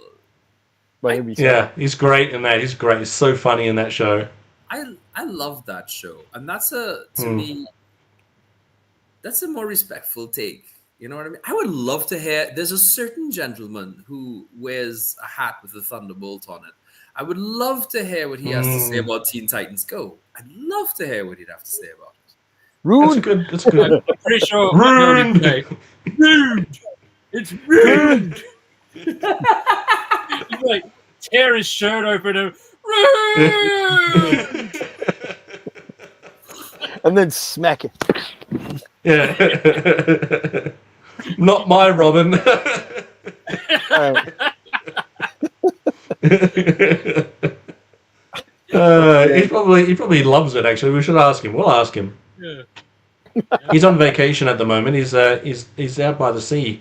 Yeah, he's great in that. He's great. He's so funny in that show. I love that show, and that's me. That's a more respectful take. You know what I mean? I would love to hear. There's a certain gentleman who wears a hat with a thunderbolt on it. I would love to hear what he has to say about Teen Titans Go. I'd love to hear what he'd have to say about it. Ruined. That's good. I'm pretty sure. Ruined. Ruined. It's ruined. He's like tear his shirt open and ruined. And then smack it. Yeah. Not my Robin. He probably loves it. Actually, we should ask him. We'll ask him. Yeah. He's on vacation at the moment. He's out by the sea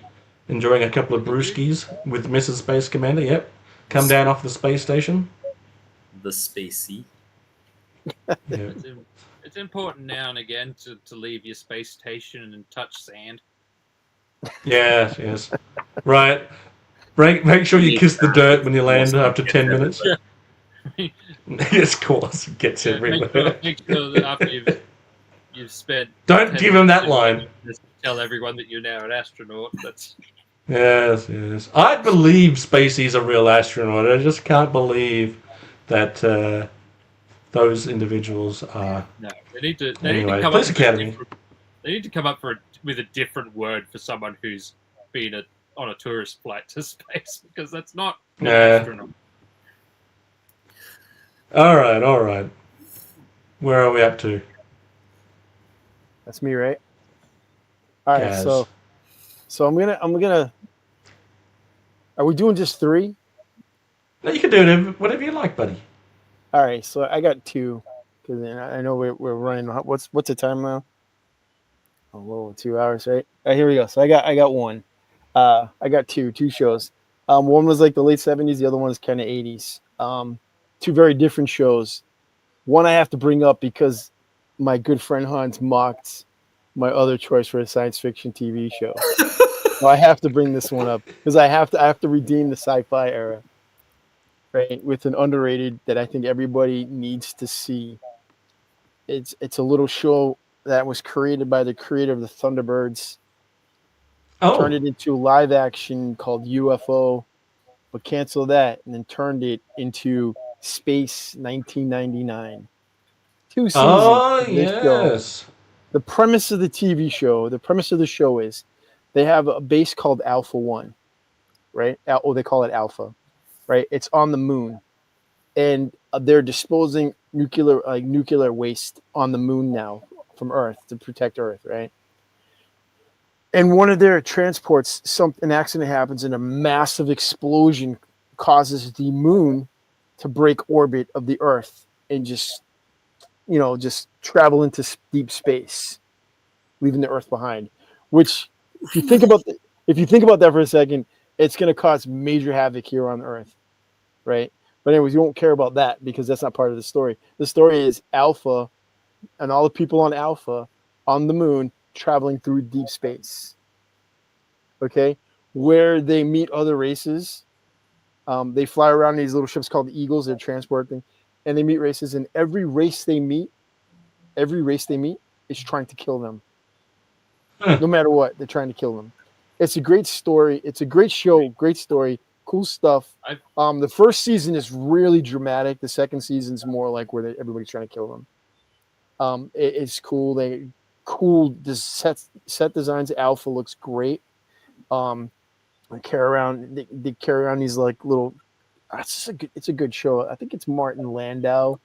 enjoying a couple of brewskis with Mrs. Space Commander. Yep, come down off the space station. The spacey. Yeah. It's important now and again to leave your space station and touch sand. Yes, yes. Right. Make sure you kiss the dirt when you land after 10 minutes. Yes, of course. It gets everywhere. Make sure that after you've spent. Don't 10 give him that minutes line. just tell everyone that you're now an astronaut. That's Yes, yes. I believe Spacey's a real astronaut. I just can't believe that those individuals are. no. They need to Anyway, come Police up Academy. They need to come up with a different word for someone who's been on a tourist flight to space, because that's not an Yeah. astronaut. All right. Where are we up to? That's me, right? All right, Gazz. so I'm gonna. Are we doing just 3? No, you can do whatever you like, buddy. All right, so I got 2 because I know we're running. What's the time now? A little 2 hours, right? All right, here we go. So I got 1. I got two shows. One was like the late 70s. The other one is kind of 80s. 2 very different shows. One I have to bring up because my good friend Hans mocked my other choice for a science fiction TV show. So I have to bring this one up because I have to redeem the sci-fi era, right? With an underrated that I think everybody needs to see. It's a little show that was created by the creator of the Thunderbirds. Turned it into live action called UFO, but canceled that and then turned it into Space 1999. 2 seasons. Oh, of this show. yes. The premise of the TV show, the premise of the show is they have a base called Alpha 1, right? They call it Alpha, right? It's on the moon. And they're disposing nuclear waste on the moon now from Earth to protect Earth, right? And one of their transports, an accident happens and a massive explosion causes the moon to break orbit of the Earth and just travel into deep space, leaving the Earth behind. Which, if you think about that for a second, it's going to cause major havoc here on Earth, right? But anyways, you won't care about that because that's not part of the story. The story is Alpha and all the people on Alpha on the moon traveling through deep space. Okay, where they meet other races. They fly around in these little ships called the Eagles. They're transporting, and they meet races. And every race they meet is trying to kill them. No matter what, they're trying to kill them. It's a great story. It's a great show. Great story. Cool stuff. The first season is really dramatic. The second season's more like where everybody's trying to kill them. It's cool. The set designs. Alpha looks great. They carry around these like little. It's a good show. I think it's Martin Landau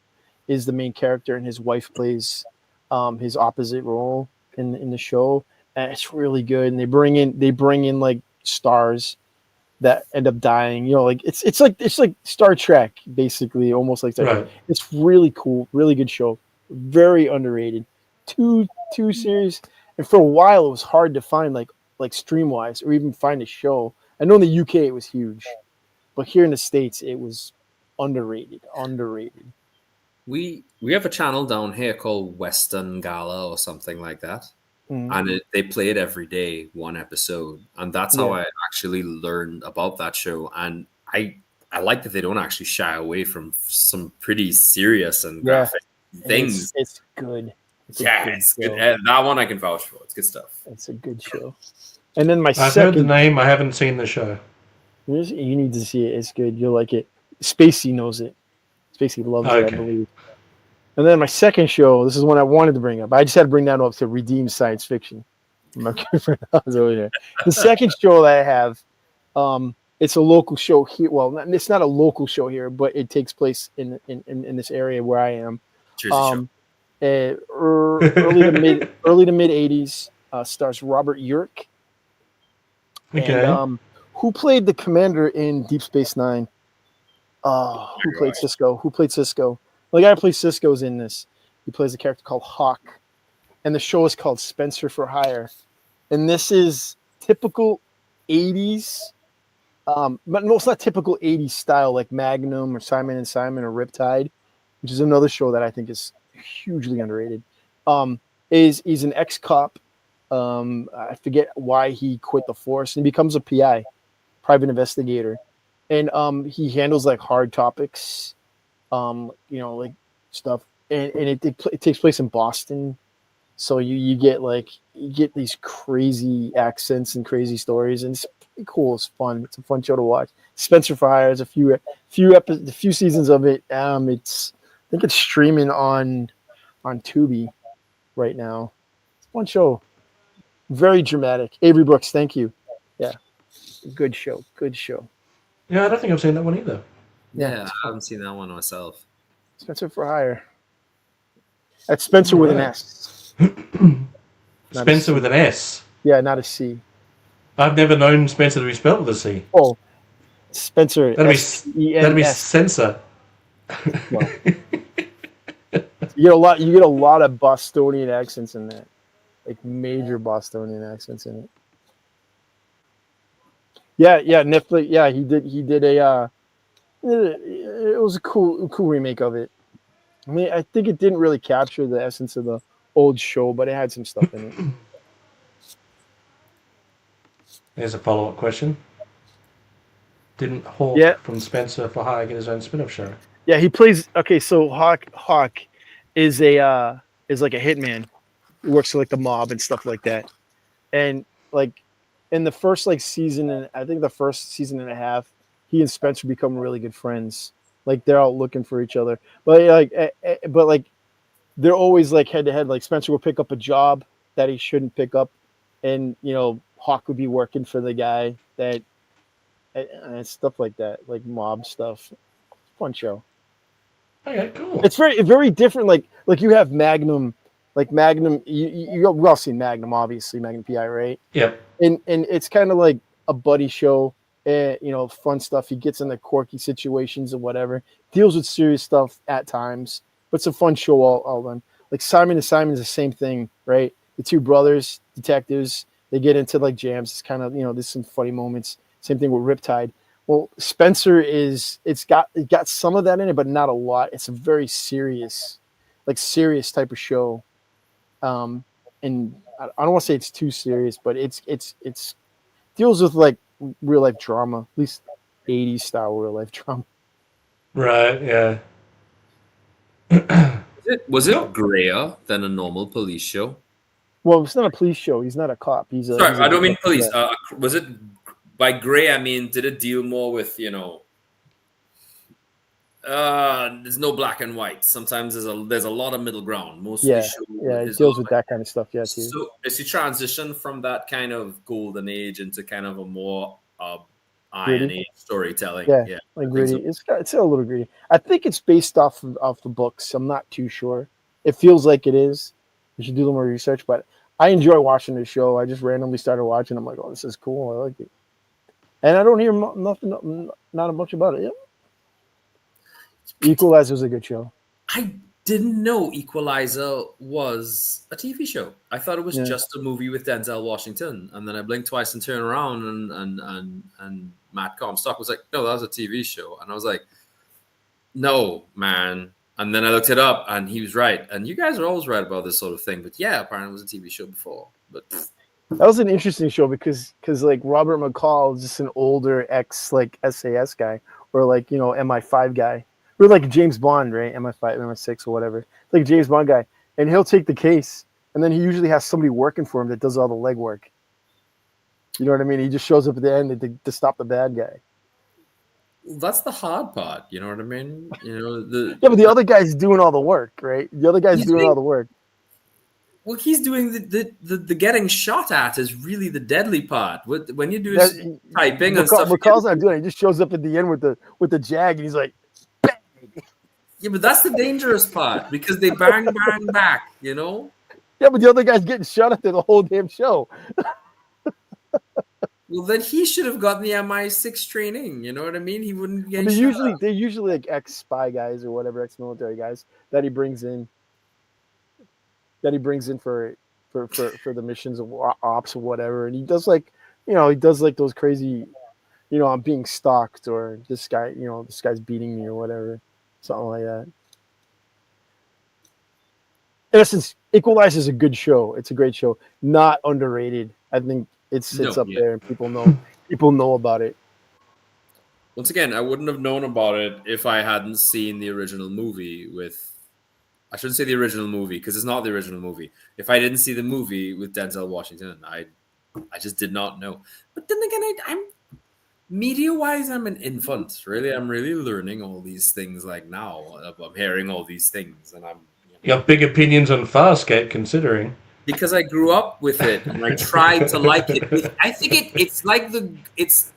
is the main character, and his wife plays his opposite role in the show, and it's really good. And they bring in like stars that end up dying. Like it's like Star Trek basically, almost like that. Right. It's really cool, really good show, very underrated. Two series, and for a while it was hard to find like stream-wise or even find a show. I know in the UK it was huge, but here in the States it was underrated. We have a channel down here called Western Gala or something like that. Mm-hmm. And they play it every day, one episode. And that's how I actually learned about that show. And I like that they don't actually shy away from some pretty serious and graphic things. It's good. It's good. That one I can vouch for. It's good stuff. It's a good show. And then I've heard the name. I haven't seen the show. You need to see it. It's good. You'll like it. Spacey knows it. Spacey loves it, I believe. And then my second show, this is one I wanted to bring up. I just had to bring that up to redeem science fiction. My good friend was over there. The second show that I have, it's a local show here. Well, it's not a local show here, but it takes place in this area where I am. Jersey show. Early to mid 80s. Stars Robert Urich. Okay. And, who played the commander in Deep Space Nine? Who played Cisco? The guy who plays Cisco is in this. He plays a character called Hawk. And the show is called Spencer for Hire. And this is typical '80s. But no, it's not typical '80s style like Magnum or Simon and Simon or Riptide, which is another show that I think is hugely underrated. Is he's an ex-cop. I forget why he quit the force and becomes a PI, private investigator, and he handles like hard topics, like stuff, and it takes place in Boston, so you get these crazy accents and crazy stories, and it's pretty cool. It's fun. It's a fun show to watch. Spencer for Hire has a few seasons of it. I think it's streaming on Tubi right now. It's a fun show. Very dramatic. Avery Brooks, thank you. Yeah, good show. Good show. Yeah, I don't think I've seen that one either. Yeah, I haven't seen that one myself. Spencer for Hire. That's Spencer with an S. Spencer with an S. Yeah, not a C. I've never known Spencer to be spelled with a C. Oh, Spencer. That'd be censor. Well, you get a lot of Bostonian accents in that, like major Bostonian accents in it. Yeah, Netflix. Yeah, he did a. It was a cool remake of it. I mean, I think it didn't really capture the essence of the old show, but it had some stuff in it. There's a follow-up question. Didn't Hawk from Spencer for Hire get his own spin-off show? Yeah, he plays. Okay, so Hawk is like a hitman. He works for like the mob and stuff like that. And like in the first season, and I think the first season and a half, he and Spencer become really good friends. Like they're out looking for each other, but they're always like head to head. Like Spencer will pick up a job that he shouldn't pick up, and Hawk would be working for the guy that, and stuff like that, like mob stuff. Fun show. Okay, cool. It's very different. Like you have Magnum, like Magnum. You we all seen Magnum, obviously Magnum PI, right? Yep. And it's kind of like a buddy show. Fun stuff. He gets into quirky situations and whatever. Deals with serious stuff at times, but it's a fun show all done. Like Simon and Simon is the same thing, right? The two brothers, detectives, they get into like jams. It's kind of there's some funny moments. Same thing with Riptide. Well, Spencer it got some of that in it, but not a lot. It's a very serious type of show. And I don't want to say it's too serious, but it's deals with like real life drama, at least 80s style real life drama. Right, yeah. Was it grayer than a normal police show? Well, it's not a police show. He's not a cop. Sorry, I don't mean police. Was it by gray? I mean, did it deal more with there's no black and white. Sometimes there's a lot of middle ground. It deals with that kind of stuff. Yeah, too. So is he transition from that kind of golden age into kind of a more Iron Age storytelling? Yeah, like gritty. So. It's a little gritty. I think it's based off the books. I'm not too sure. It feels like it is. You should do a little more research, but I enjoy watching the show. I just randomly started watching. I'm like, oh, this is cool. I like it, and I don't hear nothing, not much about it. Yeah. Equalizer was a good show. I didn't know Equalizer was a TV show. I thought it was just a movie with Denzel Washington, and then I blinked twice and turned around, and Matt Comstock was like, "No, that was a TV show," and I was like, "No, man." And then I looked it up, and he was right. And you guys are always right about this sort of thing, but yeah, apparently it was a TV show before. But that was an interesting show because like Robert McCall is just an older ex SAS guy or MI5 guy. We're like James Bond, right? MI5, MI6, or whatever. Like a James Bond guy. And he'll take the case, and then he usually has somebody working for him that does all the legwork. You know what I mean? He just shows up at the end to stop the bad guy. That's the hard part. You know what I mean? But the other guy's doing all the work, right? The other guy's doing all the work. Well, he's doing the getting shot at is really the deadly part. When you do typing and stuff. McCall's not doing it. He just shows up at the end with the jag, and he's like, yeah, but that's the dangerous part because they bang back, Yeah, but the other guy's getting shot at the whole damn show. Well, then he should have gotten the MI6 training. You know what I mean? He wouldn't get. They're usually like ex-spy guys or whatever, ex-military guys that he brings in. For the missions of ops or whatever, and he does like you know, he does like those crazy, you know, I'm being stalked, or this guy, you know, this guy's beating me or whatever, something like that. In essence, Equalizer is a good show. It's a great show, not underrated. I think it sits up there, and people know about it. Once again, I wouldn't have known about it if I hadn't seen the original movie with. I shouldn't say the original movie because it's not the original movie. If I didn't see the movie with Denzel Washington, I just did not know. But then again, I'm media-wise, I'm an infant. Really, I'm really learning all these things. Like now, I'm hearing all these things, and I'm. You got big opinions on Farscape, considering. Because I grew up with it and I tried to like it. I think it's like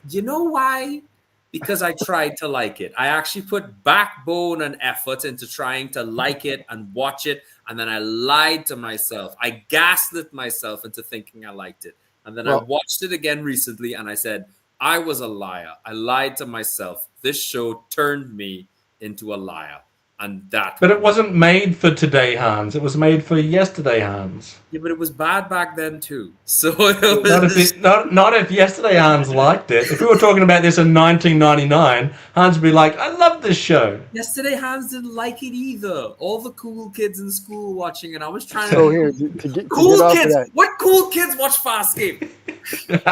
you know why? Because I tried to like it. I actually put backbone and effort into trying to like it and watch it. And then I lied to myself. I gaslit myself into thinking I liked it. And then I watched it again recently and I said, I was a liar. I lied to myself. This show turned me into a liar. And that. But it wasn't made for today, Hans. It was made for yesterday, Hans. Yeah, but it was bad back then too. So not if yesterday Hans liked it. If we were talking about this in 1999, Hans would be like, "I love this show." Yesterday, Hans didn't like it either. All the cool kids in school watching it. I was trying So to. here, to get Cool off of kids. that, What cool kids watch Farscape?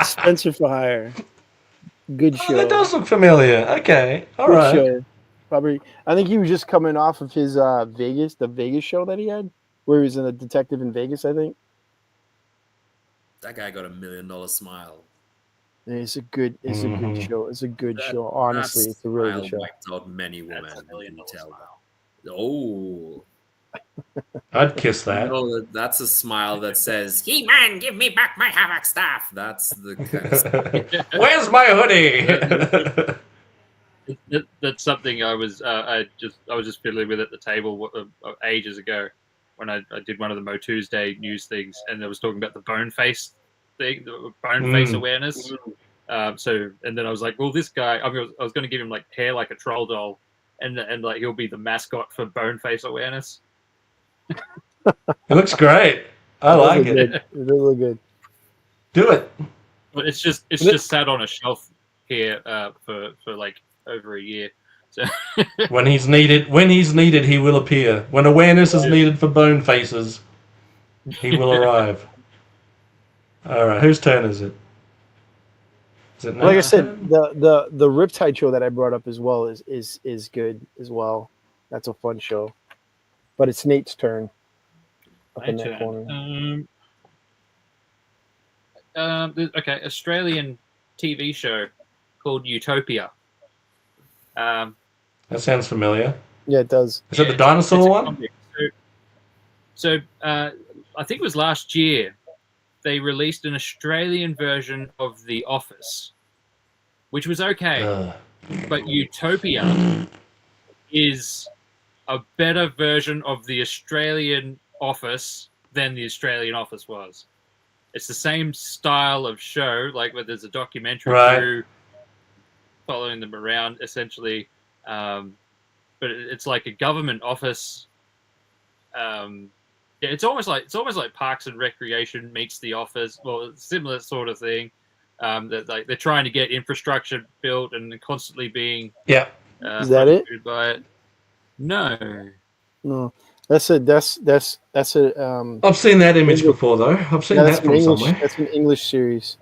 Spencer for Hire, good Oh, show. that does look familiar. Okay, all Good right. show. Probably, I think he was just coming off of his the Vegas show that he had, where he was a detective in Vegas. I think That guy got $1 million smile. it's a good show. It's a good show. Honestly, That it's a really good smile show. wiped out many women. That's $1 million you can tell. smile. Oh, I'd kiss that. no, that's a smile that says, "He-Man, give me back my Havoc staff." That's the kind of smile. Where's my hoodie? That's something I was just fiddling with at the table ages ago when I did one of the Mo Tuesday news things, and I was talking about the bone face thing, the bone face awareness. So and then I was like, well, this guy, I was going to give him like hair like a troll doll, and like he'll be the mascot for bone face awareness. It looks great. I like it. It does look good. Do it. But it's just sat on a shelf here for like over a year. So When he's needed, he will appear. When awareness is needed for bone faces, he will arrive. All right, whose turn is it? Is it Like I Nate's said, turn? the Riptide show that I brought up as well is good as well. That's a fun show, but it's Nate's turn. Up in that corner. Okay, Australian TV show called Utopia. That sounds familiar. Yeah, it does. Is it the dinosaur it's a one? comedy. So I think it was last year they released an Australian version of The Office, which was okay. But Utopia is a better version of the Australian Office than the Australian Office was. It's the same style of show, like where there's a documentary crew following them around, essentially. But it's like a government office. It's almost like Parks and Recreation meets The Office. Well, similar sort of thing. That like they're trying to get infrastructure built and constantly being Is that it? by it. No. That's a I've seen that image before, though. I've seen that from somewhere. That's an English series.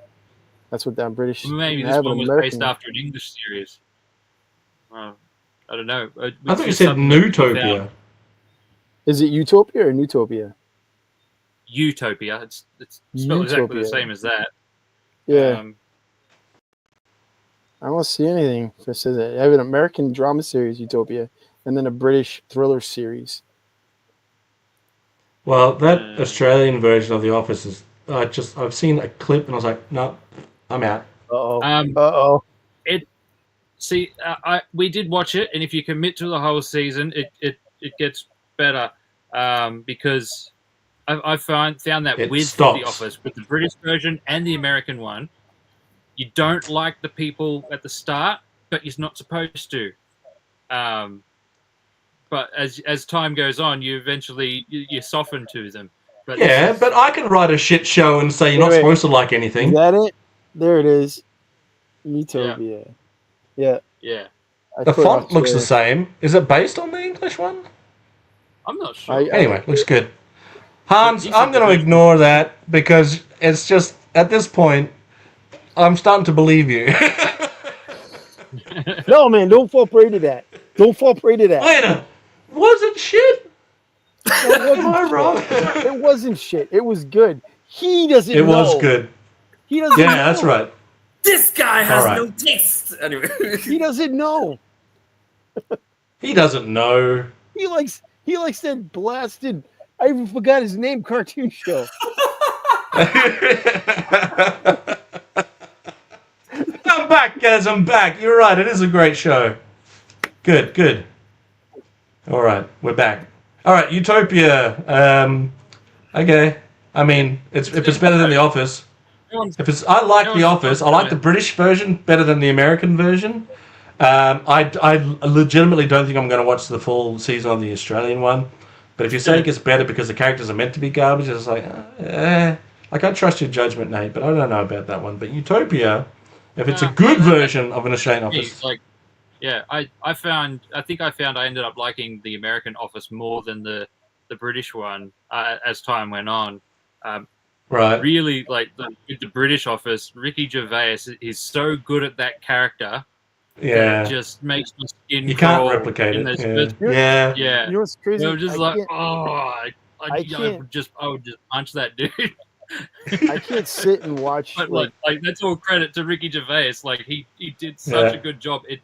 That's what that British. Maybe they this have one an was American. based after an English series. I don't know. I thought you said Newtopia. Is it Utopia or Newtopia? Utopia. It's spelled exactly the Utopia. same as that. Yeah. I don't see anything that says that. I have an American drama series, Utopia, and then a British thriller series. Well, that Australian version of The Office is. I've seen a clip and I was like, no, I'm out. We did watch it, and if you commit to the whole season, it gets better because I found that It with stops. The Office, with the British version and the American one, you don't like the people at the start, but you're not supposed to. But as time goes on, you eventually you soften to them. But But I can write a shit show and say you're not supposed to like anything. Is that it? There it is. Utopia. Yeah. Yeah, I The put font looks the Australia. same. Is it based on the English one? I'm not sure. Anyway, looks good. Hans, decent I'm going to division. ignore that because it's just, at this point, I'm starting to believe you. No, man, don't fall prey to that. Don't fall prey to that. Later. Was it shit? No, it wasn't Am I shit. wrong? It wasn't shit. It was good. He doesn't It know. was good. He doesn't Yeah, know. that's right. This guy has All right. no taste. Anyway, He doesn't know. He doesn't know. He likes that blasted, I even forgot his name, cartoon show. I'm back, guys. I'm back. You're right. It is a great show. Good, good. All right, we're back. All right, Utopia. Okay. I mean, if it's better than The Office. I like The Office. I like the British version better than the American version. I legitimately don't think I'm going to watch the full season of the Australian one. But if you say it gets better because the characters are meant to be garbage, it's like, I can't trust your judgment, Nate. But I don't know about that one. But Utopia, if it's a good version of an Australian Office, Like, yeah, I think I ended up liking the American Office more than the British one as time went on. right? Really, like the British Office, Ricky Gervais is so good at that character. Yeah. That it just makes my skin. You can't crawl replicate in it. those first- Yeah. yeah. You know what's crazy? They were just I like, can't- I can't. would just punch that dude. I can't sit and watch. But like that's all credit to Ricky Gervais. Like he did such a good job. It's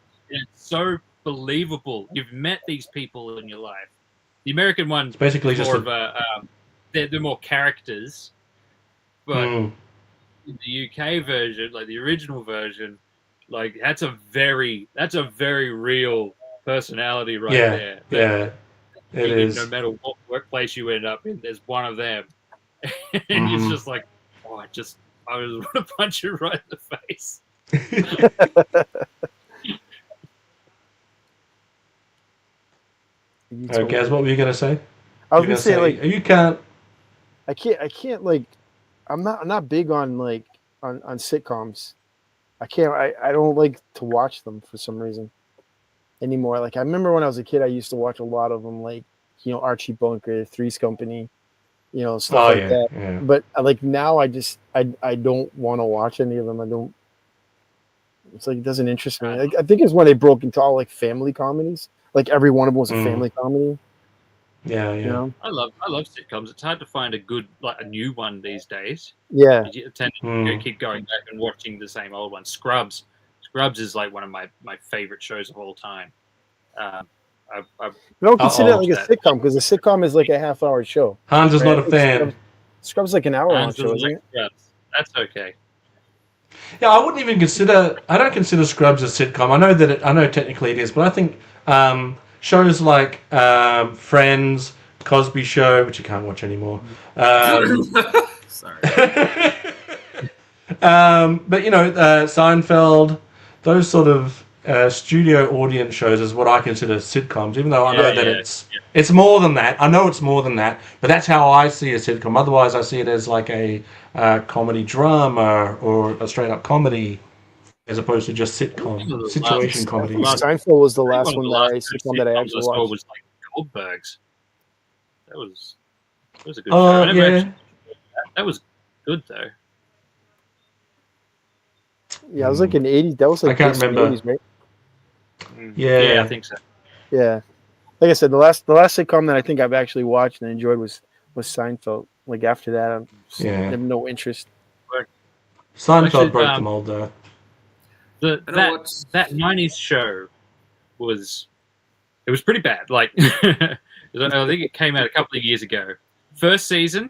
so believable. You've met these people in your life. The American one, It's basically more just of a they're more characters, but in the UK version, like the original version, like that's a very real personality right there. Yeah. It is. No matter what workplace you end up in, there's one of them. And it's just like, I just want to punch you right in the face. Gaz, what were you gonna say? I was gonna say like you can't. I can't like I'm not big on like on sitcoms. I don't like to watch them for some reason anymore. Like I remember when I was a kid, I used to watch a lot of them, like Archie Bunker, Three's Company, stuff like that. Yeah. But like now, I don't want to watch any of them. I don't. It's like it doesn't interest me. Like, I think it's when they broke into all like family comedies. Like every one of them was a family comedy. Yeah. I love sitcoms. It's hard to find a new one these days. Yeah. You tend to keep going back and watching the same old one. Scrubs is like one of my favorite shows of all time. I don't consider it like a sitcom because a sitcom is like a half-hour show. Hans is not a fan. Scrubs like an hour-long show, isn't it? Scrubs. That's okay. Yeah, I wouldn't even consider. I don't consider Scrubs a sitcom. I know technically it is, but I think shows like Friends, Cosby Show, which you can't watch anymore. sorry. But Seinfeld, those sort of studio audience shows is what I consider sitcoms. Even though I know that it's more than that. I know it's more than that, but that's how I see a sitcom. Otherwise, I see it as like a comedy drama or a straight up comedy, as opposed to just situation comedy. Seinfeld was the last one sitcom that I actually watched. Was like Goldberg's. That was a good show. That was good though. Yeah, it was like an 80s. That was like I can't remember. 80s, right? Yeah, I think so. Yeah, like I said, the last sitcom that I think I've actually watched and enjoyed was Seinfeld. Like after that, I have no interest. Seinfeld broke the mold though. That 90s show was pretty bad. Like I think it came out a couple of years ago. First season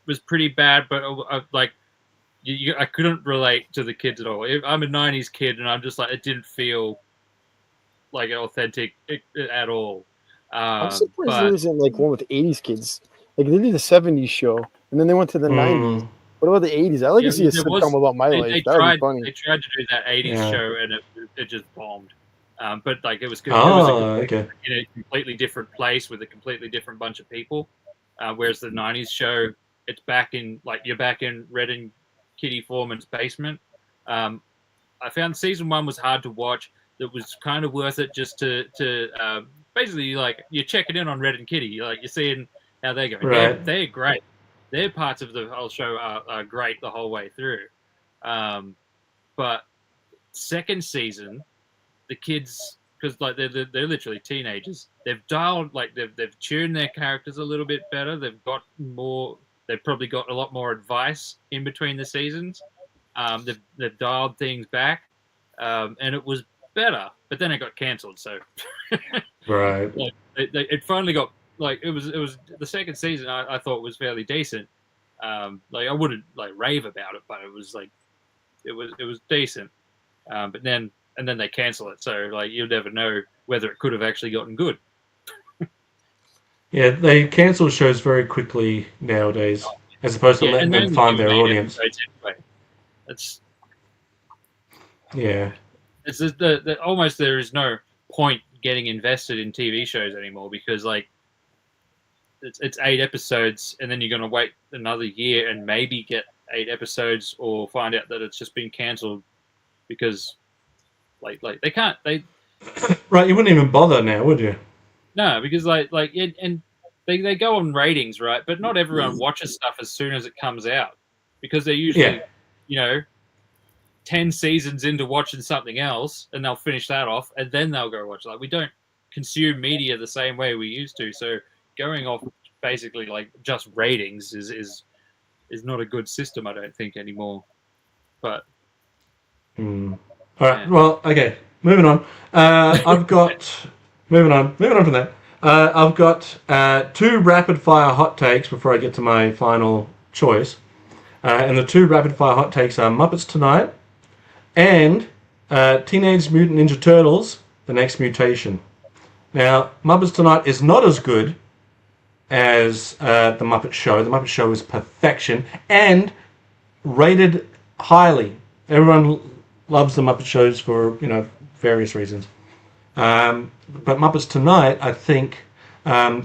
was pretty bad, but I couldn't relate to the kids at all. I'm a 90s kid, and I'm just like, it didn't feel like authentic at all. I'm surprised there isn't like one with 80s kids. Like they did the 70s show, and then they went to the 90s. What about the 80s? I like to see a sitcom about my life. That would be funny. They tried to do that 80s show, and it just bombed. But like it was good. Okay. In a completely different place with a completely different bunch of people. Whereas the 90s show, it's back in you're back in Red and Kitty Foreman's basement, I found season 1 was hard to watch. That was kind of worth it just to basically, like, you're checking in on Red and Kitty. You're seeing how they're going. Right. They're great. Their parts of the whole show are great the whole way through. But second season, the kids, because like they're literally teenagers, they've dialed, like they've tuned their characters a little bit better. They've got more. They've probably got a lot more advice in between the seasons. They've dialed things back, and it was better. But then it got cancelled. So Right. like, it finally got, like, it was the second season. I thought was fairly decent. Like, I wouldn't like rave about it, but it was like it was decent. But then they cancel it, so like you'll never know whether it could have actually gotten good. Yeah, they cancel shows very quickly nowadays, as opposed to letting them find their audience. Anyway. It's Yeah. just the almost there is no point getting invested in TV shows anymore, because like it's 8 episodes, and then you're going to wait another year and maybe get 8 episodes, or find out that it's just been cancelled because like they can't Right, you wouldn't even bother now, would you? no, because and they go on ratings, right? But not everyone watches stuff as soon as it comes out, because they're usually 10 seasons into watching something else, and they'll finish that off, and then they'll go watch. Like, we don't consume media the same way we used to, so going off basically like just ratings is not a good system, I don't think, anymore. But All right. Well, okay. Moving on. I've got moving on from that. I've got 2 rapid fire hot takes before I get to my final choice. And the 2 rapid fire hot takes are Muppets Tonight and Teenage Mutant Ninja Turtles: The Next Mutation. Now, Muppets Tonight is not as good as The Muppet Show. The Muppet Show is perfection and rated highly. Everyone loves The Muppet Shows for, various reasons. But Muppets Tonight, I think,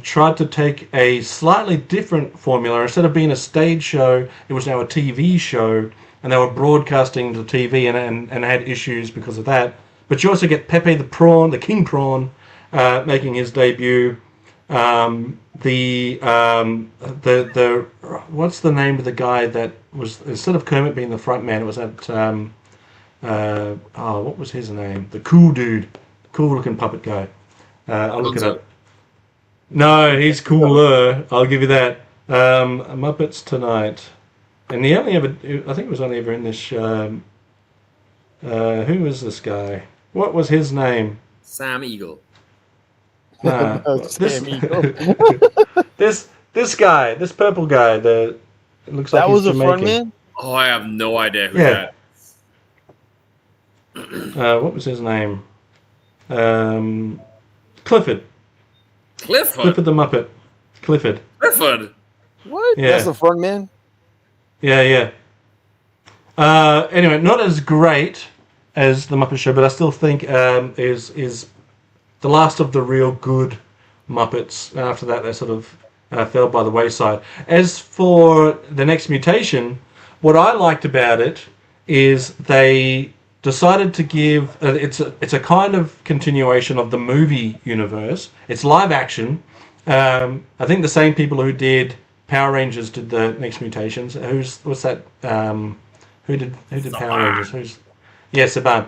tried to take a slightly different formula. Instead of being a stage show, it was now a TV show, and they were broadcasting to TV and had issues because of that. But you also get Pepe the Prawn, the King Prawn, making his debut. The what's the name of the guy that was, instead of Kermit being the front man, it was that what was his name? The cool dude, cool looking puppet guy. I'll look it up. No, he's cooler. I'll give you that. Muppets Tonight, and he only ever, I think it was only ever in this. Who was this guy? What was his name? Sam Eagle. Nah, Sam Eagle. this guy, this purple guy, it looks like That he's was a Jamaican. front man? Oh, I have no idea who Yeah. that. What was his name? Clifford. Clifford. the Muppet. Clifford. What? Yeah. That's a front man? Yeah. Anyway, not as great as the Muppet Show, but I still think is the last of the real good Muppets. After that, they sort of fell by the wayside. As for The Next Mutation, what I liked about it is they decided to give it's a kind of continuation of the movie universe. It's live action. I think the same people who did Power Rangers did The Next Mutations. What's that? Who did Power Rangers? Saban.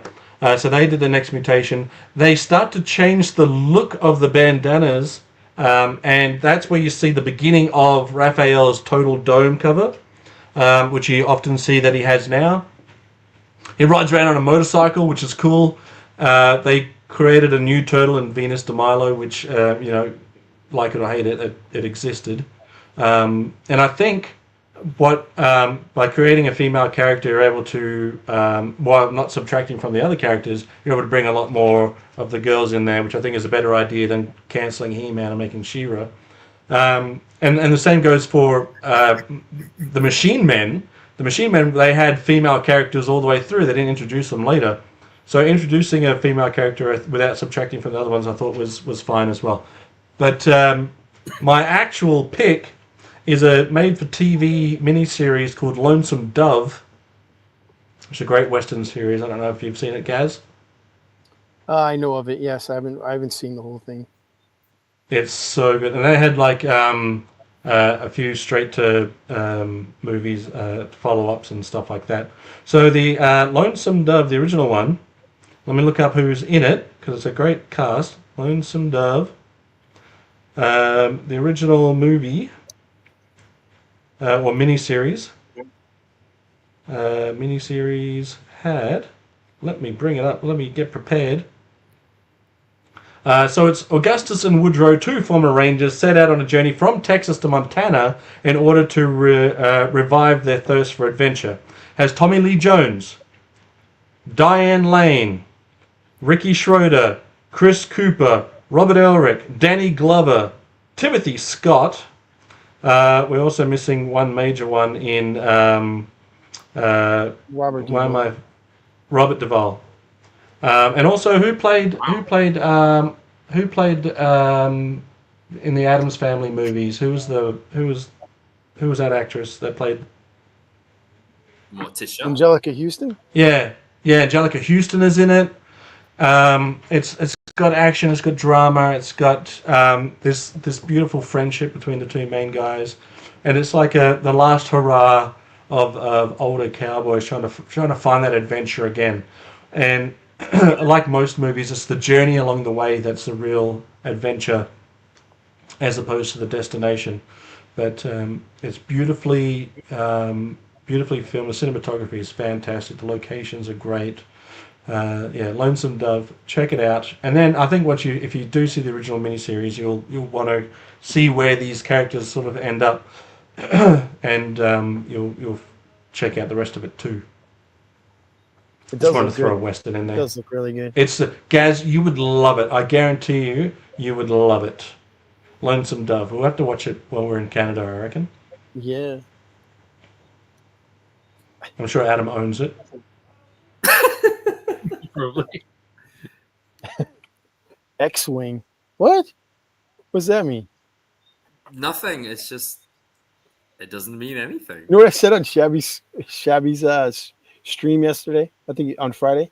So they did The Next Mutation. They start to change the look of the bandanas, and that's where you see the beginning of Raphael's Total Dome cover, which you often see that he has now. He rides around on a motorcycle, which is cool. They created a new turtle in Venus de Milo, which, like it or hate it, it existed. And I think by creating a female character, you're able to, while not subtracting from the other characters, you're able to bring a lot more of the girls in there, which I think is a better idea than cancelling He-Man and making She-Ra. And the same goes for the Machine Men. The Machine Men, they had female characters all the way through. They didn't introduce them later. So introducing a female character without subtracting from the other ones, I thought was fine as well. But my actual pick is a made-for-TV miniseries called Lonesome Dove, It's a great Western series. I don't know if you've seen it, Gaz. I know of it. Yes, I haven't seen the whole thing. It's so good, and they had like a few straight to movies, follow-ups and stuff like that. So the Lonesome Dove, the original one. Let me look up who's in it because it's a great cast. Lonesome Dove, the original movie or miniseries. Miniseries had. Let me bring it up. Let me get prepared. So it's Augustus and Woodrow, two former Rangers, set out on a journey from Texas to Montana in order to revive their thirst for adventure. Has Tommy Lee Jones, Diane Lane, Ricky Schroeder, Chris Cooper, Robert Elric, Danny Glover, Timothy Scott. We're also missing one major one in Robert Duvall. Robert Duvall. And also, who played in the Addams Family movies? Who was that actress that played? Morticia. Angelica Houston. Yeah, Angelica Houston is in it. It's got action, it's got drama, it's got this beautiful friendship between the two main guys, and it's like the last hurrah of older cowboys trying to find that adventure again. And like most movies, it's the journey along the way that's the real adventure, as opposed to the destination. But it's beautifully filmed. The cinematography is fantastic. The locations are great. Lonesome Dove. Check it out. And then I think if you do see the original miniseries, you'll want to see where these characters sort of end up, and you'll check out the rest of it too. It does Just wanted look to throw a good. Western in It there. does look really good. It's Gaz, you would love it. I guarantee you would love it. Lonesome Dove. We'll have to watch it while we're in Canada, I reckon. Yeah. I'm sure Adam owns it. Probably. X-Wing. What? What's that mean? Nothing. It's just, it doesn't mean anything. You know what I said on Shabby's stream yesterday? I think on Friday.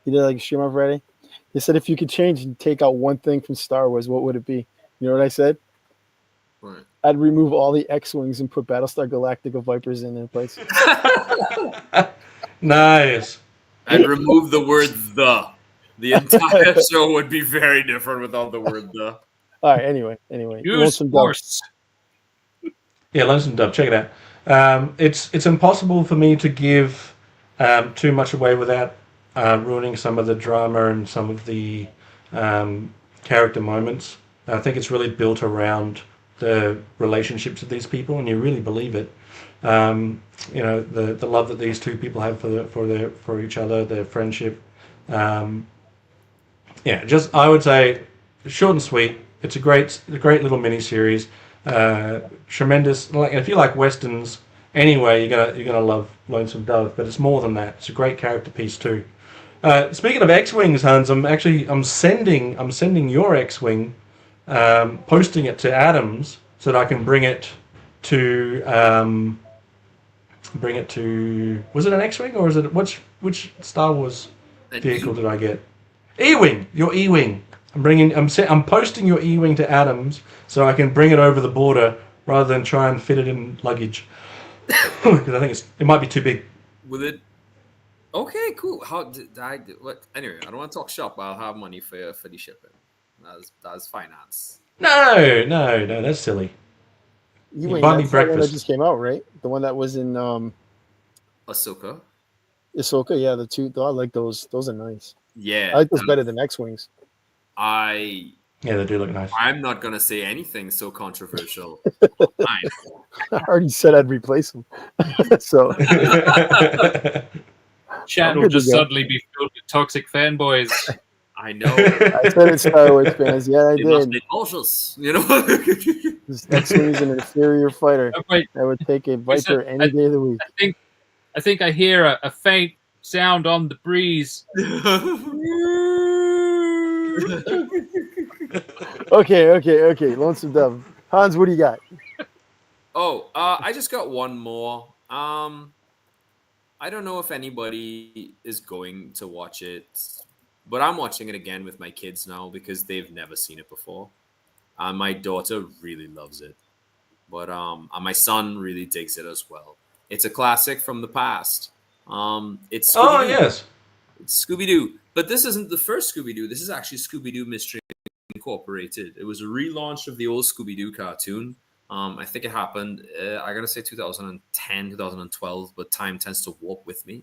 He did like a stream on Friday. He said if you could change and take out one thing from Star Wars, what would it be? You know what I said? What? I'd remove all the X-Wings and put Battlestar Galactica Vipers in their place. Nice. I'd remove the word "the." The entire show would be very different without the word "the." All right. Anyway. Use Lonesome Dove. force. Yeah, Lonesome Dove. Check it out. It's impossible for me to give too much away without ruining some of the drama and some of the character moments. I think it's really built around the relationships of these people, and you really believe it. The love that these two people have for each other, their friendship. I would say short and sweet. It's a great little mini series. Tremendous. Like, if you like westerns anyway, you're gonna love Lonesome Dove. But it's more than that. It's a great character piece too. Speaking of X-Wings, Hans, I'm sending your X-Wing, posting it to Adams so that I can bring it to. Was it an X-Wing or is it which Star Wars vehicle did I get? E-Wing, your E-Wing. I'm posting your E-Wing to Adams so I can bring it over the border rather than try and fit it in luggage because I think it might be too big. With it. Okay, cool. How did I do? What? Anyway, I don't want to talk shop, but I'll have money for the shipping. That's finance. No, that's silly. E-Wing, buy me that's the one that breakfast. just came out, right? The one that was in Ahsoka. Ahsoka. Yeah, the two. I like those. Those are nice. Yeah. I like those better than X-Wings. Yeah, they do look nice. I'm not gonna say anything so controversial. I already said I'd replace them. So Chat will Good to just go. suddenly be filled with toxic fanboys. I know. I said it's Star Wars fans. Yeah, I They must did. be cautious, you know. This X-Wing is an inferior fighter. Oh, wait, I would take a Viper any day of the week. I think I hear a faint sound on the breeze. Okay. Lonesome Dove. Hans, what do you got? I just got one more. I I don't know if anybody is going to watch it, but I'm watching it again with my kids now because they've never seen it before. And my daughter really loves it. But and my son really digs it as well. It's a classic from the past. It's Oh Scooby-Doo. yes. It's Scooby-Doo. But this isn't the first Scooby-Doo. This is actually Scooby-Doo Mystery Incorporated. It was a relaunch of the old Scooby-Doo cartoon. I think it happened, I gotta say 2010, 2012, but time tends to warp with me.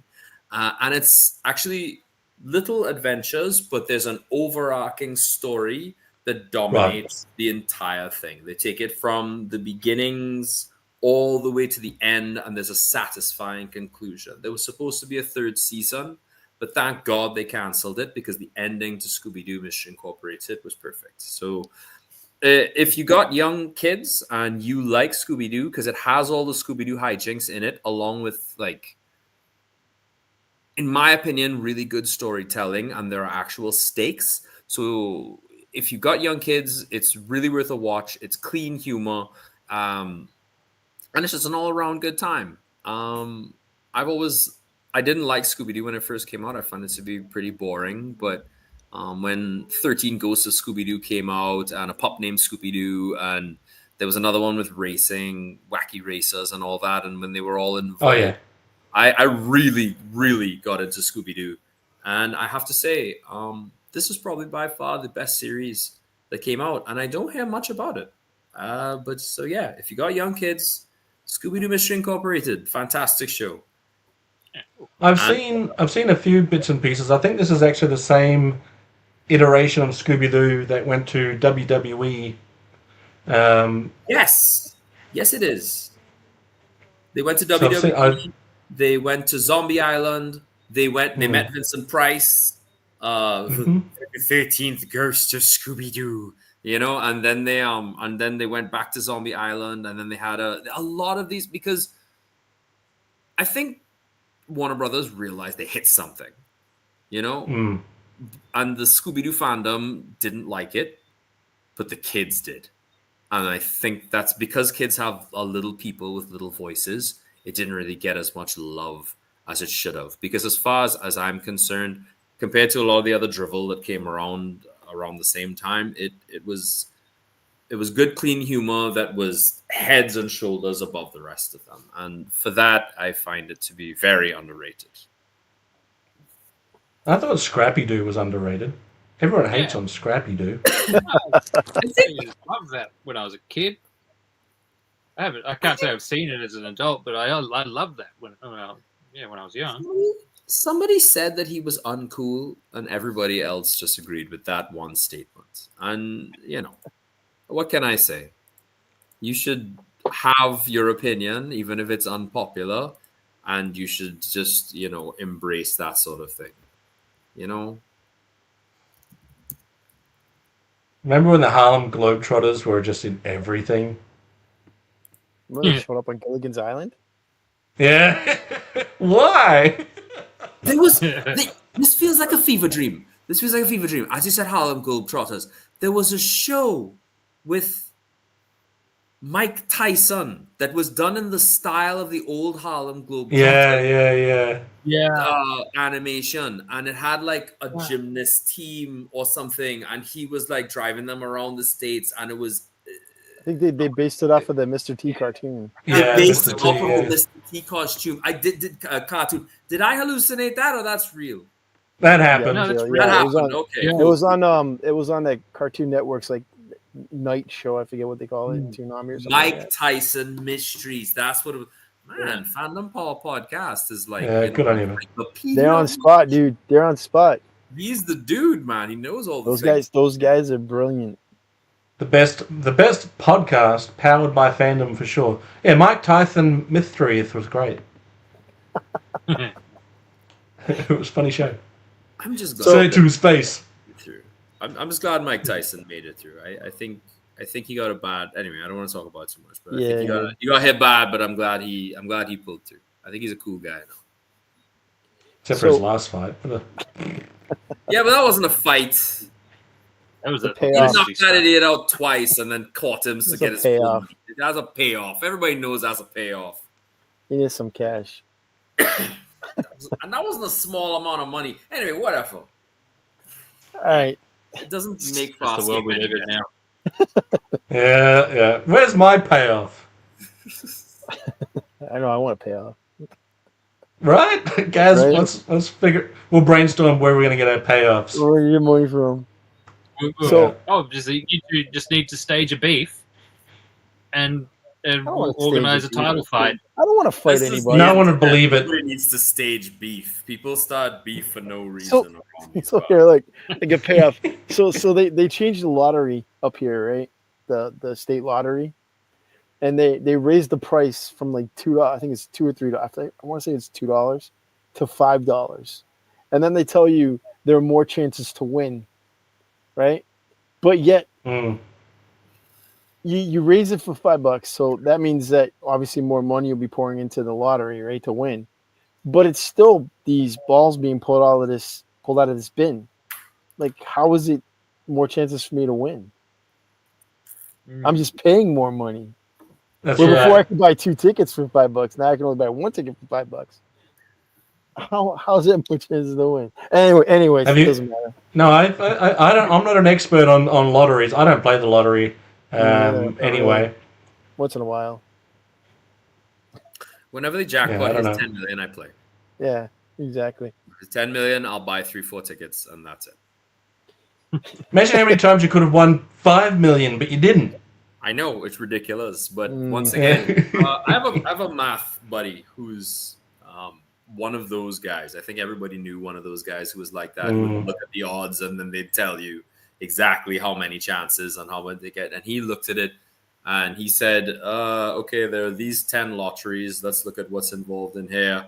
And it's actually little adventures, but there's an overarching story that dominates the entire thing. They take it from the beginnings all the way to the end, and there's a satisfying conclusion. There was supposed to be a third season, but thank God they canceled it because the ending to Scooby-Doo Mystery Incorporated was perfect. So if you got young kids and you like Scooby-Doo, because it has all the Scooby-Doo hijinks in it, along with, like, in my opinion, really good storytelling, and there are actual stakes. So if you got young kids, it's really worth a watch. It's clean humor, and it's just an all-around good time. I didn't like Scooby-Doo when it first came out. I found it to be pretty boring, but when 13 Ghosts of Scooby-Doo came out, and a pup named Scooby-Doo, and there was another one with racing, wacky racers and all that, and when they were all involved, Oh yeah. I really, really got into Scooby-Doo. And I have to say, this is probably by far the best series that came out, and I don't hear much about it. But so yeah, if you got young kids, Scooby-Doo Mystery Incorporated, fantastic show. I've seen a few bits and pieces. I think this is actually the same iteration of Scooby-Doo that went to WWE. Yes, it is. They went to So I've WWE. They went to Zombie Island. They met Vincent Price. The 13th Ghost of Scooby-Doo. And then they went back to Zombie Island, and then they had a lot of these, because I think Warner Brothers realized they hit something, and the Scooby-Doo fandom didn't like it, but the kids did. And I think that's because kids have a little people with little voices. It didn't really get as much love as it should have, because as far as I'm concerned, compared to a lot of the other drivel that came around the same time, it was good, clean humor that was heads and shoulders above the rest of them. And for that, I find it to be very underrated. I thought Scrappy-Doo was underrated. Everyone hates on Scrappy-Doo. I loved that when I was a kid. I can't say I've seen it as an adult, but I loved that when I was young. Somebody said that he was uncool, and everybody else just agreed with that one statement. And, what can I say? You should have your opinion, even if it's unpopular, and you should just, embrace that sort of thing. Remember when the Harlem Globetrotters were just in everything? Remember they showed up on Gilligan's Island? Yeah. Why? This feels like a fever dream. As you said, Harlem Globetrotters. There was a show with Mike Tyson that was done in the style of the old Harlem Globetrotters. Yeah. Animation, and it had like a gymnast team or something, and he was like driving them around the States, and it was. I think they based it off of the Mr. T cartoon. Yeah, based Mr. it T, off of yeah. the Mr. T costume. I did cartoon. Did I hallucinate that, or that's real? That happened. No, that's That happened. Okay. It was on the Cartoon Network's like night show. I forget what they call it. Toonami or something. Mike Tyson Mysteries. That's what it was. Man, Fandom Paul podcast is like. Good on you, man. They're on spot, dude. They're on spot. He's the dude, man. He knows all the Those things. Those guys are brilliant. The best podcast powered by fandom for sure. Yeah, Mike Tyson Mysteries was great. It was a funny show. I'm just glad. Straight to space. Through. I'm just glad Mike Tyson made it through. I think he got a bad. Anyway, I don't want to talk about it too much, but I think he got hit bad. But I'm glad he pulled through. I think he's a cool guy now. Except for his last fight. Yeah, but that wasn't a fight. That was The a He payoff. knocked that idiot out twice and then caught him to It's get a his payoff. That's a payoff. Everybody knows that's a payoff. He needs some cash. And that wasn't a small amount of money. Anyway, whatever. All right. It doesn't make That's the fast world we game live any in better. now. Yeah. Where's my payoff? I know I want to pay off. Right, Gaz. Right. Let's figure. We'll brainstorm where we're gonna get our payoffs. Where do you get money from? So, you just need to stage a beef and wanna organize a stage a beef. title fight. I don't want to fight This is anybody. No one would believe it. Nobody needs to stage beef. People start beef for no reason. So- around these So parts. here, like, they get payoff. So they changed the lottery up here, right? The state lottery, and they raised the price from like $2. I think it's $2 or $3. I want to say it's $2 to $5, and then they tell you there are more chances to win, right? But yet Mm. you raise it for $5, so that means that obviously more money will be pouring into the lottery, right, to win. But it's still these balls being pulled out of this bin. Like, how is it more chances for me to win? I'm just paying more money. That's Where before I right. could buy 2 tickets for $5, now I can only buy 1 ticket for $5. How's that more chances to win? Anyways, Have it you- doesn't matter. No, I don't. I'm not an expert on lotteries. I don't play the lottery. neither. Anyway, Once in a while. Whenever the Yeah, I jackpot don't hits know. 10 million, I play. Yeah, exactly. If it's 10 million, I'll buy 3-4 tickets, and that's it. imagine how many times you could have won 5 million, but you didn't. I know it's ridiculous, but Mm. once Yeah. again, I have a math buddy who's one of those guys. I think everybody knew one of those guys who was like that. Who would look at the odds and then they'd tell you exactly how many chances and how much they get. And he looked at it and he said, "Okay, there are these 10 lotteries. Let's look at what's involved in here.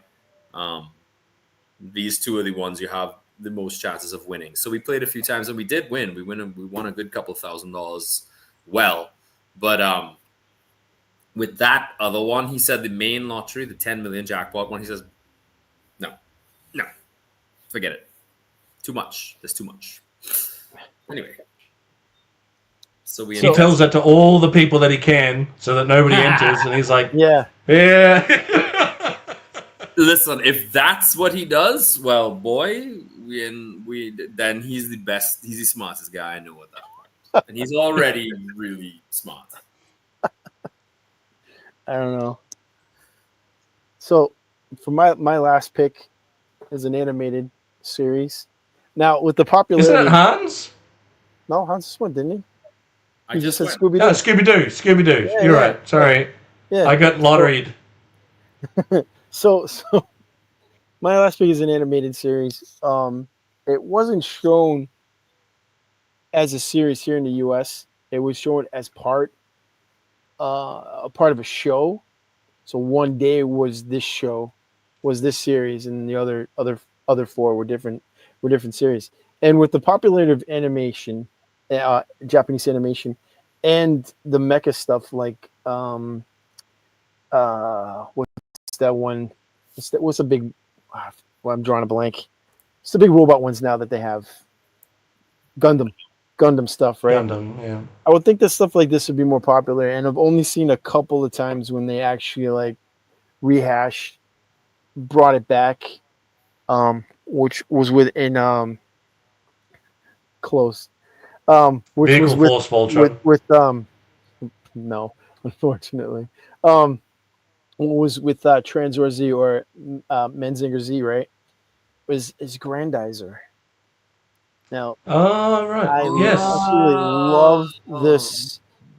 These 2 are the ones you have the most chances of winning." So we played a few times and we did win. We won a good couple $1,000s. Well. But with that other one, he said the main lottery, the 10 million jackpot one, he says, no, forget it. Too much. There's too much. Anyway. So we He tells that to all the people that he can, so that nobody enters, and he's like, Yeah. yeah. Listen, if that's what he does, well, boy, then he's the best. He's the smartest guy I know at that point, and he's already really smart. I don't know. So for my last pick is an animated series. Now with the popularity, Isn't it Hans? no, Hans just went, didn't he? I He just said went. Scooby No, Doo. Scooby Doo. Yeah, You're yeah. right. Sorry, Yeah. I got lotteried. So my last pick is an animated series. It wasn't shown as a series here in the U.S. It was shown as a part of a show. So one day was this series, and the other 4 were different series. And with the popularity of animation, Japanese animation, and the mecha stuff like what's that one? What's a big? Well, I'm drawing a blank. It's the big robot ones now that they have. Gundam stuff, right? Gundam, yeah. I would think that stuff like this would be more popular, and I've only seen a couple of times when they actually like brought it back, which was within close, which Vehicle was Force Voltron. with no, unfortunately, was with Transor Z or Menzinger Z, right? Is Grandizer. Now, Oh, right. I Yes. absolutely love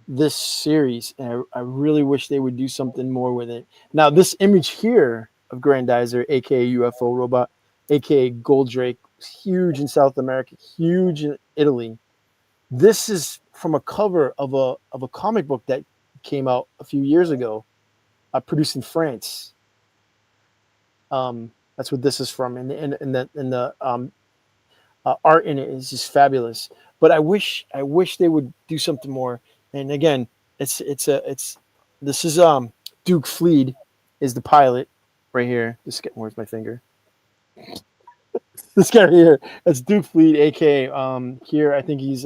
this series, and I really wish they would do something more with it. Now, this image here of Grandizer, aka UFO robot, aka Goldrake, huge in South America, huge in Italy. This is from a cover of a comic book that came out a few years ago, produced in France. That's what this is from, and the art in it is just fabulous. But I wish they would do something more. And again, this is Duke Fleed is the pilot right here. Where's my finger? This guy right here. That's Duke Fleed, aka here I think he's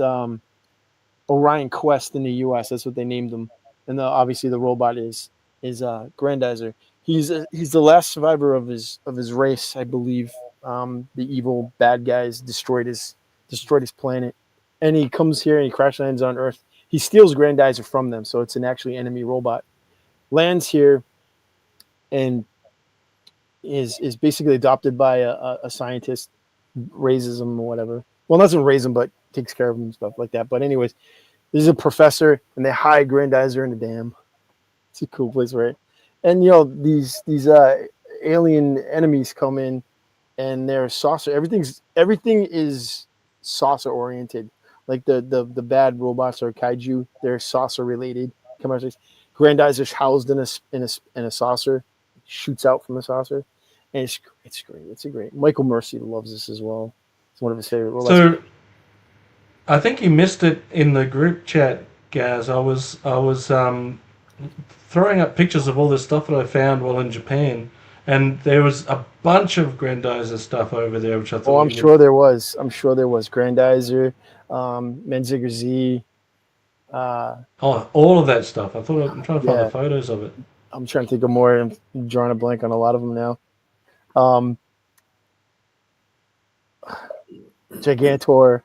Orion Quest in the US. That's what they named him. And obviously the robot is Grandizer. He's the last survivor of his race, I believe. The evil bad guys destroyed his planet, and he comes here and he crash lands on Earth. He steals Grandizer from them, so it's an actually enemy robot. Lands here, and is basically adopted by a scientist, raises him or whatever. Well, doesn't raise him, but takes care of him and stuff like that. But anyways, this is a professor, and they hide Grandizer in a dam. It's a cool place, right? And these alien enemies come in, and they're saucer. Everything is saucer oriented. Like the bad robots are kaiju. They're saucer related. Come on, Grandizer's housed in a saucer, shoots out from the saucer, and it's great. It's a great. Michael Mercy loves this as well. It's one of his favorite robots. So, I think you missed it in the group chat, Gaz. I was throwing up pictures of all this stuff that I found while in Japan, and there was a bunch of Grandizer stuff over there, which I thought. Oh, I'm sure there was. Grandizer, Menzinger Z. All of that stuff. I'm trying to find the photos of it. I'm trying to think of more. I'm drawing a blank on a lot of them now. Gigantor,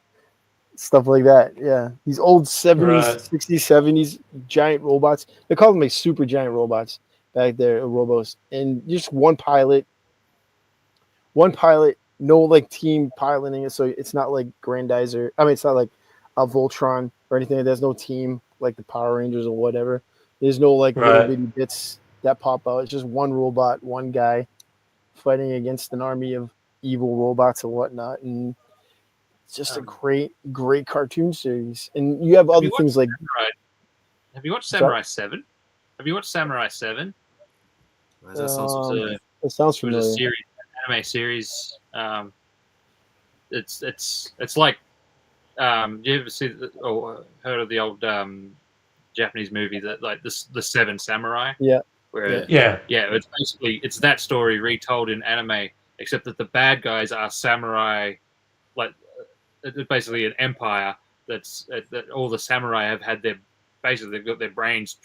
stuff like that. Yeah, these old 70s, Right. 60s, 70s giant robots. They call them like super giant robots back there, Robos, and just one pilot. No like team piloting it, so it's not like Grandizer. I mean, it's not like a Voltron or anything. There's no team like the Power Rangers or whatever. There's no like little bitty bits that pop out. It's just one robot, one guy fighting against an army of evil robots and whatnot. And it's just a great cartoon series. And you have other things like. Have you watched Samurai 7? Have you watched Samurai 7? That sounds It sounds It was a familiar. series, anime series. It's like you ever see or heard of the old Japanese movie that like the Seven Samurai? Yeah. Where Yeah. it's basically it's that story retold in anime, except that the bad guys are samurai. Like it's basically an empire that all the samurai have had they've got their brains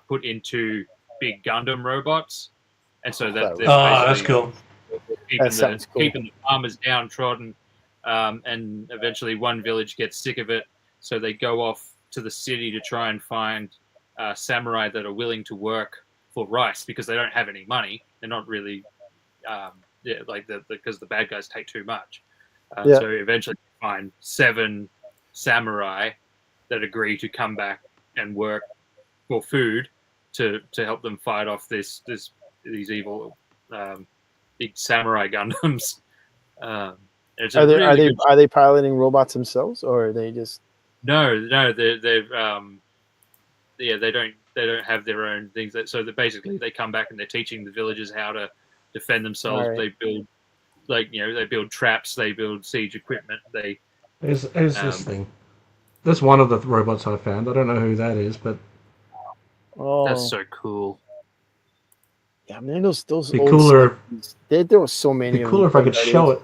put into big Gundam robots, and so that That's cool. keeping the farmers downtrodden, and eventually one village gets sick of it, so they go off to the city to try and find samurai that are willing to work for rice because they don't have any money. They're not really, because the bad guys take too much. So eventually they find 7 samurai that agree to come back and work for food to help them fight off these evil big samurai Gundams. Are they piloting robots themselves, or are they just? No, they don't have their own things. So basically they come back and they're teaching the villagers how to defend themselves. Right. They build they build traps, they build siege equipment. Here's this thing. That's one of the robots I found. I don't know who that is, but Oh, That's so cool. yeah, man, those be old cooler. there was so many. Be of cooler them. if I could show it.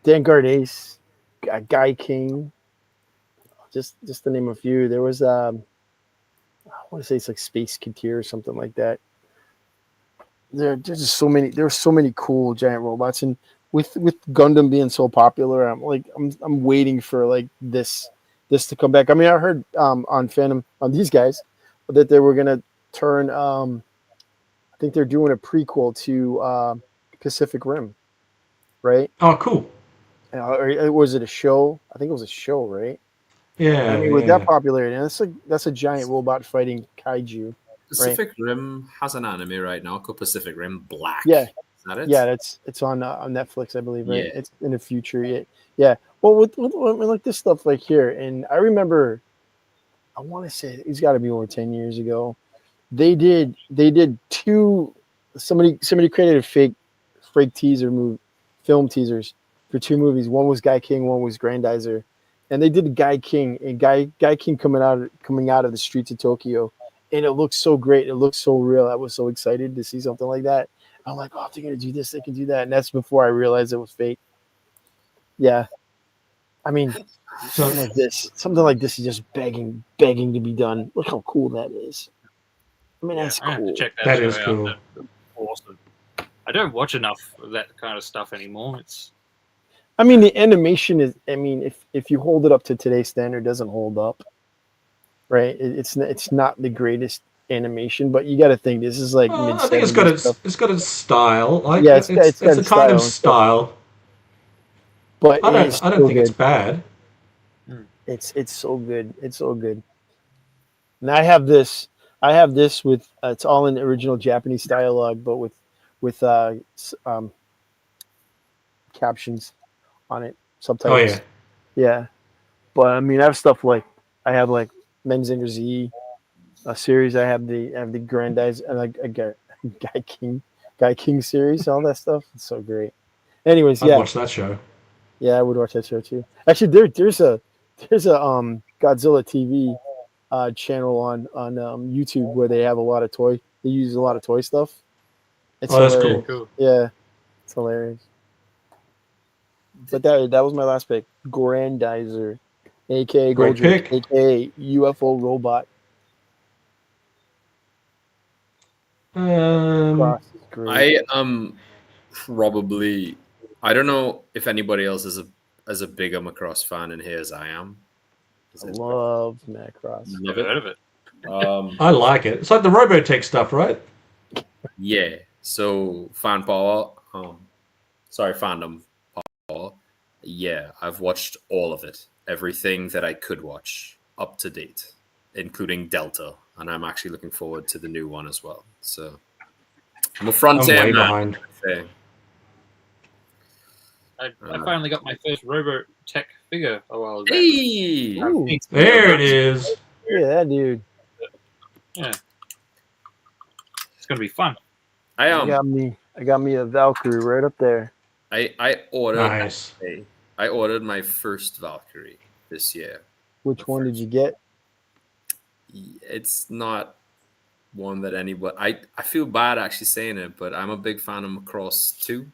Vanguard Ace, Guy King, just to name a few. There was I want to say it's like Space Katir or something like that. There's just so many. There were so many cool giant robots, and with Gundam being so popular, I'm waiting for like this to come back. I mean, I heard on Phantom on these guys that they were gonna turn. I think they're doing a prequel to Pacific Rim, right? Oh, cool. Or was it a show? I think it was a show, right? Yeah. I mean, with that popularity, and that's a giant robot fighting kaiju. Pacific Rim has an anime right now called Pacific Rim Black. Yeah. Is that it? Yeah, it's on Netflix, I believe. Right? Yeah. It's in the future. Yeah. Well, with like this stuff like here, and I remember, I want to say it's got to be over 10 years ago. They did two. Somebody created a fake film teasers for 2 movies. One was Guy King, one was Grandizer, and they did Guy King and Guy King coming out of the streets of Tokyo, and it looked so great. It looked so real. I was so excited to see something like that. I'm like, oh, if they're gonna do this, they can do that, and that's before I realized it was fake. Yeah, I mean, something like this is just begging to be done. Look how cool that is. I mean, that's I have to cool. check that, That show is out. cool. That's awesome. I don't watch enough of that kind of stuff anymore. It's I mean, the animation is. I mean, if you hold it up to today's standard, it doesn't hold up, right? It's not the greatest animation, but you got to think this is like mid. I think it's got its style. Like Yeah, it's got a its kind of and stuff, style. but I it's don't so think it's good. bad. It's so good. It's so good. And I have this. With it's all in the original Japanese dialogue, but with captions on it, Oh subtitles. yeah. Yeah, but I mean, I have stuff like I have like Menzinger Z, a series. I have the Grandize and like a Guy King series, all that stuff. It's so great. Anyways, I'd yeah, watch that show. yeah, I would watch that show too. Actually, there's a Godzilla TV channel on YouTube where they have a lot of toy. They use a lot of toy stuff. It's Oh, that's hilarious. cool. Yeah, it's hilarious. But that was my last pick. Grandizer, aka Great Goldrick, pick. aka UFO robot. Cross is great. I probably I don't know if anybody else is a bigger Macross fan in here as I am. I love Macross. Love never heard of it. I like it. It's like the Robotech stuff, right? Yeah. So fan power. Fandom power. Yeah, I've watched all of it. Everything that I could watch up to date, including Delta, and I'm actually looking forward to the new one as well. So I'm a frontier way man. behind. I finally got my first Robotech figure a while ago. Hey, Ooh, There it is. yeah, that dude. Yeah, it's gonna be fun. I I got me a Valkyrie right up there. I ordered. Nice. I ordered my first Valkyrie this year. Which one did you get? It's not one that anybody. I feel bad actually saying it, but I'm a big fan of Macross too,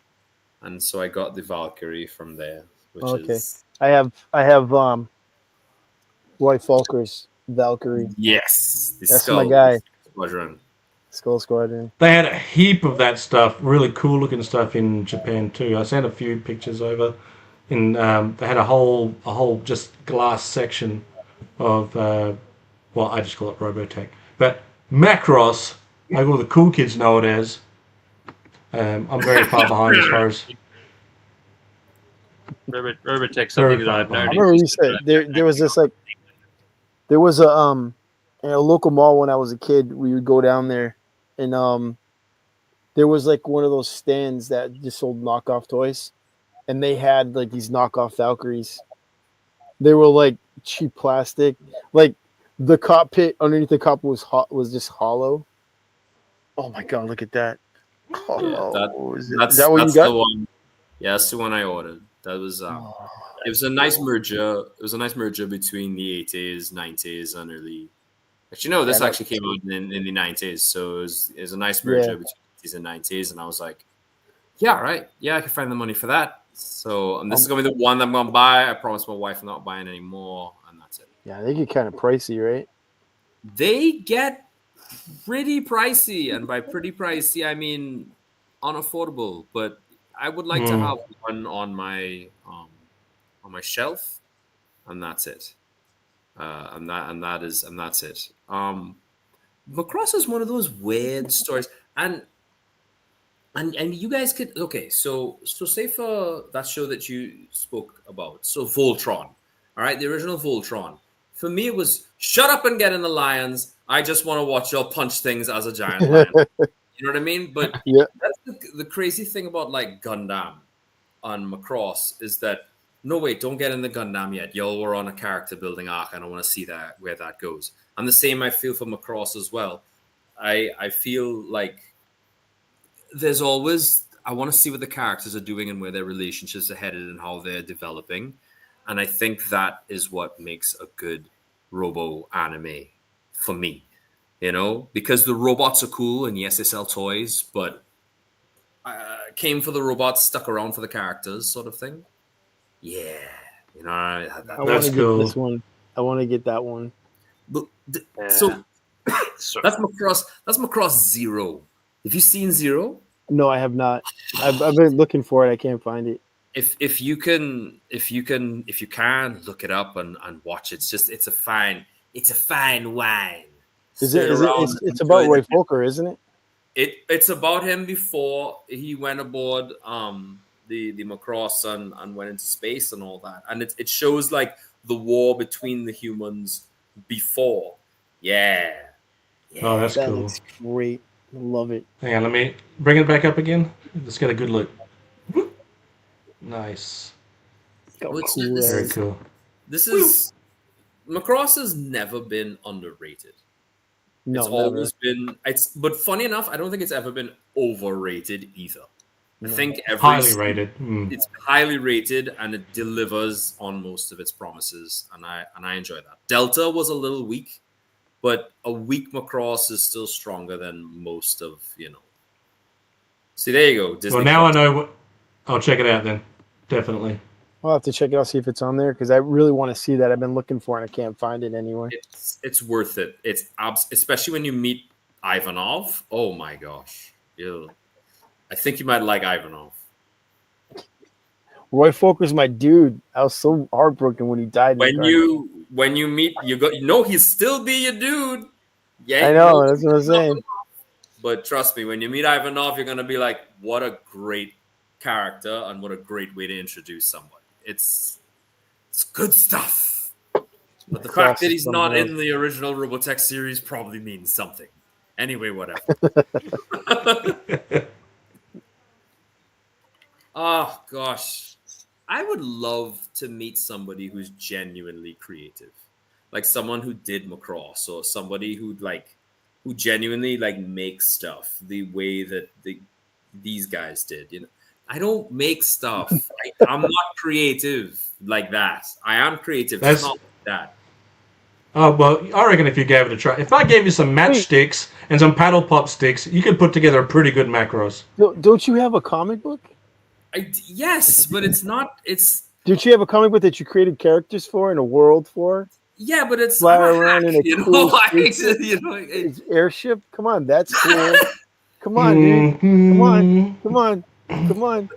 and so I got the Valkyrie from there, which Okay. is I have Roy Falker's Valkyrie. yes, the That's Skull my guy. Squadron. Skull Squadron. They had a heap of that stuff, really cool looking stuff in Japan too. I sent a few pictures over. In they had a whole just glass section of well, I just call it Robotech, but Macross, like all the cool kids know it as. I'm very far behind as far as. Robotech's Very something that I've far known. I remember you said there was this like there was a in a local mall when I was a kid. We would go down there, and there was like one of those stands that just sold knockoff toys, and they had like these knockoff Valkyries. They were like cheap plastic, like the cockpit underneath the cockpit was just hollow. Oh my god, look at that! Oh, is that what you got? The one. Yeah, that's the one I ordered. That was it was a nice merger. It was a nice merger between the 80s, 90s, and early. Actually, no, this actually came out in the 90s, so it was a nice merger between the 80s and 90s, and I was like, yeah, right, yeah, I can find the money for that. So this is gonna be the one that I'm gonna buy. I promised my wife I'm not buying anymore, and that's it. Yeah, they get kind of pricey, right? They get pretty pricey, and by pretty pricey, I mean unaffordable. But I would like to have one on my shelf, and that's it. And that's it. Macross is one of those weird stories, and you guys could so say for that show that you spoke about, so Voltron, all right, the original Voltron. For me, it was shut up and get in the lions. I just want to watch y'all punch things as a giant lion. You know what I mean? But Yeah. that's the crazy thing about like Gundam on Macross is that no wait, don't get in the Gundam yet. Y'all were on a character building arc, and I want to see that where that goes. And the same I feel for Macross as well. I feel like there's always I want to see what the characters are doing and where their relationships are headed and how they're developing. And I think that is what makes a good robo anime for me, you know, because the robots are cool and yes, they sell toys, but came for the robots, stuck around for the characters, sort of thing. Yeah, you know, I want to get this one. I want to get that one. But so So, That's Macross. That's Macross Zero. Have you seen Zero? No, I have not. I've been looking for it. I can't find it. If you can look it up and watch it. It's a fine wine. Is it? Sit Is it? around It's, and it's about enjoy Roy the- Folker, isn't it? It's about him before he went aboard the Macross and went into space and all that. And it shows like the war between the humans before. Yeah. Oh, that's That cool. looks great. I love it. Hang on, let me bring it back up again. Let's get a good look. Whoop. Nice. Look how Well, it's- cool this that Very is. cool. This is Macross has never been underrated. No, It's never. always been but funny enough, I don't think it's ever been overrated either. I think Highly rated. it's highly rated and it delivers on most of its promises, and I enjoy that. Delta was a little weak, but a weak Macross is still stronger than most of See, there you go. Disney Well, now I Plus. know what. I'll check it out then. Definitely. I'll have to check it out, see if it's on there, because I really want to see that. I've been looking for it and I can't find it anywhere. It's worth it. It's especially when you meet Ivanov. Oh my gosh. Ew. I think you might like Ivanov. Roy Folker's my dude. I was so heartbroken when he died. When you meet he's still be your dude. Yeah, I know, that's what I'm saying. But trust me, when you meet Ivanov, you're gonna be like, what a great character and what a great way to introduce somebody. It's good stuff. But the fact that he's not in the original Robotech series probably means something. Anyway, whatever. Oh gosh. I would love to meet somebody who's genuinely creative. Like someone who did Macross or somebody who genuinely makes stuff the way that these guys did. I don't make stuff. I'm not creative like that. I am creative. It's not like that. Oh, well, I reckon if you gave it a try. If I gave you some matchsticks and some paddle pop sticks, you could put together a pretty good Macross. Don't you have a comic book? Yes, but it's not. It's. Did you have a comic book that you created characters for and a world for? Yeah, but it's Fly I'm a around hack, in a cool spaceship? it's Airship? Come on, that's cool. Come on, dude. Come on. Come on. Come on.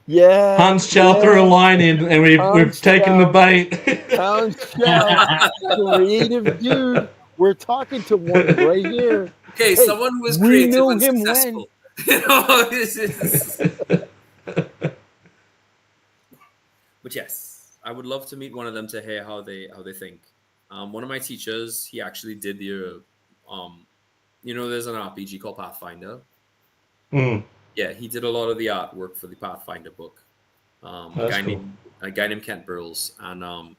Yeah. Hans Chow threw a line in, and we've taken the bait. Hans Chow, creative dude. We're talking to one right here. Okay, Hey, someone who is we creative knew and him successful. This is. But yes, I would love to meet one of them to hear how they think. One of my teachers, he actually did the, there's an RPG called Pathfinder. Mm. Yeah, he did a lot of the artwork for the Pathfinder book. A guy named Kent Burles, and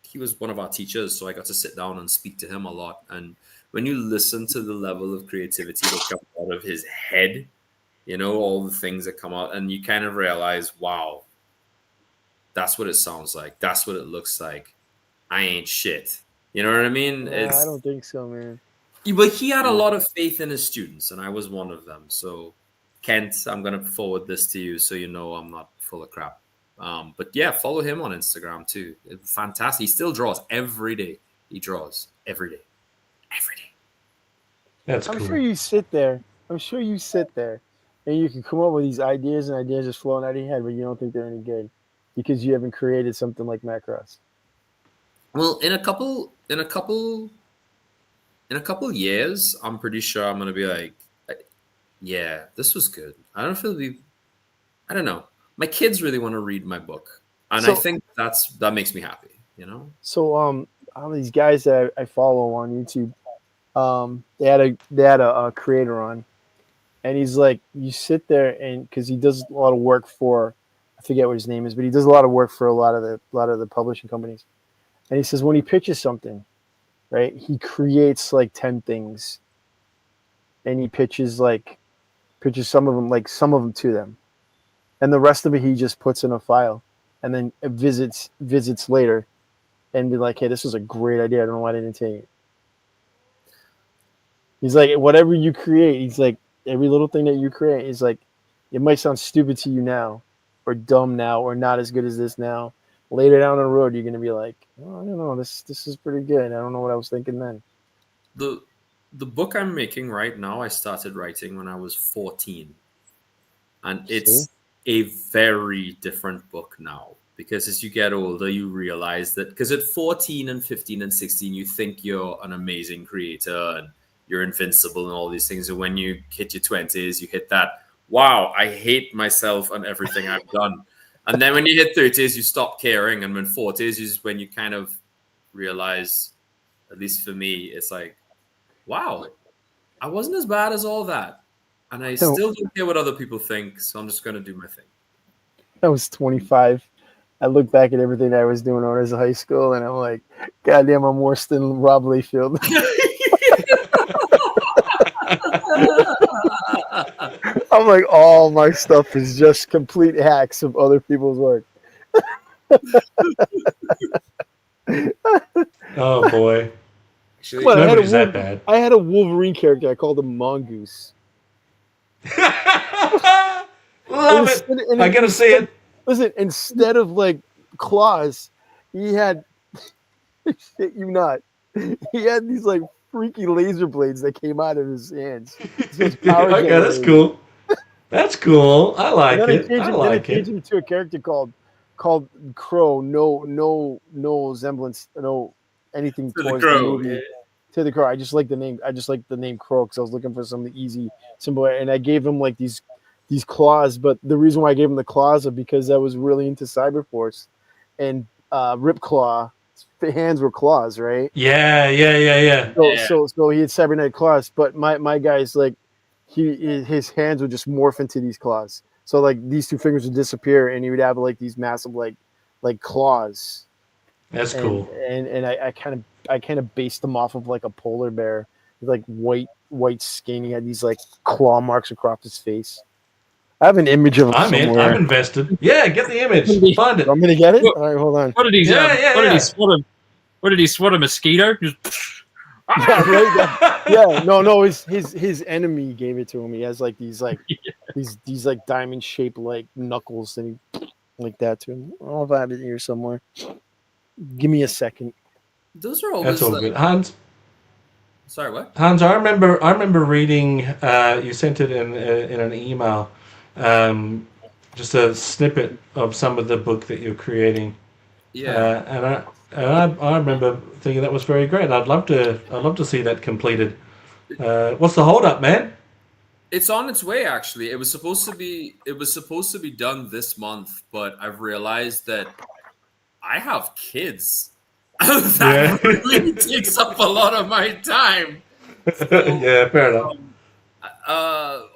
he was one of our teachers, so I got to sit down and speak to him a lot. And when you listen to the level of creativity that comes out of his head, all the things that come out, and you kind of realize, wow, that's what it sounds like. That's what it looks like. I ain't shit. You know what I mean? I don't think so, man. But he had a lot of faith in his students, and I was one of them. So, Kent, I'm going to forward this to you so you know I'm not full of crap. But yeah, follow him on Instagram too. It's fantastic. He still draws every day. He draws every day. Every day. That's I'm cool. sure you sit there. And you can come up with these ideas and ideas just flowing out of your head, but you don't think they're any good because you haven't created something like Macross. Well, in a couple years, I'm pretty sure I'm gonna be like, yeah, this was good. I don't know. My kids really want to read my book, and I think that makes me happy. So all these guys that I follow on YouTube, they had a creator on, and he's like, you sit there and because he does a lot of work for, I forget what his name is, but he does a lot of work for a lot of the publishing companies, and he says when he pitches something, right, he creates like 10 things, and he pitches some of them to them, and the rest of it he just puts in a file, and then visits later, and be like, hey, this is a great idea. I don't know why I didn't take it. He's like, whatever you create, he's like, every little thing that you create is like, it might sound stupid to you now, or dumb now, or not as good as this now. Later down the road, you're gonna be like, oh, I don't know, this is pretty good. I don't know what I was thinking then. the book I'm making right now, I started writing when I was 14, and it's a very different book now. Because as you get older, you realize that because at 14 and 15 and 16, you think you're an amazing creator and you're invincible and all these things. And when you hit your 20s, you hit that, wow, I hate myself and everything I've done. And then when you hit 30s, you stop caring. And when 40s is when you kind of realize, at least for me, it's like, wow, I wasn't as bad as all that. And I still don't care what other people think. So I'm just going to do my thing. I was 25. I look back at everything I was doing when I was in high school, and I'm like, God damn, I'm worse than Rob Liefeld. I'm like, all my stuff is just complete hacks of other people's work. Oh boy. Actually, Well, Nobody's that bad. I had a Wolverine character. I called him Mongoose. Love it. I gotta see it. Listen, instead of like claws, he had shit you not. He had these like freaky laser blades that came out of his hands. Okay, that's cool. That's cool. I like And it. then I I like changed it. him to a character called Crow. No resemblance, no anything To the towards Crow, the movie. yeah. To the Crow. I just like the name. I just like the name Crow because I was looking for something easy, simple. And I gave him like these claws. But the reason why I gave him the claws is because I was really into Cyberforce, and Ripclaw, his hands were claws, right? Yeah. So he had cybernetic claws. But my guy's like, his hands would just morph into these claws. So like these two fingers would disappear, and he would have like these massive like claws. That's cool. And I kind of based them off of like a polar bear with like white skin. He had these like claw marks across his face. I have an image of him I'm in. somewhere. I'm invested. Yeah, get the image. Find it. I'm gonna get it. All right, hold on. What did he? Yeah. What did he swat him? What did he swat a mosquito? Just, Yeah, right. Yeah, no. His enemy gave it to him. He has like these these like diamond shaped like knuckles, and he like that to him. I'll have it here somewhere. Give me a second. Those are always That's all like, good. Hans, sorry, what? I remember reading. You sent it in an email, just a snippet of some of the book that you're creating. Yeah. And I remember thinking that was very great. I'd love to see that completed. What's the hold up, man? It's on its way. Actually, it was supposed to be done this month, but I've realized that I have kids. That really takes up a lot of my time. So, Yeah, fair enough.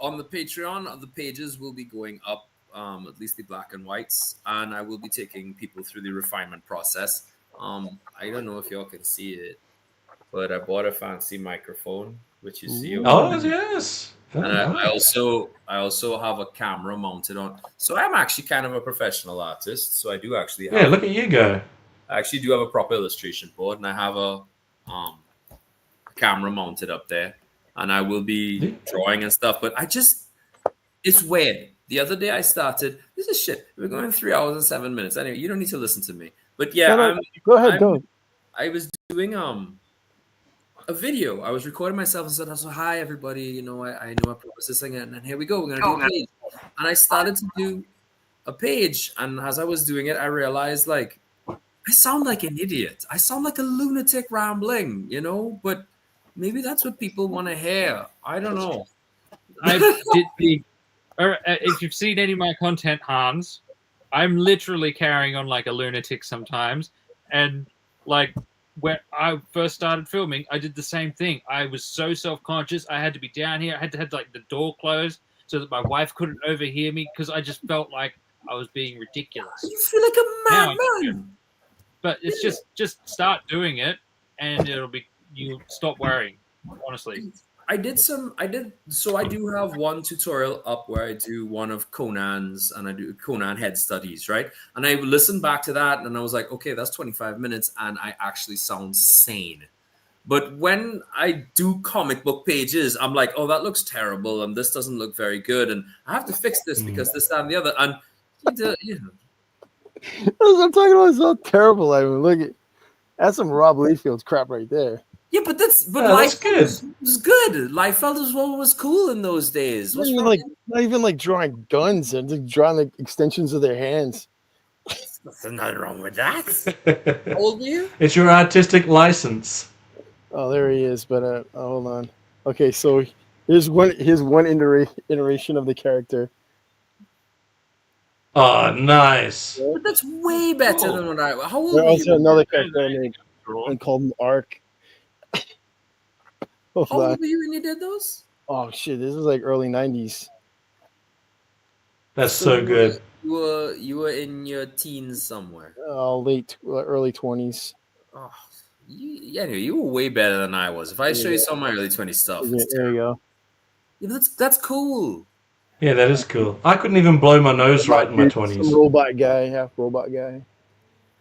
on the Patreon, the pages will be going up, at least the black and whites, and I will be taking people through the refinement process. I don't know if y'all can see it, but I bought a fancy microphone, which you see. Oh yes. And I also have a camera mounted on. So I'm actually kind of a professional artist. So I do actually have, look at you go. I actually do have a proper illustration board, and I have a camera mounted up there, and I will be drawing and stuff. But it's weird. The other day I started. This is shit. We're going 3 hours and 7 minutes. Anyway, you don't need to listen to me. But yeah, Go ahead. Go. I was doing a video. I was recording myself and said, "So hi everybody, I know I proposed this thing, and here we go. We're gonna do a page." And I started to do a page, and as I was doing it, I realized like I sound like an idiot. I sound like a lunatic rambling, But maybe that's what people want to hear. I don't know. if you've seen any of my content, Hans, I'm literally carrying on like a lunatic sometimes, and like. When I first started filming, I did the same thing. I was so self-conscious. I had to be down here. I had to have like the door closed so that my wife couldn't overhear me because I just felt like I was being ridiculous. You feel like a madman. But it's just start doing it, and you'll stop worrying. Honestly, I do have one tutorial up where I do one of Conan's, and I do Conan head studies, right? And I listened back to that, and I was like, okay, that's 25 minutes, and I actually sound sane. But when I do comic book pages, I'm like, oh, that looks terrible, and this doesn't look very good, and I have to fix this because this, that, and the other. And I'm talking about so terrible. I mean, look at that's some Rob Liefeld's crap right there. Yeah, but that's good. was good. Liefeld was cool in those days. Not What's even wrong? like not even like drawing guns and just drawing like extensions of their hands. There's nothing wrong with that. How old are you? It's your artistic license. Oh, there he is. But hold on. Okay, so here's one iteration of the character. Oh, nice. But that's way better than what I. How old There's were also you? another character I made and called him Ark. Hold How on. old were you when you did those? Oh shit, this is like early '90s. That's so good. You were in your teens somewhere. Early 20s. Oh, you were way better than I was. If I show you some of my early 20s stuff, it's There you go. yeah, that's cool. Yeah, that is cool. I couldn't even blow my nose right in my 20s. Some robot guy, half robot guy.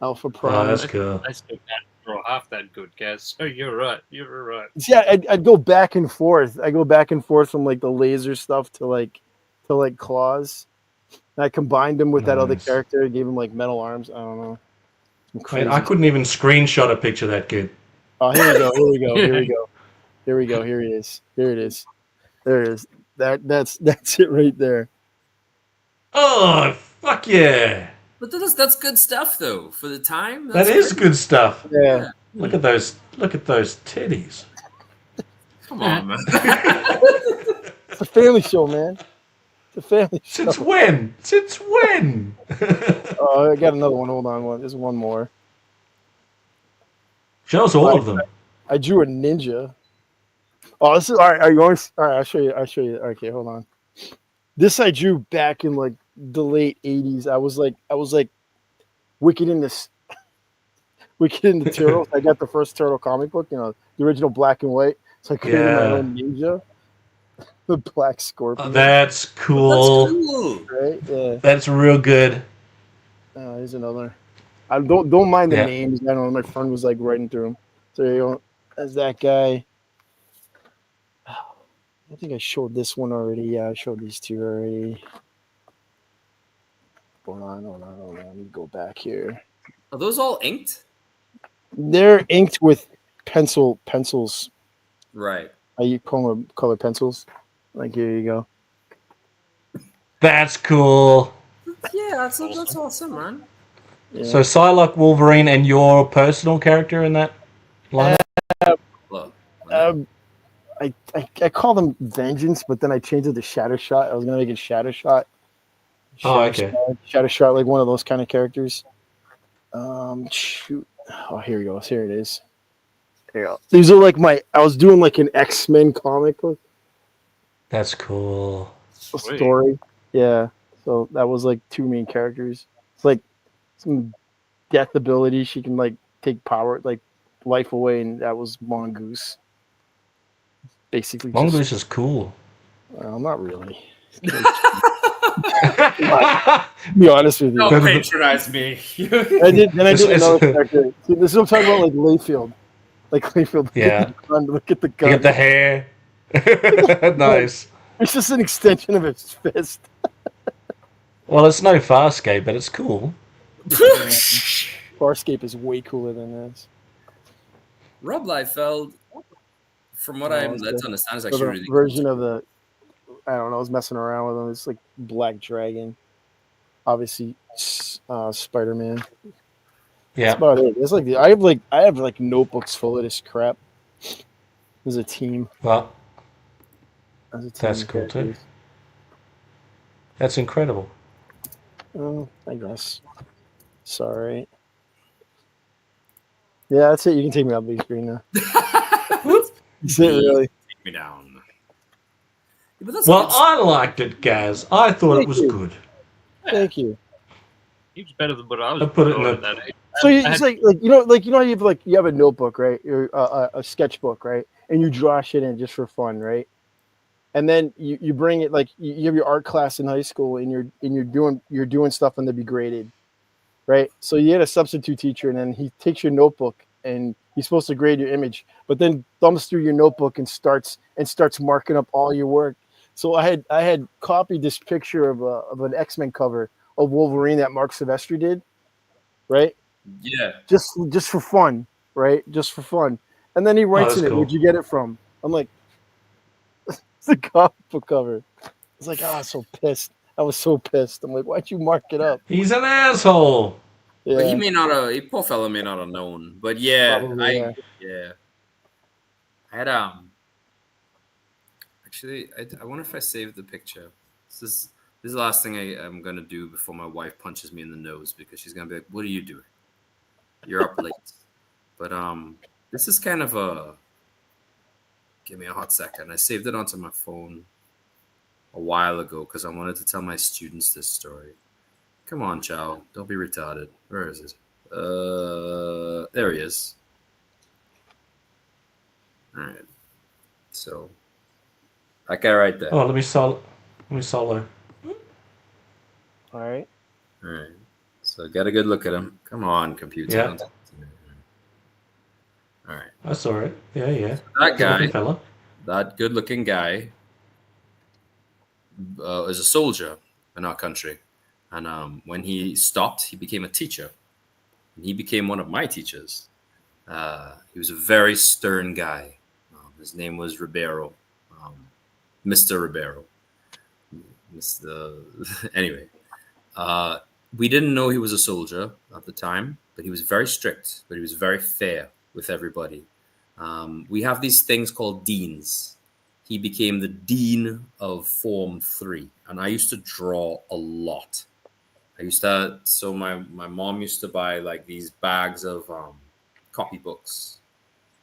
Alpha Oh, Prime. that's cool. I still can't draw half that good, Gaz. So you're right. You're right. Yeah, I'd go back and forth. I go back and forth from like the laser stuff to like claws. And I combined him with that other Nice. character, gave him like metal arms. I don't know. Some Wait, crazy I couldn't even screenshot a picture that good. Oh, here we go. Here we go. Here we go. Here we go. Here it is. Here it is. There it is. That's it right there. Oh, fuck yeah. But that's good stuff though for the time. That is good stuff. Yeah. Look at those titties. Come on, man. It's a family show, man. It's a family show. Since when? Since when? Oh, I got another one. Hold on. There's one more. Show us all of them. I drew a ninja. Oh, this is all right. Are you going? All right, I'll show you. Okay, hold on. This I drew back in like the late '80s. I was like Wicked in this, Wicked in the Turtles. I got the first Turtle comic book, the original black and white. So I created my own ninja, the Black Scorpion. Oh, that's cool. That's cool. Right? Yeah. That's real good. Here's another. I don't mind the Yeah. names. I don't know. My friend was like writing through them. So there you go. That's that guy. I think I showed this one already. Yeah, I showed these two already. Hold on. Let me go back here. Are those all inked? They're inked with pencils. Right. I call them color pencils. Like here you go. That's cool. Yeah, that's awesome, man. Yeah. So Psylocke, Wolverine, and your personal character in that lineup? Look. I call them Vengeance, but then I changed it to Shattershot. I was gonna make it Shattershot. Oh, okay. Shattershot, like one of those kind of characters. Shoot. Oh, here we go. Here it is. Here you go. These are like I was doing like an X-Men comic book That's cool. story. Yeah. So that was like two main characters. It's like some death ability. She can like take power, like life away, and that was Mongoose. Basically, Mongoose is cool. Well, not really. Be honest with you. Don't patronize me. I did another It's- character. See, this is what I'm talking about, like Layfield. Like Layfield. Yeah. Look at the You gun. get the hair. Nice. It's just an extension of his fist. Well, it's no Farscape, but it's cool. Farscape is way cooler than this. Rob Liefeld, from what I'm led to understand, is So actually the really version cool. of the, I don't know, I was messing around with him. It's like Black Dragon. Obviously, Spider-Man. Yeah. That's about it. It's like I have like notebooks full of this crap. There's a team. Well, There's a team that's of cool too. characters. That's incredible. Oh, I guess. Sorry. Yeah, that's it. You can take me out of the screen now. That's it, really. Take me down. Yeah, but that's Well, good I liked it, Gaz. I thought it Thank was you. good. Thank you. He was better than what I was. I put it in drawing the- at that age. So I it's had- like you have a notebook, right? Or a sketchbook, right? And you draw shit in just for fun, right? And then you bring it like you have your art class in high school, and you're doing stuff and they'll be graded, right? So you had a substitute teacher, and then he takes your notebook and he's supposed to grade your image, but then thumbs through your notebook and starts marking up all your work. So I had copied this picture of an X-Men cover of Wolverine that Mark Silvestri did, right? Yeah. Just for fun, right? Just for fun. And then he writes that's in it, cool. "Where'd you get it from?" I'm like, "It's a comic book cover." It's like, "Ah, so pissed." I was so pissed. I'm like, "Why'd you mark it up?" He's an asshole. But he Yeah, may not have. Poor fellow may not have known. But yeah, probably. Yeah. I had Actually, I wonder if I saved the picture. This is the last thing I'm gonna do before my wife punches me in the nose because she's gonna be like, "What are you doing? You're up late." But this is kind of a. Give me a hot second. I saved it onto my phone a while ago because I wanted to tell my students this story. Come on, Chow. Don't be retarded. Where is it? There he is. All right. So that guy right there. Oh, let me solo. All right. All right. So get a good look at him. Come on, computer. Yeah. Don't talk to me. All right. That's all right. Yeah. That guy, Good fella. that good-looking guy, is a soldier in our country, and when he stopped, he became a teacher, and he became one of my teachers. He was a very stern guy. His name was Ribeiro, Mr. Ribeiro. Anyway, we didn't know he was a soldier at the time, but he was very strict, but he was very fair with everybody. We have these things called deans. He became the dean of Form 3, and I used to draw a lot. So my mom used to buy like these bags of copybooks,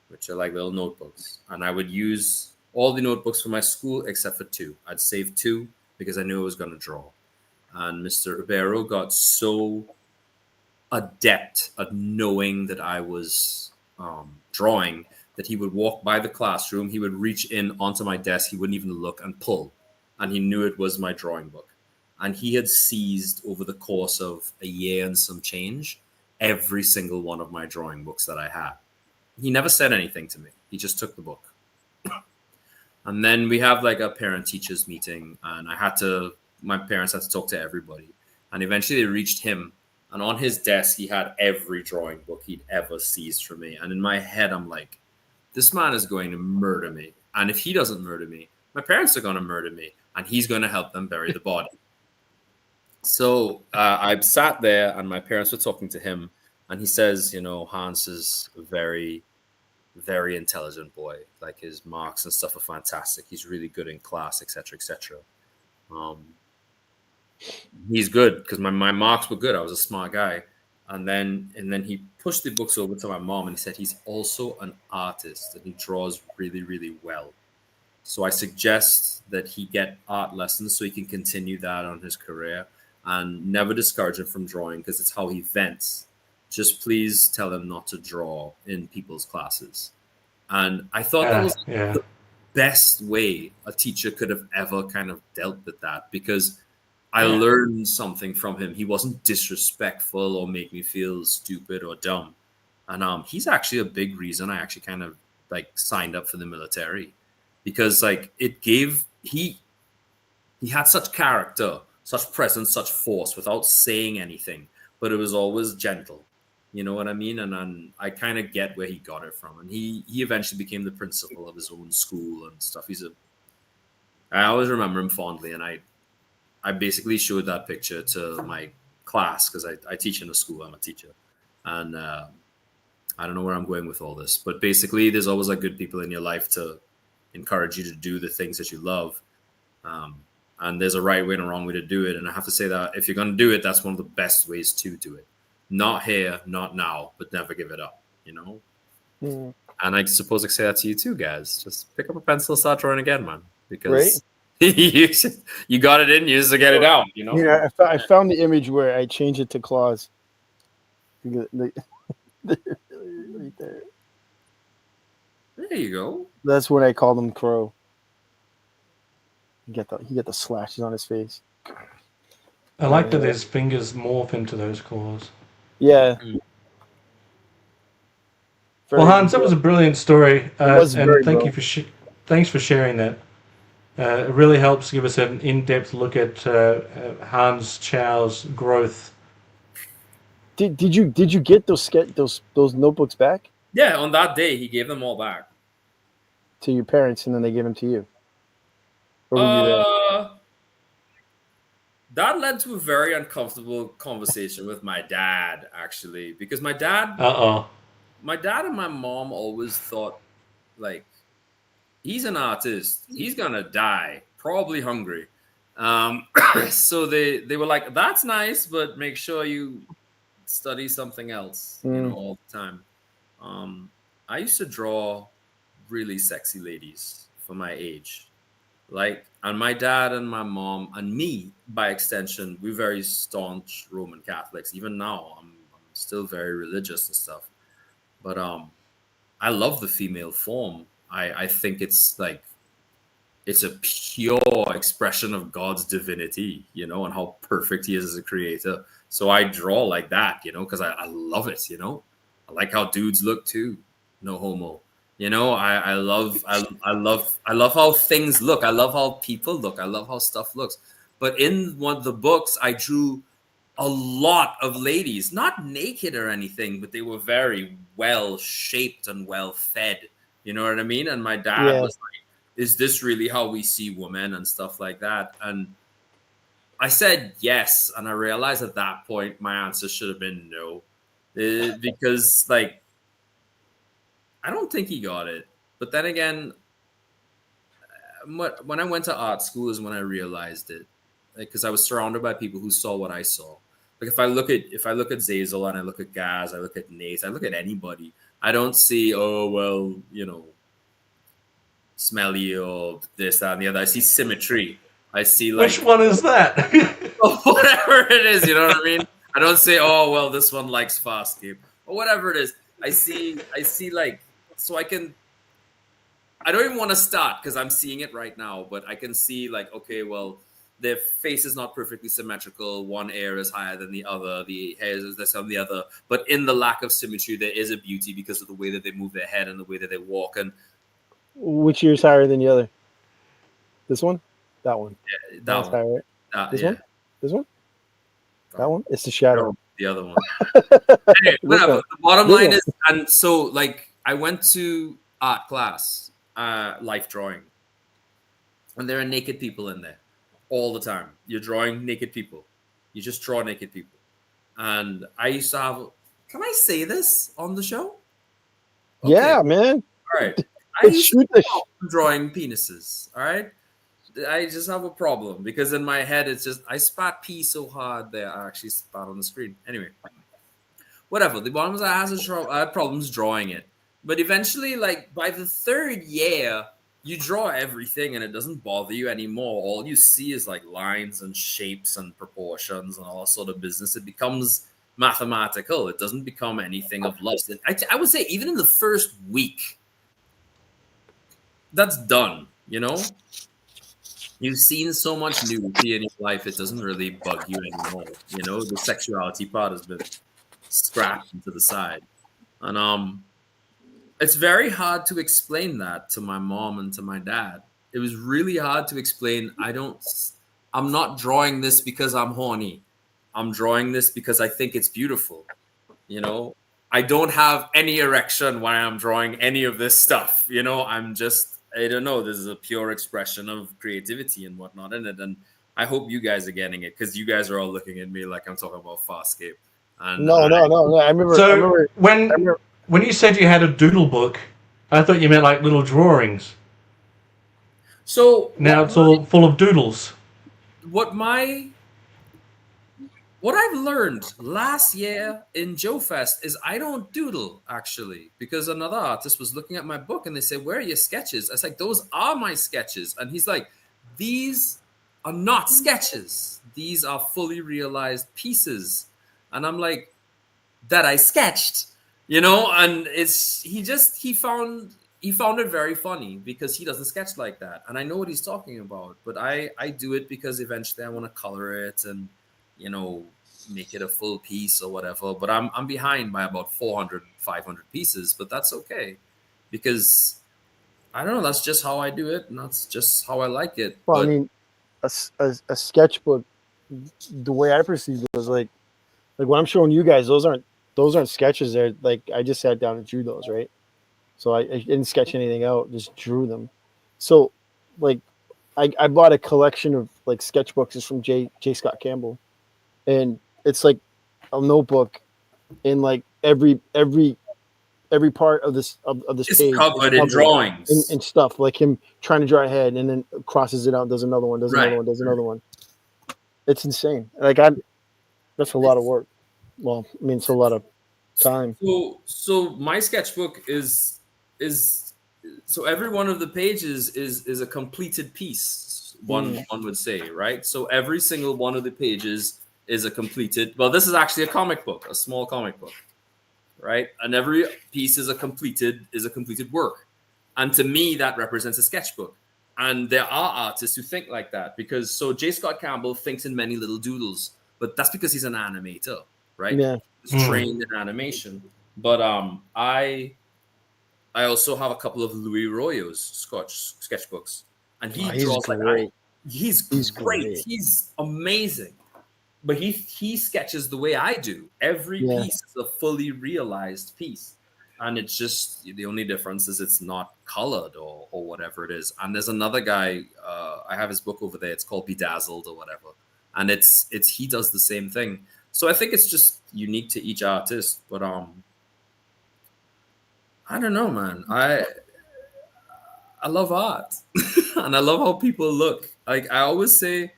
which are like little notebooks, and I would use all the notebooks for my school except for 2. I'd save 2 because I knew I was going to draw. And Mr. Ribeiro got so adept at knowing that I was drawing that he would walk by the classroom, he would reach in onto my desk, he wouldn't even look and pull, and he knew it was my drawing book. And he had seized over the course of a year and some change every single one of my drawing books that I had. He never said anything to me. He just took the book. And then we have like a parent-teachers meeting, and my parents had to talk to everybody. And eventually they reached him, and on his desk, he had every drawing book he'd ever seized from me. And in my head, I'm like, this man is going to murder me. And if he doesn't murder me, my parents are going to murder me, and he's going to help them bury the body. So I sat there, and my parents were talking to him, and he says, Hans is a very, very intelligent boy. Like, his marks and stuff are fantastic. He's really good in class, etc., etc. He's good because my marks were good. I was a smart guy. And then he pushed the books over to my mom, and he said he's also an artist and he draws really, really well. So I suggest that he get art lessons so he can continue that on his career, and never discourage him from drawing because it's how he vents. Just please tell him not to draw in people's classes. And I thought that was the best way a teacher could have ever kind of dealt with that, because I learned something from him. He wasn't disrespectful or make me feel stupid or dumb. And he's actually a big reason I actually kind of like signed up for the military, because like he had such character, such presence, such force without saying anything, but it was always gentle. You know what I mean? And I kind of get where he got it from. And he eventually became the principal of his own school and stuff. I always remember him fondly, and I basically showed that picture to my class because I teach in a school. I'm a teacher. And I don't know where I'm going with all this, but basically there's always like good people in your life to encourage you to do the things that you love. And there's a right way and a wrong way to do it. And I have to say that if you're going to do it, that's one of the best ways to do it. Not here, not now, but never give it up, And I suppose I say that to you too, guys. Just pick up a pencil, start drawing again, man. Because you got it in you just to get it out, Yeah, I found the image where I changed it to claws. Right there. There you go. That's when I called him Crow. He get the slashes on his face. I like that his fingers morph into those claws. Yeah. Well, Hans, that was a brilliant story, and thank you thanks for sharing that. It really helps give us an in-depth look at Hans Chow's growth. Did you get those notebooks back? Yeah, on that day, he gave them all back. to your parents, and then they give them to you. Or were you there? That led to a very uncomfortable conversation with my dad, actually, because my dad Uh-oh. and my mom always thought, like, he's an artist, he's gonna die, probably hungry. So they were like, that's nice, but make sure you study something else, all the time. I used to draw really sexy ladies for my age. Like, and my dad and my mom and me, by extension, we're very staunch Roman Catholics. Even now, I'm still very religious and stuff. But I love the female form. I think it's like, it's a pure expression of God's divinity, and how perfect he is as a creator. So I draw like that, because I love it, I like how dudes look too. No homo. I love how things look. I love how people look. I love how stuff looks. But in one of the books, I drew a lot of ladies, not naked or anything, but they were very well shaped and well fed. You know what I mean? And my dad was like, is this really how we see women and stuff like that? And I said yes. And I realized at that point, my answer should have been no. Because, like, I don't think he got it. But then again, when I went to art school is when I realized it. Because I was surrounded by people who saw what I saw. Like, if I look at Zazel and I look at Gazz, I look at Nate, I look at anybody, I don't see, oh, well, smelly or this, that, and the other. I see symmetry. I see, like, which one is that? whatever it is, you know what I mean? I don't say, oh, well, this one likes fast game or whatever it is. I see like, so I don't even want to start because I'm seeing it right now, but I can see, like, okay, well, their face is not perfectly symmetrical. One ear is higher than the other. The hair is this on the other. But in the lack of symmetry, there is a beauty because of the way that they move their head and the way that they walk. And which ear is higher than the other? This one? That one? Yeah, That's higher, right? This one? This one? That one? It's the shadow. No, the other one. Anyway, whatever. The bottom line is, and so, like, I went to art class, life drawing, and there are naked people in there all the time. You're drawing naked people. You just draw naked people. And I used to have, can I say this on the show? Okay. Yeah, man. All right. I used to drawing penises. All right. I just have a problem because in my head, it's just, I spat pee so hard that I actually spat on the screen. Anyway, whatever. The bottom is I had problems drawing it. But eventually, like, by the third year, you draw everything and it doesn't bother you anymore. All you see is, like, lines and shapes and proportions and all that sort of business. It becomes mathematical. It doesn't become anything of lust. I would say even in the first week, that's done, You've seen so much nudity in your life, it doesn't really bug you anymore. The sexuality part has been scrapped into the side. And it's very hard to explain that to my mom and to my dad. It was really hard to explain. I'm not drawing this because I'm horny. I'm drawing this because I think it's beautiful. I don't have any erection while I'm drawing any of this stuff. I'm just, I don't know. This is a pure expression of creativity and whatnot in it. And I hope you guys are getting it because you guys are all looking at me like I'm talking about Farscape. And no. I remember. When you said you had a doodle book, I thought you meant like little drawings. So now it's all full of doodles. What I've learned last year in Joe Fest is I don't doodle, actually, because another artist was looking at my book and they said, where are your sketches? I was like, those are my sketches. And he's like, these are not sketches. These are fully realized pieces. And I'm like, that I sketched, and he found it very funny because he doesn't sketch like that. And I know what he's talking about, but I do it because eventually I want to color it and, make it a full piece or whatever. But I'm behind by about 400, 500 pieces, but that's okay because I don't know. That's just how I do it. And that's just how I like it. Well, I mean, a sketchbook, the way I perceived it was like when I'm showing you guys, those aren't those aren't sketches. They're like I just sat down and drew those, right? So I didn't sketch anything out, just drew them. So like I bought a collection of like sketchbooks. It's from J Scott Campbell, and it's like a notebook, and like every part of this It's page covered in drawings. and stuff, like him trying to draw ahead and then crosses it out, does another one, does Right. another one, does another one. It's insane. Like that's a lot of work. Well, I mean, it's a lot of time. So my sketchbook is so every one of the pages is a completed piece. One would say, right? So every single one of the pages is a completed. Well, this is actually a comic book, a small comic book, right? And every piece is a completed work. And to me, that represents a sketchbook. And there are artists who think like that because J. Scott Campbell thinks in many little doodles, but that's because he's an animator, right? Yeah. He's trained in animation. But I also have a couple of Louis Royo's sketchbooks, and he draws great. like he's great. great. He's amazing. But he sketches the way I do. Every piece is a fully realized piece. And it's just the only difference is it's not colored or whatever it is. And there's another guy, I have his book over there. It's called Bedazzled or whatever. And it's he does the same thing. So I think it's just unique to each artist. But I don't know, man. I love art. And I love how people look. Like I always say,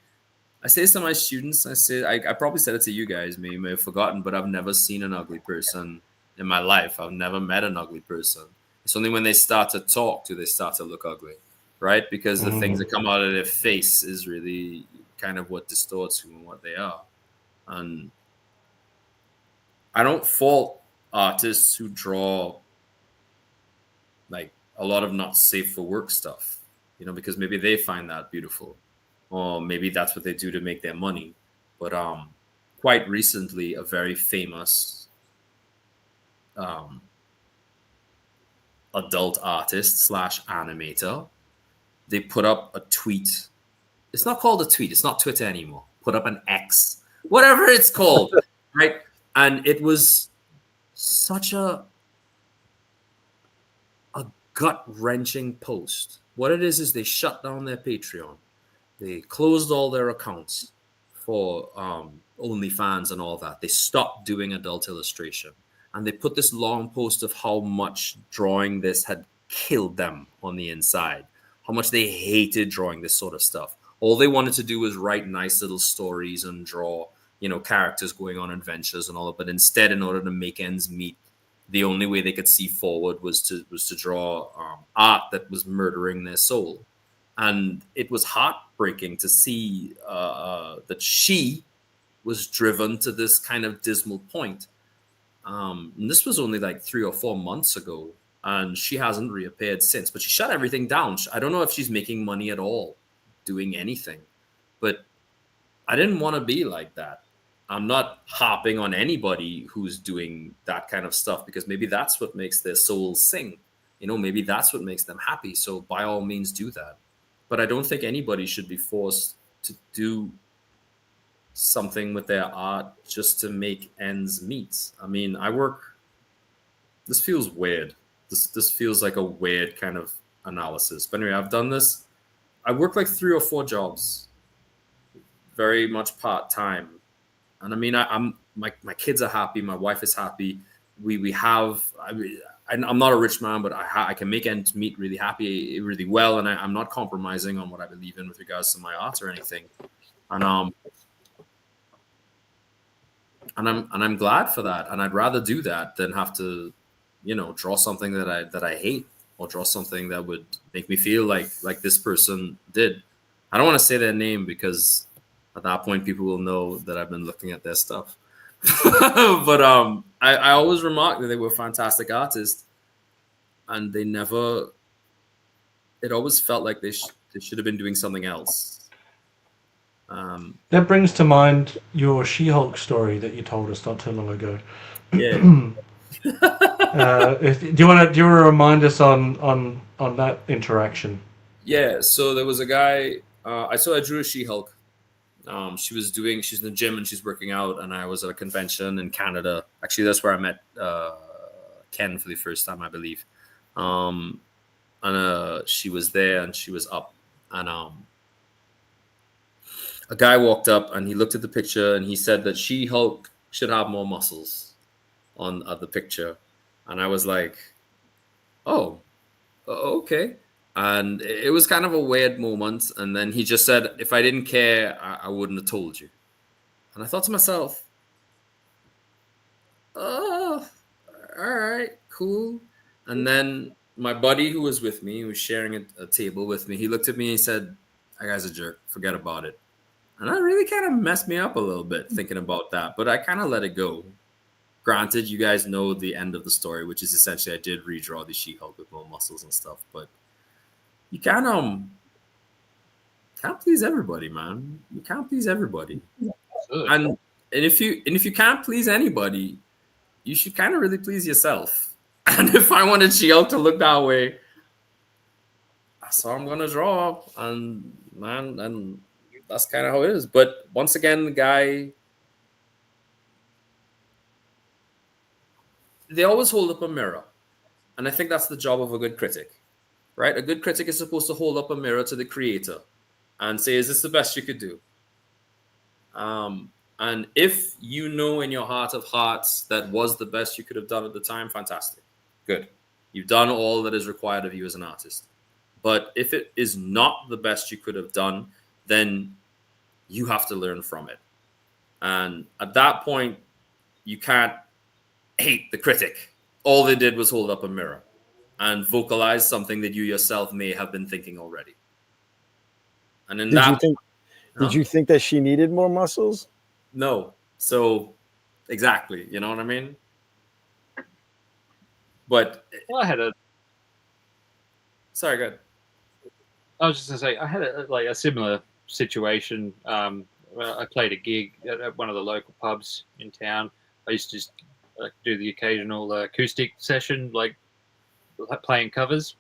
I say to my students, I probably said it to you guys, you may have forgotten, but I've never seen an ugly person in my life. I've never met an ugly person. It's only when they start to talk do they start to look ugly, right? Because the things that come out of their face is really kind of what distorts who and what they are. And I don't fault artists who draw like a lot of not safe for work stuff, because maybe they find that beautiful. Or maybe that's what they do to make their money. But quite recently, a very famous adult artist / animator, they put up a tweet. It's not called a tweet. It's not Twitter anymore. Put up an X, whatever it's called, right? And it was such a gut-wrenching post. What it is they shut down their Patreon. They closed all their accounts for OnlyFans and all that. They stopped doing adult illustration. And they put this long post of how much drawing this had killed them on the inside, how much they hated drawing this sort of stuff. All they wanted to do was write nice little stories and draw, characters going on adventures and all that. But instead, in order to make ends meet, the only way they could see forward was to draw art that was murdering their soul. And it was heartbreaking to see that she was driven to this kind of dismal point. And this was only like 3 or 4 months ago, and she hasn't reappeared since. But she shut everything down. I don't know if she's making money at all doing anything. But I didn't want to be like that. I'm not harping on anybody who's doing that kind of stuff because maybe that's what makes their souls sing. Maybe that's what makes them happy. So by all means, do that. But I don't think anybody should be forced to do something with their art just to make ends meet. I mean, this feels weird. This feels like a weird kind of analysis. But anyway, I've done this. I work like 3 or 4 jobs, very much part-time. And I mean, my kids are happy. My wife is happy. I'm not a rich man, but I can make ends meet really happy, really well, and I'm not compromising on what I believe in with regards to my art or anything. And I'm glad for that. And I'd rather do that than have to, draw something that I hate or draw something that would make me feel like this person did. I don't want to say their name because at that point people will know that I've been looking at their stuff. But I always remarked that they were fantastic artists, and it always felt like they should have been doing something else. That brings to mind your She-Hulk story that you told us not too long ago. Yeah. Do you want to remind us on that interaction? Yeah. So there was a guy. I drew a She-Hulk. She's in the gym and she's working out, and I was at a convention in Canada. Actually, that's where I met Ken for the first time, I believe. She was there and she was up, and a guy walked up and he looked at the picture and he said that She-Hulk should have more muscles on the picture, and I was like, oh, okay. And it was kind of a weird moment. And then he just said, if I didn't care, I wouldn't have told you. And I thought to myself, oh, all right, cool. And then my buddy who was with me, who was sharing a table with me, he looked at me and he said, that guy's a jerk. Forget about it. And that really kind of messed me up a little bit thinking about that. But I kind of let it go. Granted, you guys know the end of the story, which is essentially I did redraw the She-Hulk with more muscles and stuff. But you can't please everybody, man. You can't please everybody. And if you can't please anybody, you should kind of really please yourself. And if I wanted She-Hulk to look that way, that's how I'm gonna draw. And that's kind of how it is. But once again, the guy, they always hold up a mirror. And I think that's the job of a good critic. Right? A good critic is supposed to hold up a mirror to the creator and say, is this the best you could do? And if you know in your heart of hearts that was the best you could have done at the time, fantastic. Good. You've done all that is required of you as an artist. But if it is not the best you could have done, then you have to learn from it. And at that point, you can't hate the critic. All they did was hold up a mirror and vocalize something that you yourself may have been thinking already. And in did you think that she needed more muscles? No. So exactly, you know what I mean? But sorry, go ahead. I was just gonna say I had a similar situation. I played a gig at one of the local pubs in town. I used to just do the occasional acoustic session, playing covers,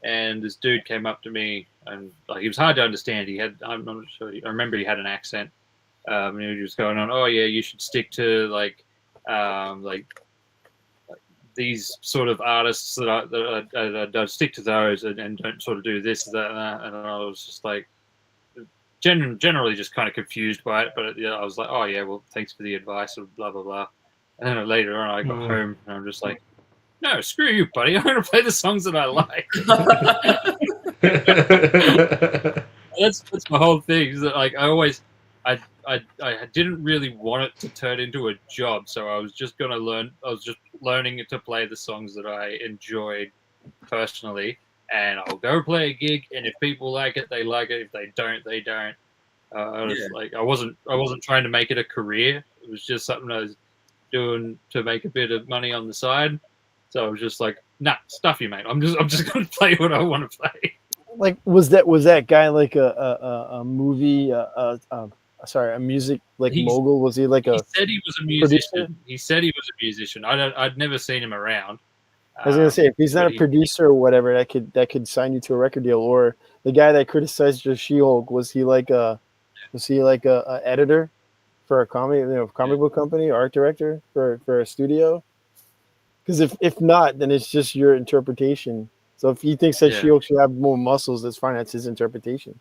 and this dude came up to me and he was hard to understand. I'm not sure. I remember he had an accent. And he was going on, oh yeah, you should stick to these sort of artists that stick to those and don't sort of do this, that, and that. And I was just like, generally just kind of confused by it. But I was like, oh yeah, well, thanks for the advice, or blah blah blah. And then later on, I got home and I'm just like, no, screw you, buddy. I'm going to play the songs that I like. That's my whole thing. Is that I didn't really want it to turn into a job, so I was just going to learn. I was just learning to play the songs that I enjoyed personally, and I'll go play a gig. And if people like it, they like it. If they don't, they don't. I wasn't trying to make it a career. It was just something I was doing to make a bit of money on the side. So I was just like, nah, stuff you, mate. I'm just going to play what I want to play. Like, was that guy like a movie? A music mogul? Was he like a? He said he was a musician. Producer? He said he was a musician. I'd never seen him around. I was gonna say, if he's not a producer or whatever, that could sign you to a record deal. Or the guy that criticized your She-Hulk, was he like a editor for a comic book company, art director for a studio? Because if not, then it's just your interpretation. So if he thinks that She-Hulk should have more muscles, that's fine. That's his interpretation.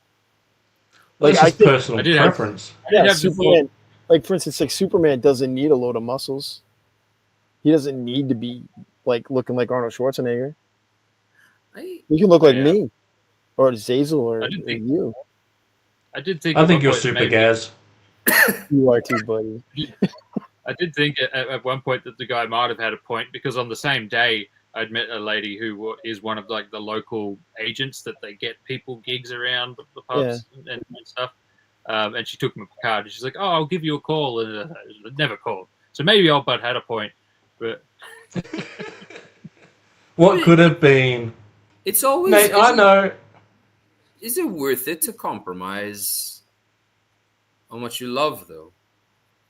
Like, I think personal preference. Superman. Like, for instance, Superman doesn't need a load of muscles. He doesn't need to be looking like Arnold Schwarzenegger. He can look like me, or Zazel, or you. I think you're super Gazz. You are too, buddy. I did think at one point that the guy might have had a point, because on the same day I'd met a lady who is one of the local agents that they get people gigs around the pubs and stuff. And she took my card and she's like, "Oh, I'll give you a call," and never called. So maybe old Bud had a point, but what could have been? It's always. Mate, I know. Is it worth it to compromise on what you love, though?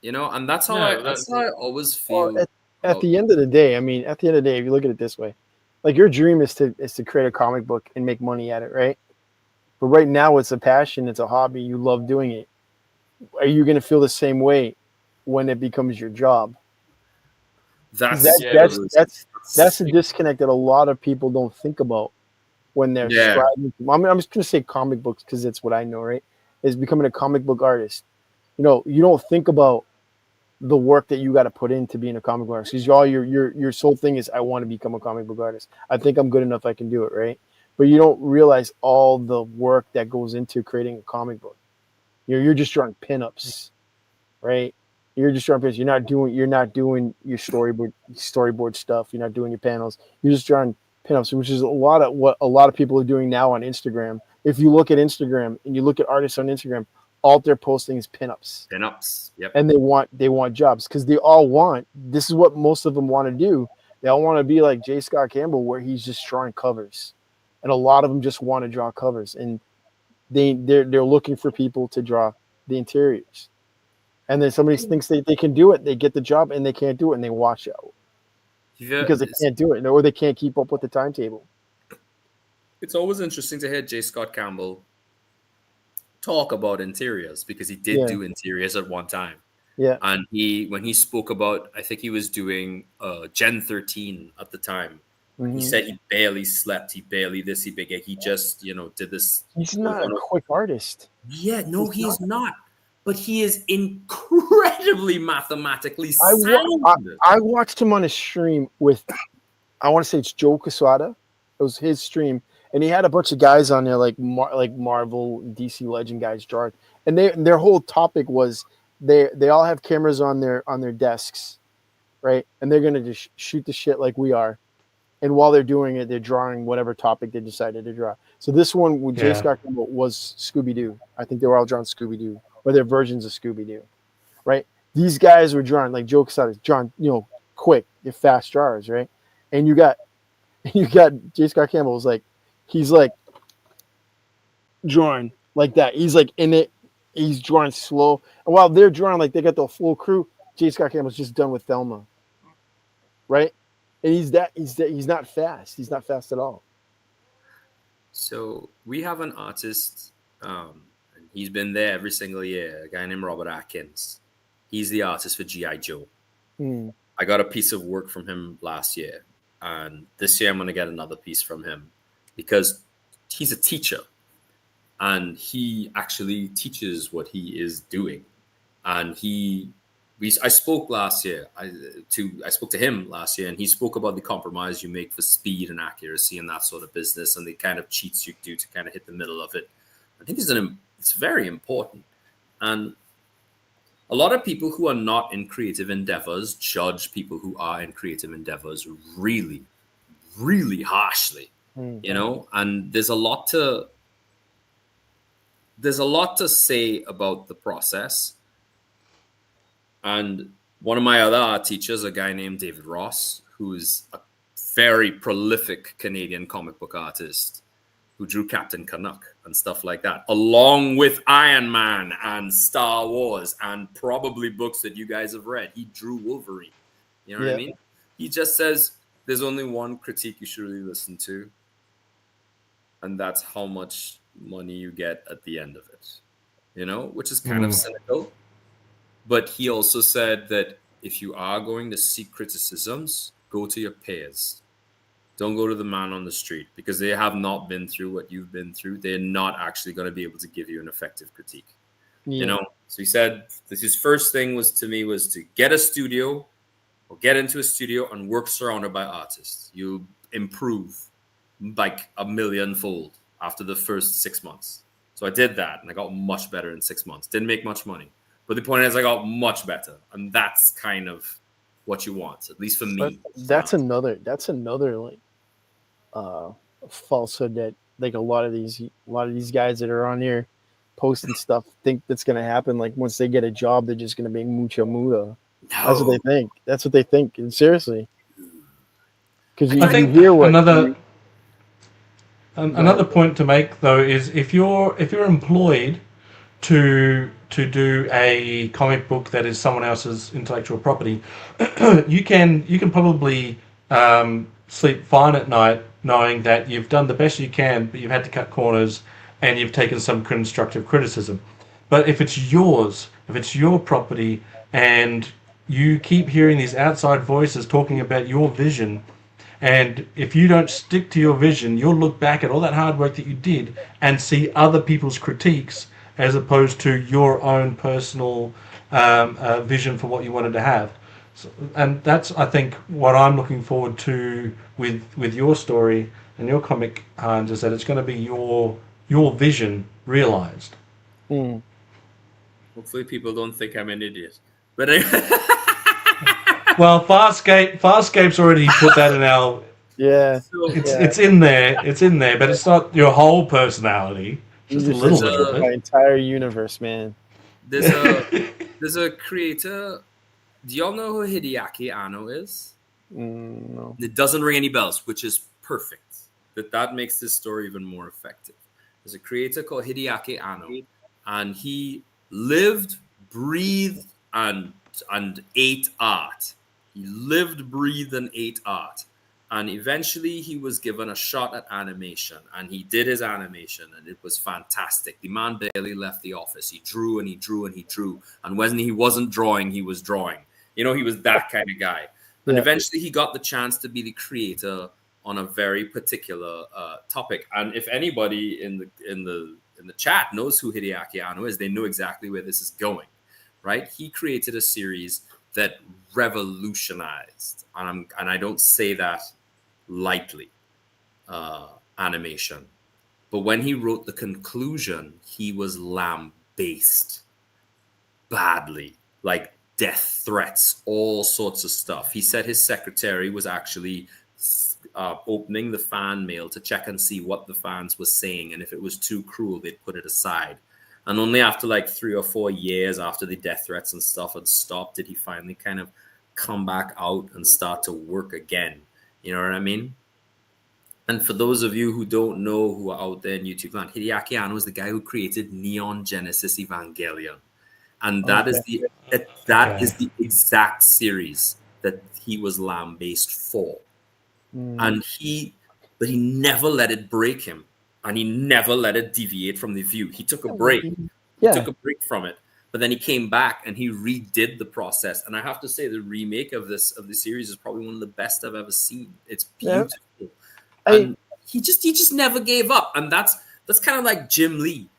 You know, and that's how I always feel. Well, at the end of the day, if you look at it this way, your dream is to create a comic book and make money at it, right? But right now, it's a passion, it's a hobby, you love doing it. are you going to feel the same way when it becomes your job? That's That's a disconnect that a lot of people don't think about when they're Yeah. striving. I'm just going to say comic books because it's what I know, right? Is becoming a comic book artist. You know, you don't think about the work that you got to put into being a comic book artist because all your sole thing is I want to become a comic book artist. I think I'm good enough. I can do it, right? But you don't realize all the work that goes into creating a comic book. You're just drawing pinups, right? You're just drawing pinups. You're not doing your storyboard stuff. You're not doing your panels. You're just drawing pinups, which is a lot of what a lot of people are doing now on Instagram. If you look at Instagram and you look at artists on Instagram, all they're posting is pinups. Pinups. Yep. And they want jobs because they all want. This is what most of them want to do. They all want to be like J. Scott Campbell, where he's just drawing covers, and a lot of them just want to draw covers, and they're looking for people to draw the interiors. And then somebody thinks they can do it, they get the job, and they can't do it, and they wash out because they can't do it, or they can't keep up with the timetable. It's always interesting to hear J. Scott Campbell talk about interiors because he did do interiors at one time. Yeah. And when he spoke about, I think he was doing Gen 13 at the time. Mm-hmm. He said he barely slept, he barely this, he just, did this. He's not a quick artist. Yeah, no, he's not. But he is incredibly mathematically sound. I watched him on a stream with, I want to say it's Joe Quesada. It was his stream. And he had a bunch of guys on there like Marvel, DC Legend guys drawing. And their whole topic was they all have cameras on their desks, right? And they're going to just shoot the shit like we are. And while they're doing it, they're drawing whatever topic they decided to draw. So this one with J. Scott Campbell was Scooby-Doo. I think they were all drawing Scooby-Doo, or their versions of Scooby-Doo, right? These guys were drawing, like Joe Quesada, drawing, quick, they're fast drawers, right? And you got J. Scott Campbell was like, he's like drawing like that. He's like in it. He's drawing slow. And while they're drawing, like they got the full crew, J. Scott Campbell's just done with Thelma, right? And he's not fast. He's not fast at all. So we have an artist, and he's been there every single year, a guy named Robert Atkins. He's the artist for G.I. Joe. I got a piece of work from him last year, and this year I'm going to get another piece from him because he's a teacher, and he actually teaches what he is doing. And I spoke last year. I spoke to him last year, and he spoke about the compromise you make for speed and accuracy and that sort of business, and the kind of cheats you do to kind of hit the middle of it. I think it's very important. And a lot of people who are not in creative endeavors judge people who are in creative endeavors really, really harshly. And there's a lot to say about the process. And one of my other art teachers, a guy named David Ross, who's a very prolific Canadian comic book artist who drew Captain Canuck and stuff like that, along with Iron Man and Star Wars and probably books that you guys have read. He drew Wolverine. You know what I mean? He just says there's only one critique you should really listen to, and that's how much money you get at the end of it, which is kind of cynical. But he also said that if you are going to seek criticisms, go to your peers. Don't go to the man on the street because they have not been through what you've been through. They're not actually going to be able to give you an effective critique. So he said his first thing was to get a studio or get into a studio and work surrounded by artists. You'll improve like 1,000,000-fold after the first 6 months. So I did that and I got much better in 6 months. Didn't make much money. But the point is I got much better. And that's kind of what you want, at least for me. That's another like falsehood that like a lot of these guys that are on here posting stuff think that's gonna happen. Like once they get a job, they're just gonna make mucha muda. No. That's what they think. That's what they think. And seriously, because I think hear what another point to make though is if you're employed to do a comic book that is someone else's intellectual property, you can probably sleep fine at night knowing that you've done the best you can, but you've had to cut corners and you've taken some constructive criticism. But if it's yours if it's your property, and you keep hearing these outside voices talking about your vision, and if you don't stick to your vision, you'll look back at all that hard work that you did and see other people's critiques as opposed to your own personal vision for what you wanted to have. So, and that's, I think, what I'm looking forward to with your story and your comic, Hans, is that it's going to be your vision realized. Mm. Hopefully, people don't think I'm an idiot. But Well, Farscape's already put that in our. Yeah. It's in there. It's in there, but it's not your whole personality. Just a little bit of My it. entire universe, man. there's a creator. Do y'all know who Hideaki Anno is? No. It doesn't ring any bells, which is perfect. That makes this story even more effective. There's a creator called Hideaki Anno, and he lived, breathed, and ate art. He lived, breathed, and ate art. And eventually he was given a shot at animation, and he did his animation, and it was fantastic. The man barely left the office. He drew and he drew and he drew. And when he wasn't drawing, he was drawing. You know, he was that kind of guy. And eventually he got the chance to be the creator on a very particular topic. And if anybody in the chat knows who Hideaki Anno is, they know exactly where this is going, right? He created a series that revolutionized, and I don't say that lightly, animation. But when he wrote the conclusion, he was lambasted badly, like death threats, all sorts of stuff. He said his secretary was actually opening the fan mail to check and see what the fans were saying, and if it was too cruel, they'd put it aside. And only after like 3 or 4 years after the death threats and stuff had stopped did he finally kind of come back out and start to work again. You know what I mean? And for those of you who don't know, who are out there in YouTube land, Hideaki Anno is the guy who created Neon Genesis Evangelion. And that is the exact series that he was lambasted for. And he never let it break him. And he never let it deviate from the view. He took a break. He took a break from it. But then he came back and he redid the process. And I have to say, the remake of the series is probably one of the best I've ever seen. It's beautiful. And he just never gave up. And that's kind of like Jim Lee.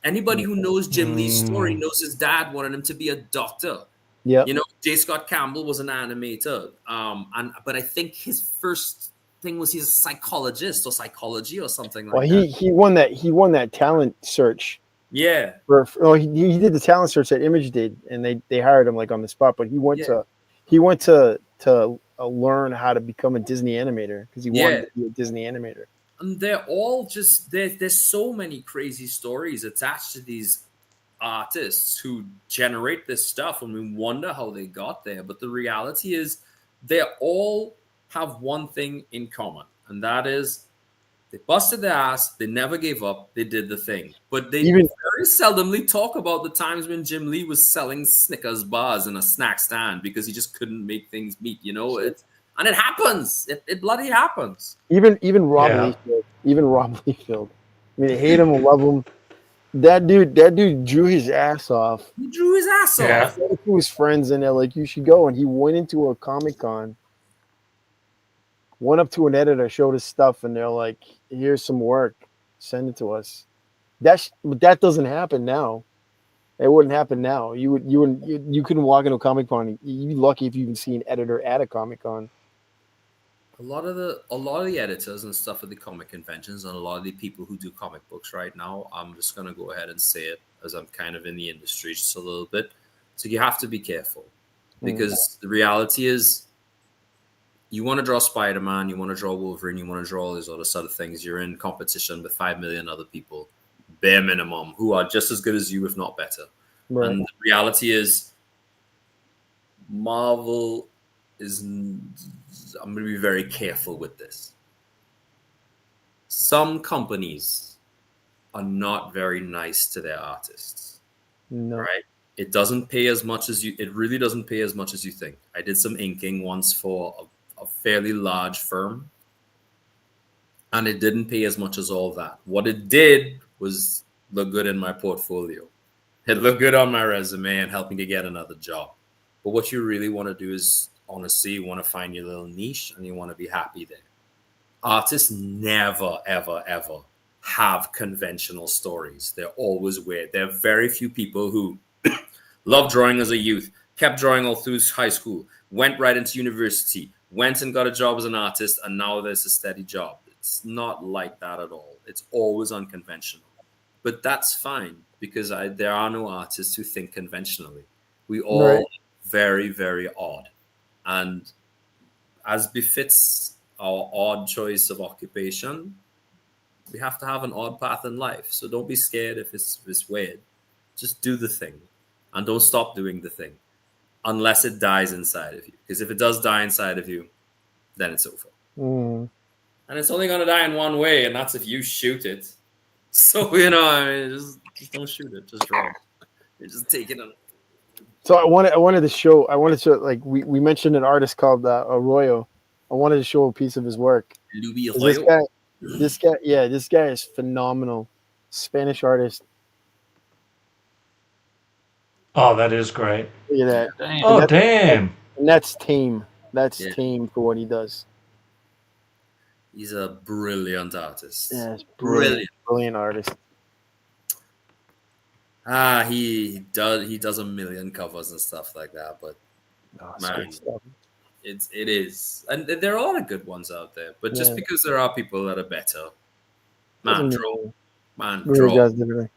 Anybody who knows Jim Lee's story knows his dad wanted him to be a doctor. Yeah. You know, J. Scott Campbell was an animator. But I think his first thing was he's a psychologist or psychology or something like that. He won that talent search. Yeah. He did the talent search that Image did, and they hired him like on the spot. But he went to learn how to become a Disney animator because he wanted to be a Disney animator. And they're all just there's so many crazy stories attached to these artists who generate this stuff, and we wonder how they got there. But the reality is they all have one thing in common, and that is they busted their ass, they never gave up, they did the thing. But they very seldomly talk about the times when Jim Lee was selling Snickers bars in a snack stand because he just couldn't make things meet, you know. It happens. It bloody happens. Even Rob Liefeld. Even Rob Liefeld. I mean, hate him or love him. That dude drew his ass off. He drew his ass off. He said to his friends, and they're like, "You should go." And he went into a Comic-Con, went up to an editor, showed his stuff, and they're like, "Here's some work. Send it to us." That doesn't happen now. It wouldn't happen now. You couldn't walk into a Comic-Con. You'd be lucky if you even see an editor at a Comic-Con. A lot of the editors and stuff at the comic conventions, and a lot of the people who do comic books right now, I'm just gonna go ahead and say it as I'm kind of in the industry just a little bit. So you have to be careful because the reality is, you want to draw Spider-Man, you want to draw Wolverine, you want to draw all these other sort of things. You're in competition with 5 million other people, bare minimum, who are just as good as you, if not better. Right. And the reality is, Marvel is. I'm going to be very careful with this. Some companies are not very nice to their artists. No. Right? It doesn't pay as much as it really doesn't pay as much as you think. I did some inking once for a fairly large firm, and it didn't pay as much as all that. What it did was look good in my portfolio. It looked good on my resume and helped me to get another job. But what you really want to do is, honestly, you want to find your little niche and you want to be happy there. Artists never, ever, ever have conventional stories. They're always weird. There are very few people who loved drawing as a youth, kept drawing all through high school, went right into university, went and got a job as an artist, and now there's a steady job. It's not like that at all. It's always unconventional. But that's fine, because there are no artists who think conventionally. We all very, very odd. And as befits our odd choice of occupation, we have to have an odd path in life. So don't be scared if it's weird. Just do the thing. And don't stop doing the thing unless it dies inside of you. Because if it does die inside of you, then it's over. Mm. And it's only going to die in one way, and that's if you shoot it. So, you know, I mean, just don't shoot it. Just draw it. You just take it on. So I wanted to show, like, we mentioned an artist called Arroyo. I wanted to show a piece of his work. This guy is phenomenal. Spanish artist. Oh, that is great. Look at that. Damn. Oh, damn. And that's tame. That's tame for what he does. He's a brilliant artist. Yeah, it's Brilliant. brilliant artist. He does a million covers and stuff like that, but It's good stuff. it is. And there are a lot of good ones out there, but just because there are people that are better, man, Really does differently.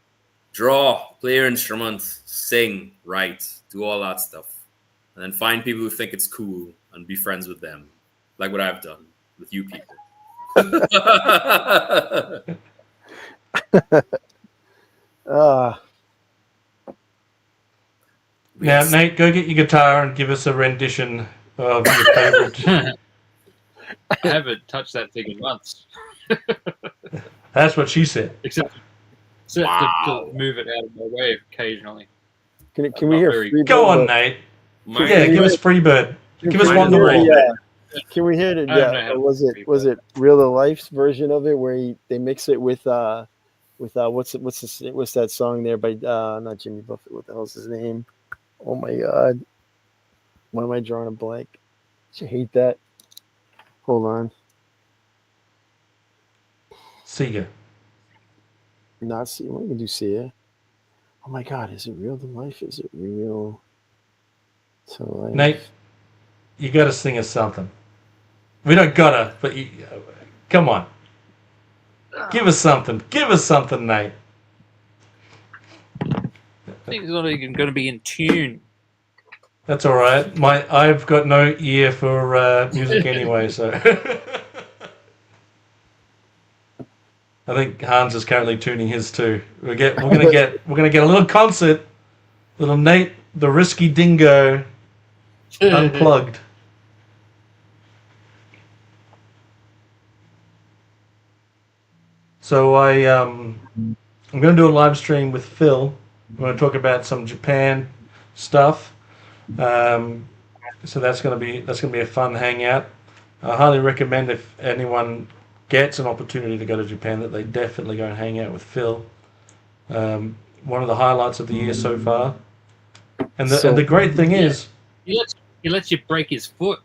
draw, play your instrument, sing, write, do all that stuff. And then find people who think it's cool and be friends with them, like what I've done with you people. Now, Nate, go get your guitar and give us a rendition of your favorite. I haven't touched that thing in months. That's what she said. Except to move it out of my way occasionally. Can we hear Freebird? Go on, Nate. Yeah, give us Freebird. Give us Wonderwall. Can we hear it? Yeah. Or was it Real to Life's version of it where they mix it with what's that song there by not Jimmy Buffett? What the hell's his name? Oh my God! Why am I drawing a blank? Did you hate that? Hold on. Seeger. Not see. What are we gonna do? Sia? Oh my God! Is it Real to Life? Is it Real to Life? Nate, you got to sing us something. We don't gotta, but come on. Give us something. Give us something, Nate. I think it's not even going to be in tune. That's all right. I've got no ear for music anyway, so. I think Hans is currently tuning his too. We're gonna get a little concert, little Nate the Risky Dingo unplugged. So I'm going to do a live stream with Phil. We're going to talk about some Japan stuff. So that's going to be a fun hangout. I highly recommend if anyone gets an opportunity to go to Japan that they definitely go and hang out with Phil. One of the highlights of the year so far. And the great thing is, he lets you break his foot.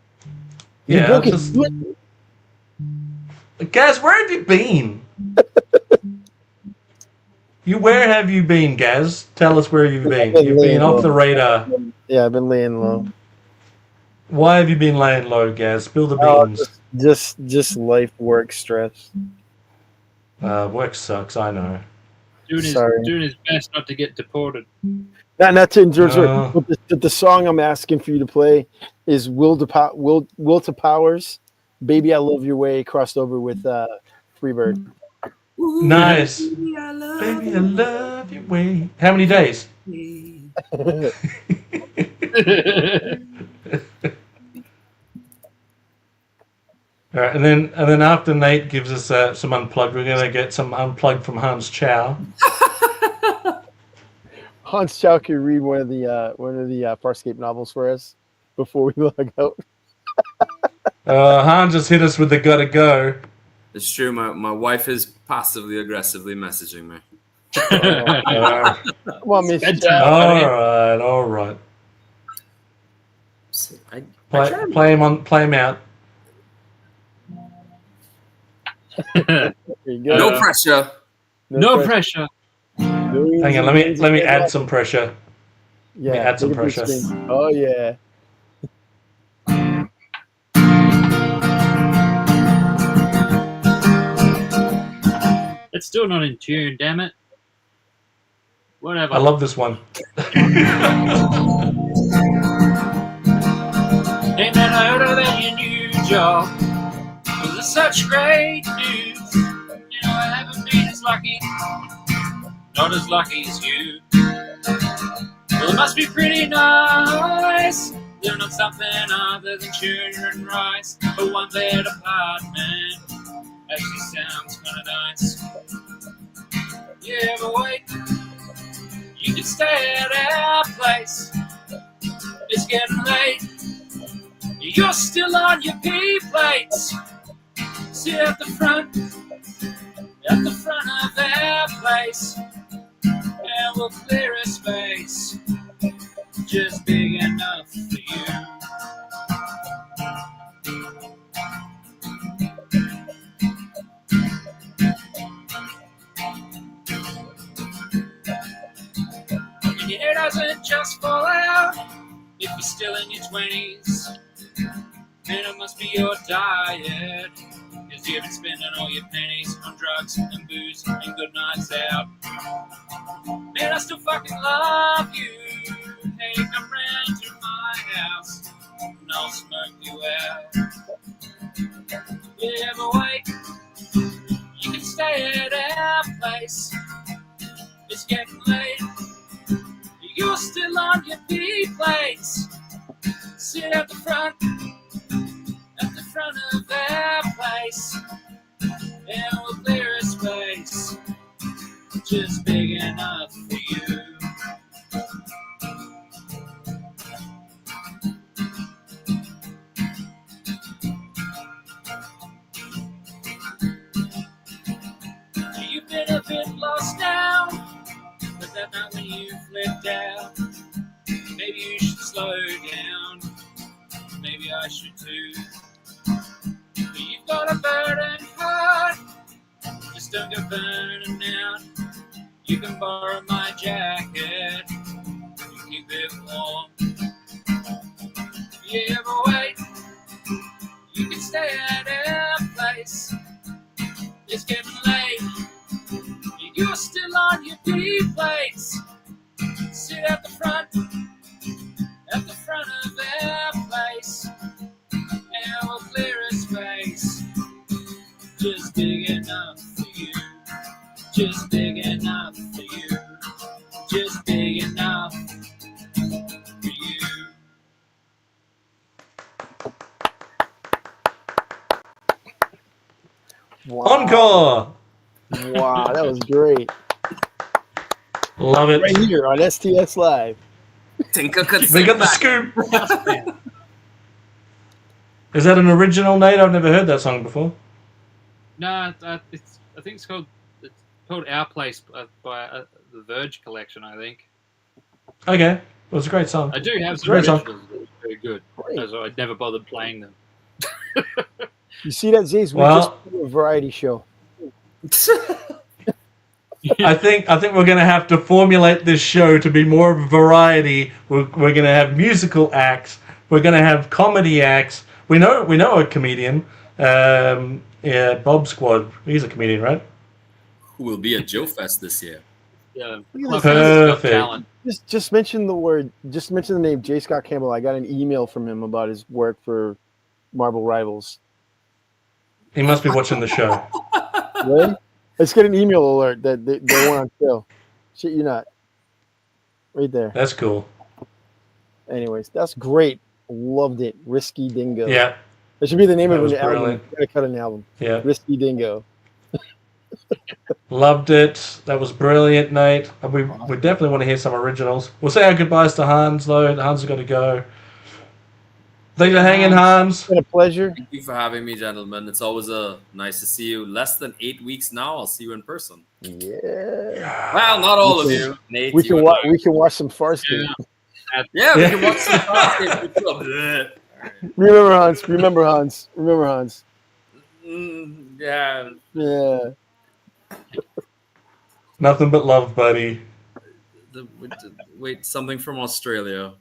Yeah, Gazz, where have you been? Where have you been, Gazz? Tell us where you've been. You've been off the radar. Yeah, I've been laying low. Why have you been laying low, Gazz? Spill the beans. Just life, work, stress. Work sucks, I know. Doing his best not to get deported. Not to interrupt, but the song I'm asking for you to play is Will to Powers, Baby I Love Your Way, crossed over with Freebird. Nice. Baby, I love your way. How many days? All right, and then after Nate gives us some unplugged, we're going to get some unplugged from Hans Chow. Hans Chow can read one of the Farscape novels for us before we log out. Hans just hit us with the gotta go. It's true. My wife is passively aggressively messaging me. Come on, Miss Bedtime. Jack. All right. I Play him out. There you go. no pressure. No pressure. Millions Hang on, and let millions me of add fans. some pressure. Yeah, add some look at the pressure. screen. Oh yeah. It's still not in tune, damn it. Whatever. I love this one. Ain't that I heard that your new job was such great news. You know, I haven't been as lucky, not as lucky as you. Well, it must be pretty nice living on something other than sugar and rice. A one-bed apartment actually sounds kind of nice. Yeah, but wait, you can stay at our place. It's getting late. You're still on your pee plates. Sit at the front of their place, and we'll clear a space just big enough for you. And your hair doesn't just fall out if you're still in your 20s. And it must be your diet, 'cause you've been spending all your pennies on drugs and booze and good nights out. Man, I still fucking love you. Hey, come round to my house and I'll smoke you out. Yeah, but wait, you can stay at our place. It's getting late. You're still on your pee plates. Sit at the front of their place, and we'll clear a space just big enough for you. You've been a bit lost now, but that night when you flipped out, maybe you should slow down. Maybe I should too. But you've got a burning heart, just don't go burning out. You can borrow my jacket, you keep it warm. Yeah, but wait, you can stay at our place. It's getting late, you're still on your pee plates. Sit at the front of their place, and we'll clear a space just big enough for you, just big enough for you, just big enough for you. Wow. Encore. Wow, that was great. Love it. Right here on STS Live. Tinker could We sing got the back. scoop. Is that an original, Nate? I've never heard that song before. No, I think it's called Our Place by the Verge collection, I think. Okay. It was a great song. I do have some Great song. originals that are very good, Great. so I never bothered playing them. You see that, Zays? We Well- just do a variety show. I think we're going to have to formulate this show to be more of a variety. We're going to have musical acts. We're going to have comedy acts. We know a comedian. Yeah, Bob Squad. He's a comedian, right? Who will be at Joe Fest this year? Yeah, Look at Clubhouse has got Perfect. talent. Just mention the name J. Scott Campbell. I got an email from him about his work for Marble Rivals. He must be watching the show. Really? Let's get an email alert that they want on show. Shit, you not. Right there. That's cool. Anyways, that's great. Loved it. Risky Dingo. Yeah, That should be the name That of was an album. brilliant. Gotta cut an album. yeah. Risky Dingo. Loved it. That was brilliant, Nate. We definitely want to hear some originals. We'll say our goodbyes to Hans, though. Hans has got to go. Thanks for hanging, Hans. It's been a pleasure. Thank you for having me, gentlemen. It's always nice to see you. Less than 8 weeks now, I'll see you in person. Yeah. Well, not all of We you. Nate, We you can and watch. I. We can watch some Farscape. Yeah, we can watch some Farscape. Remember Hans. Remember Hans. Remember Hans. Yeah. Yeah. Nothing but love, buddy. Wait, something from Australia.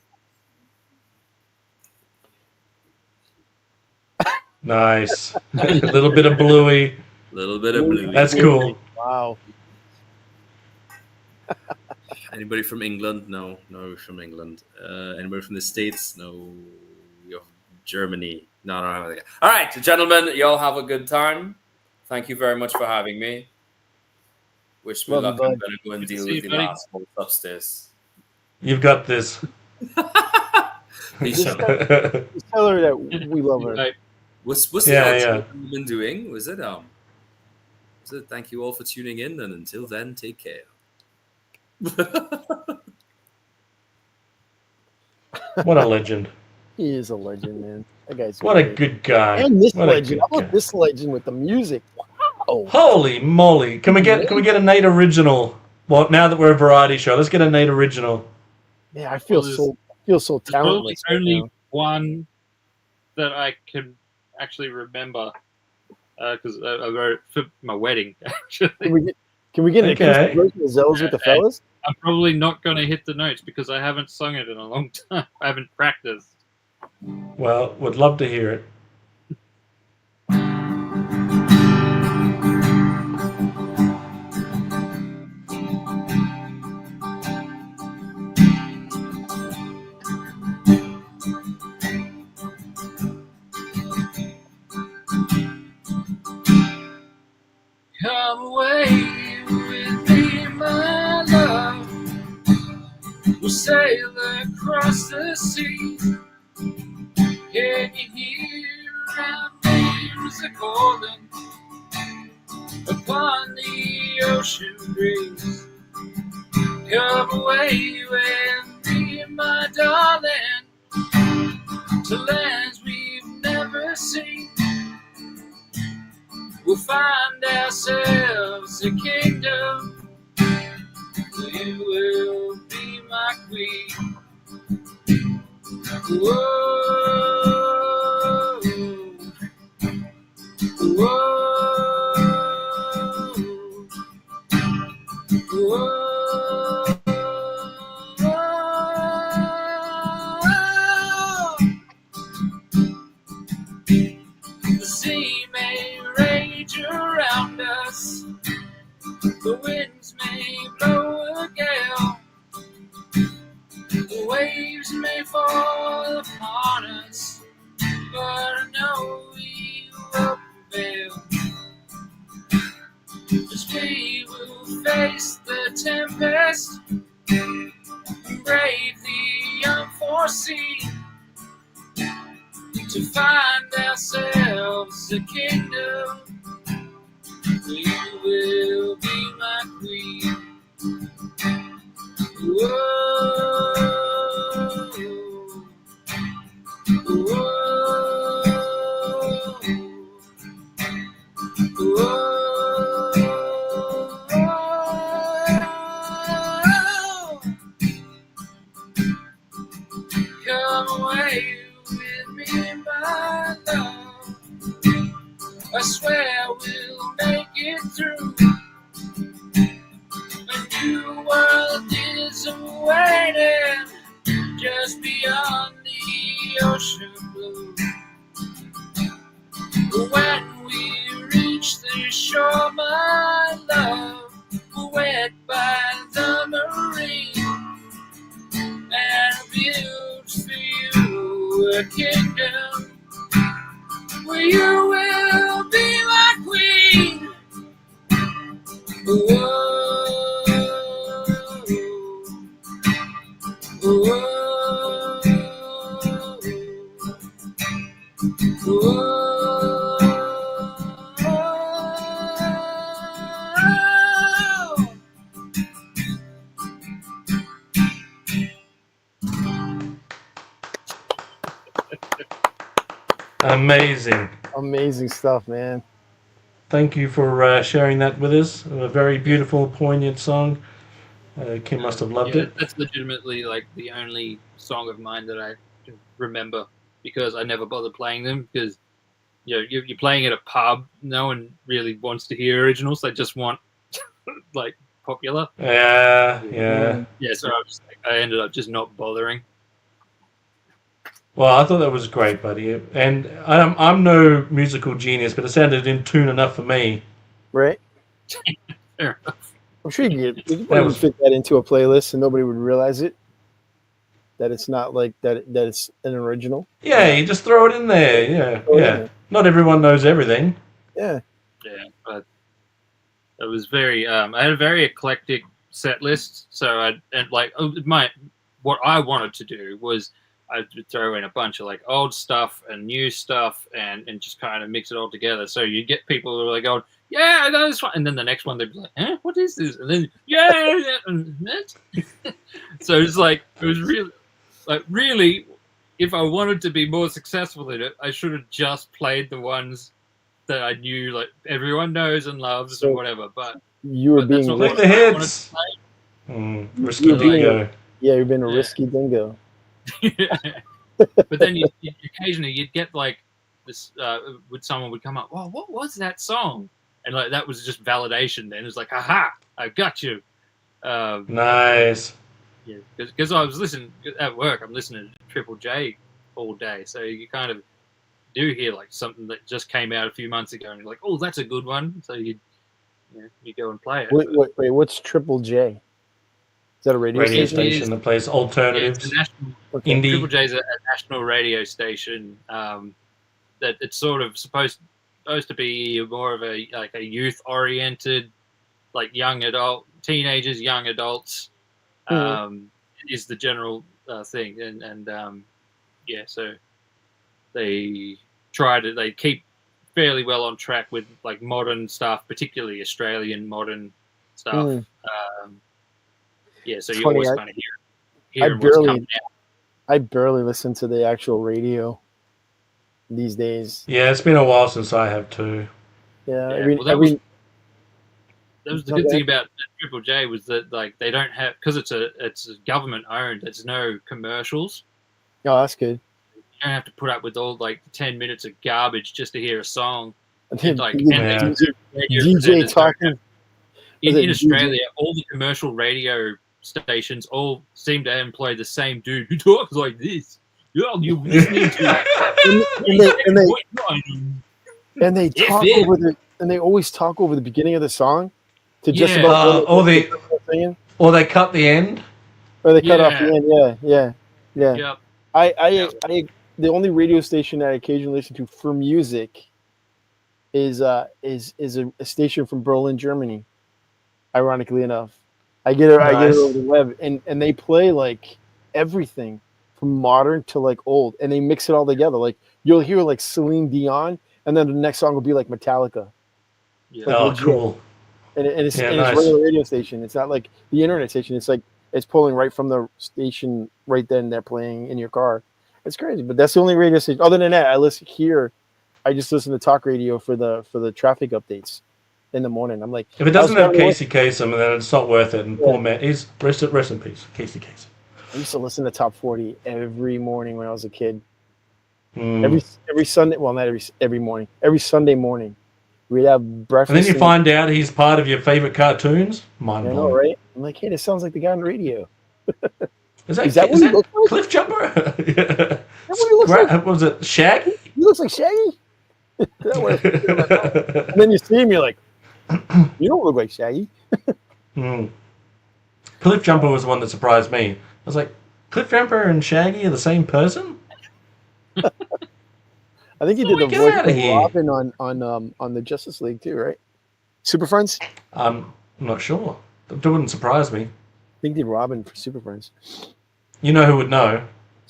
Nice. A little bit of Bluey. A little bit of blue. That's cool. Wow. Anybody from England? No from England. Anybody from the States? No. Germany? No. All right, gentlemen, y'all have a good time. Thank you very much for having me. Wish me Love you, luck. I'm bud. gonna go and Good to deal see with you, the buddy. last one upstairs. You've got this. Peace. Just tell her that we love her. Right. What's the Yeah, outro yeah. you've been doing? Was it thank you all for tuning in, and until then, take care. What a legend. He is a legend, man. That guy's What a great. good guy. And this What a legend. good How about guy. this legend with the music? Wow. Holy moly. Can we get a Nate original? Well, now that we're a variety show, let's get a Nate original. Yeah, I feel Well, so There's probably talentless right only now. one that I can actually remember because I wrote it for my wedding. Actually, Can we get an Okay. acoustic version of Zells with the Okay. fellas? I'm probably not going to hit the notes because I haven't sung it in a long time. I haven't practiced. Well, would love to hear it. Come away with me, my love. We'll sail across the sea. Can you hear our music calling upon the ocean breeze? Come away with me, my darling, to lands we've never seen. We'll find ourselves a kingdom. You will be my queen. Whoa, whoa, whoa. The sea may rage around us, the winds may blow a gale, the waves may fall upon us, but I know we will prevail. 'Cause we will face the tempest, brave the unforeseen, to find ourselves a kingdom. You will be my queen. Whoa, whoa, whoa. Come away with me, my love. I swear we'll make it through. A new world is awaiting just beyond the ocean blue. When we reach the shore, my love, wed by the marine, and build for you a kingdom where you will be my queen. Whoa, whoa, whoa. Amazing. Amazing stuff, man. Thank you for sharing that with us. A very beautiful, poignant song. Kim must have loved it. That's legitimately like the only song of mine that I remember because I never bothered playing them because you're playing at a pub. No one really wants to hear originals. They just want like popular. Yeah. Yeah. So I ended up just not bothering. Well, I thought that was great, buddy. And I'm no musical genius, but it sounded in tune enough for me. Right? Fair enough. I'm sure you could fit that into a playlist and nobody would realize it. That it's not like that it's an original. Yeah, you just throw it in there. Yeah. Not everyone knows everything. Yeah. Yeah, but it was very. I had a very eclectic set list, so what I wanted to do was I'd throw in a bunch of like old stuff and new stuff and just kind of mix it all together. So you get people who are like going, yeah, I know this one, and then the next one they'd be like, eh, what is this? And then so it's like it was really, if I wanted to be more successful in it, I should have just played the ones that I knew like everyone knows and loves or whatever. But you were being like the hits. Risky dingo. Yeah, you've been a risky dingo. But then occasionally you'd get like this someone would come up, well, what was that song? And like that was just validation then. It was like, aha, I got you. Nice. Yeah, because I was listening at work, I'm listening to Triple J all day. So you kind of do hear like something that just came out a few months ago and you're like, oh, that's a good one. So you go and play it. Wait, what's Triple J? Is that a radio station that plays alternatives? Yeah, indie. Triple J is a national radio station that it's sort of supposed to be more of a youth oriented, like young adult, teenagers, young adults, is the general thing, and so they keep fairly well on track with like modern stuff, particularly Australian modern stuff. So you always kind of hear what's coming out. I barely listen to the actual radio these days. Yeah, it's been a while since I have too. Yeah, that was the good thing about Triple J was that like they don't have, because it's government owned. There's no commercials. Oh, that's good. You don't have to put up with all like 10 minutes of garbage just to hear a song. DJ talking. In Australia, all the commercial radio stations all seem to employ the same dude who talks like this. You're listening to and they talk and they always talk over the beginning of the song to just about or they cut the end, or they cut off the end. Yeah. Yep. I the only radio station that I occasionally listen to for music is a station from Berlin, Germany. Ironically enough, I get it over the web, and they play like everything from modern to like old, and they mix it all together. Like you'll hear like Celine Dion, and then the next song will be like Metallica. Yeah. Like, cool. And it's a regular radio station. It's not like the internet station. It's like it's pulling right from the station right then. They're playing in your car. It's crazy, but that's the only radio station. Other than that, I just listen to talk radio for the traffic updates in the morning. I'm like, if it doesn't have Casey Kasem, then it's not worth it. And poor man, he's rest in peace, Casey Kasem. I used to listen to Top 40 every morning when I was a kid. Every Sunday, well, not every morning. Every Sunday morning, we'd have breakfast. And then you find out he's part of your favorite cartoons. Mind blowing. I know, right? I'm like, hey, this sounds like the guy on the radio. Is that what he looks like? Cliff Jumper? Yeah. What he looks like? Was it Shaggy? He looks like Shaggy. And then you see him, you're like, you don't look like Shaggy. Cliff Jumper was the one that surprised me. I was like, Cliff Jumper and Shaggy are the same person? I think he did the voice of Robin on the Justice League too, right? Super Friends? I'm not sure. That wouldn't surprise me. I think he did Robin for Super Friends. You know who would know?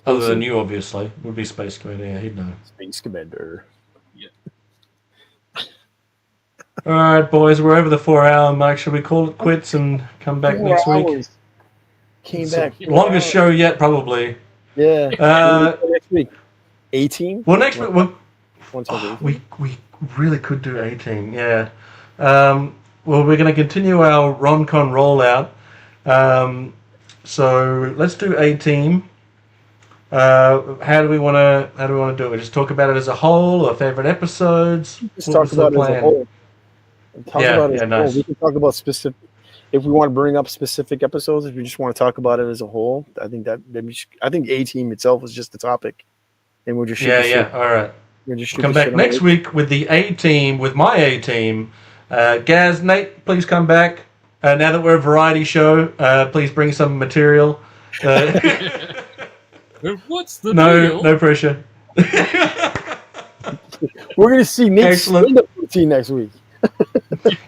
Other than you, obviously. Would be Space Commander. Yeah, he'd know. Space Commander. Yeah. All right, boys. We're over the 4-hour mark. Should we call it quits and come back next week? Came back. Longest show yet, probably. Yeah. Next week. 18? Well, next week. Want to talk about We really could do A-Team, yeah. Well, we're going to continue our RonCon rollout. So let's do A-Team. How do we want to do it? We just talk about it as a whole, or favorite episodes? Just talk about it as a whole. Talk about it as a whole. nice. We can talk about specific. If we want to bring up specific episodes, if we just want to talk about it as a whole, I think I think A-Team itself is just the topic, and we'll just shoot the shit. All right. We'll just shoot Come the back shit next on week with the A-Team, with my A-Team. Gazz, Nate, please come back. Now that we're a variety show, please bring some material. What's the deal? No pressure. We're gonna see Nate's stand-up routine next week.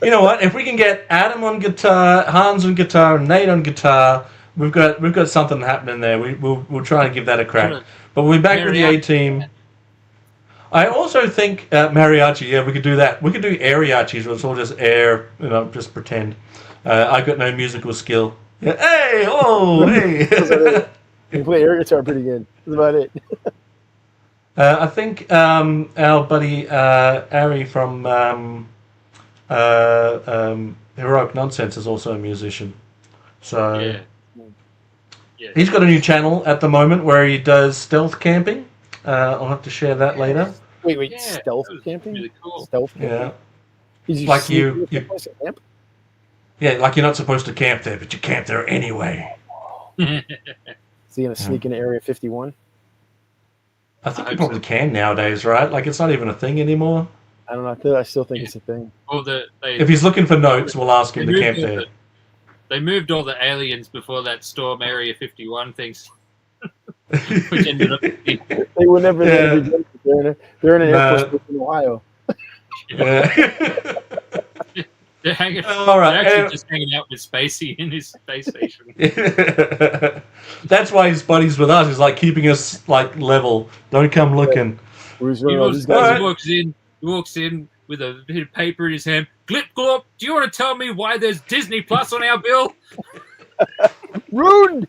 You know what? If we can get Adam on guitar, Hans on guitar, and Nate on guitar, we've got something happening there. We'll try and give that a crack. But we'll be back with the A-Team. I also think mariachi. Yeah, we could do that. We could do airiachis, where it's all just air. Just pretend. I got no musical skill. Yeah. Hey, hey. You play air guitar pretty good. That's about it. I think our buddy Ari from Heroic Nonsense is also a musician. So he's got a new channel at the moment where he does stealth camping. I'll have to share that later. Wait, stealth camping? Really cool. Stealth camping? Yeah. He's Like you camp? yeah, like you're not supposed to camp there, but you camp there anyway. Is he gonna sneak into Area 51? I think you probably can nowadays, right? Like it's not even a thing anymore. I don't know. I still think it's a thing. Well, If he's looking for notes, we'll ask him to camp there. They moved all the aliens before that storm Area 51 things. Which ended up They were never there. They're in an Air Force Base in Ohio. They're hanging. All right. They're actually just hanging out with Spacey in his space station. That's why he's buddies with us. He's like keeping us like level. Don't come looking. He walks in with a bit of paper in his hand. Glip glop. Do you want to tell me why there's Disney Plus on our bill? Rude.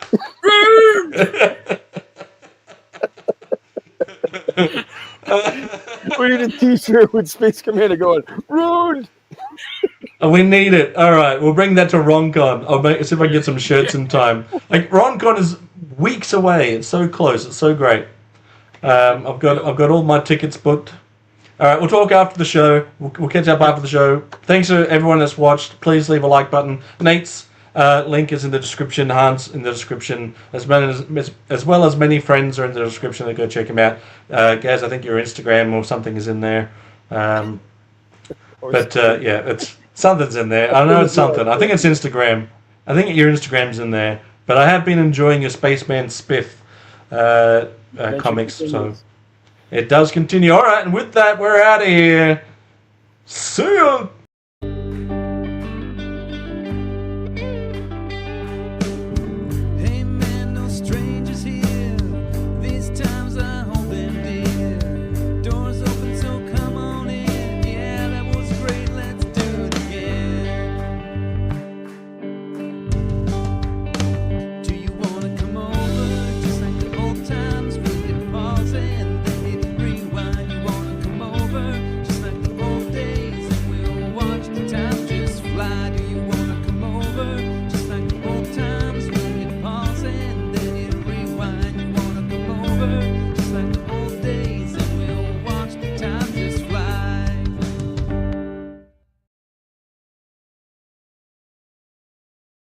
We need a T-shirt with Space Commander going rude. We need it. All right, we'll bring that to RonCon. I'll see if I can get some shirts in time. Like RonCon is weeks away. It's so close. It's so great. I've got all my tickets booked. All right, we'll talk after the show. We'll catch up after the show. Thanks to everyone that's watched. Please leave a like button. Nate's link is in the description. Hans in the description, as well as many friends are in the description. Go check him out. Gaz, I think your Instagram or something is in there. But it's something's in there. I know it's something. I think it's Instagram. I think your Instagram's in there. But I have been enjoying your Spaceman Spiff comics, so it does continue. All right, and with that, we're out of here. See you.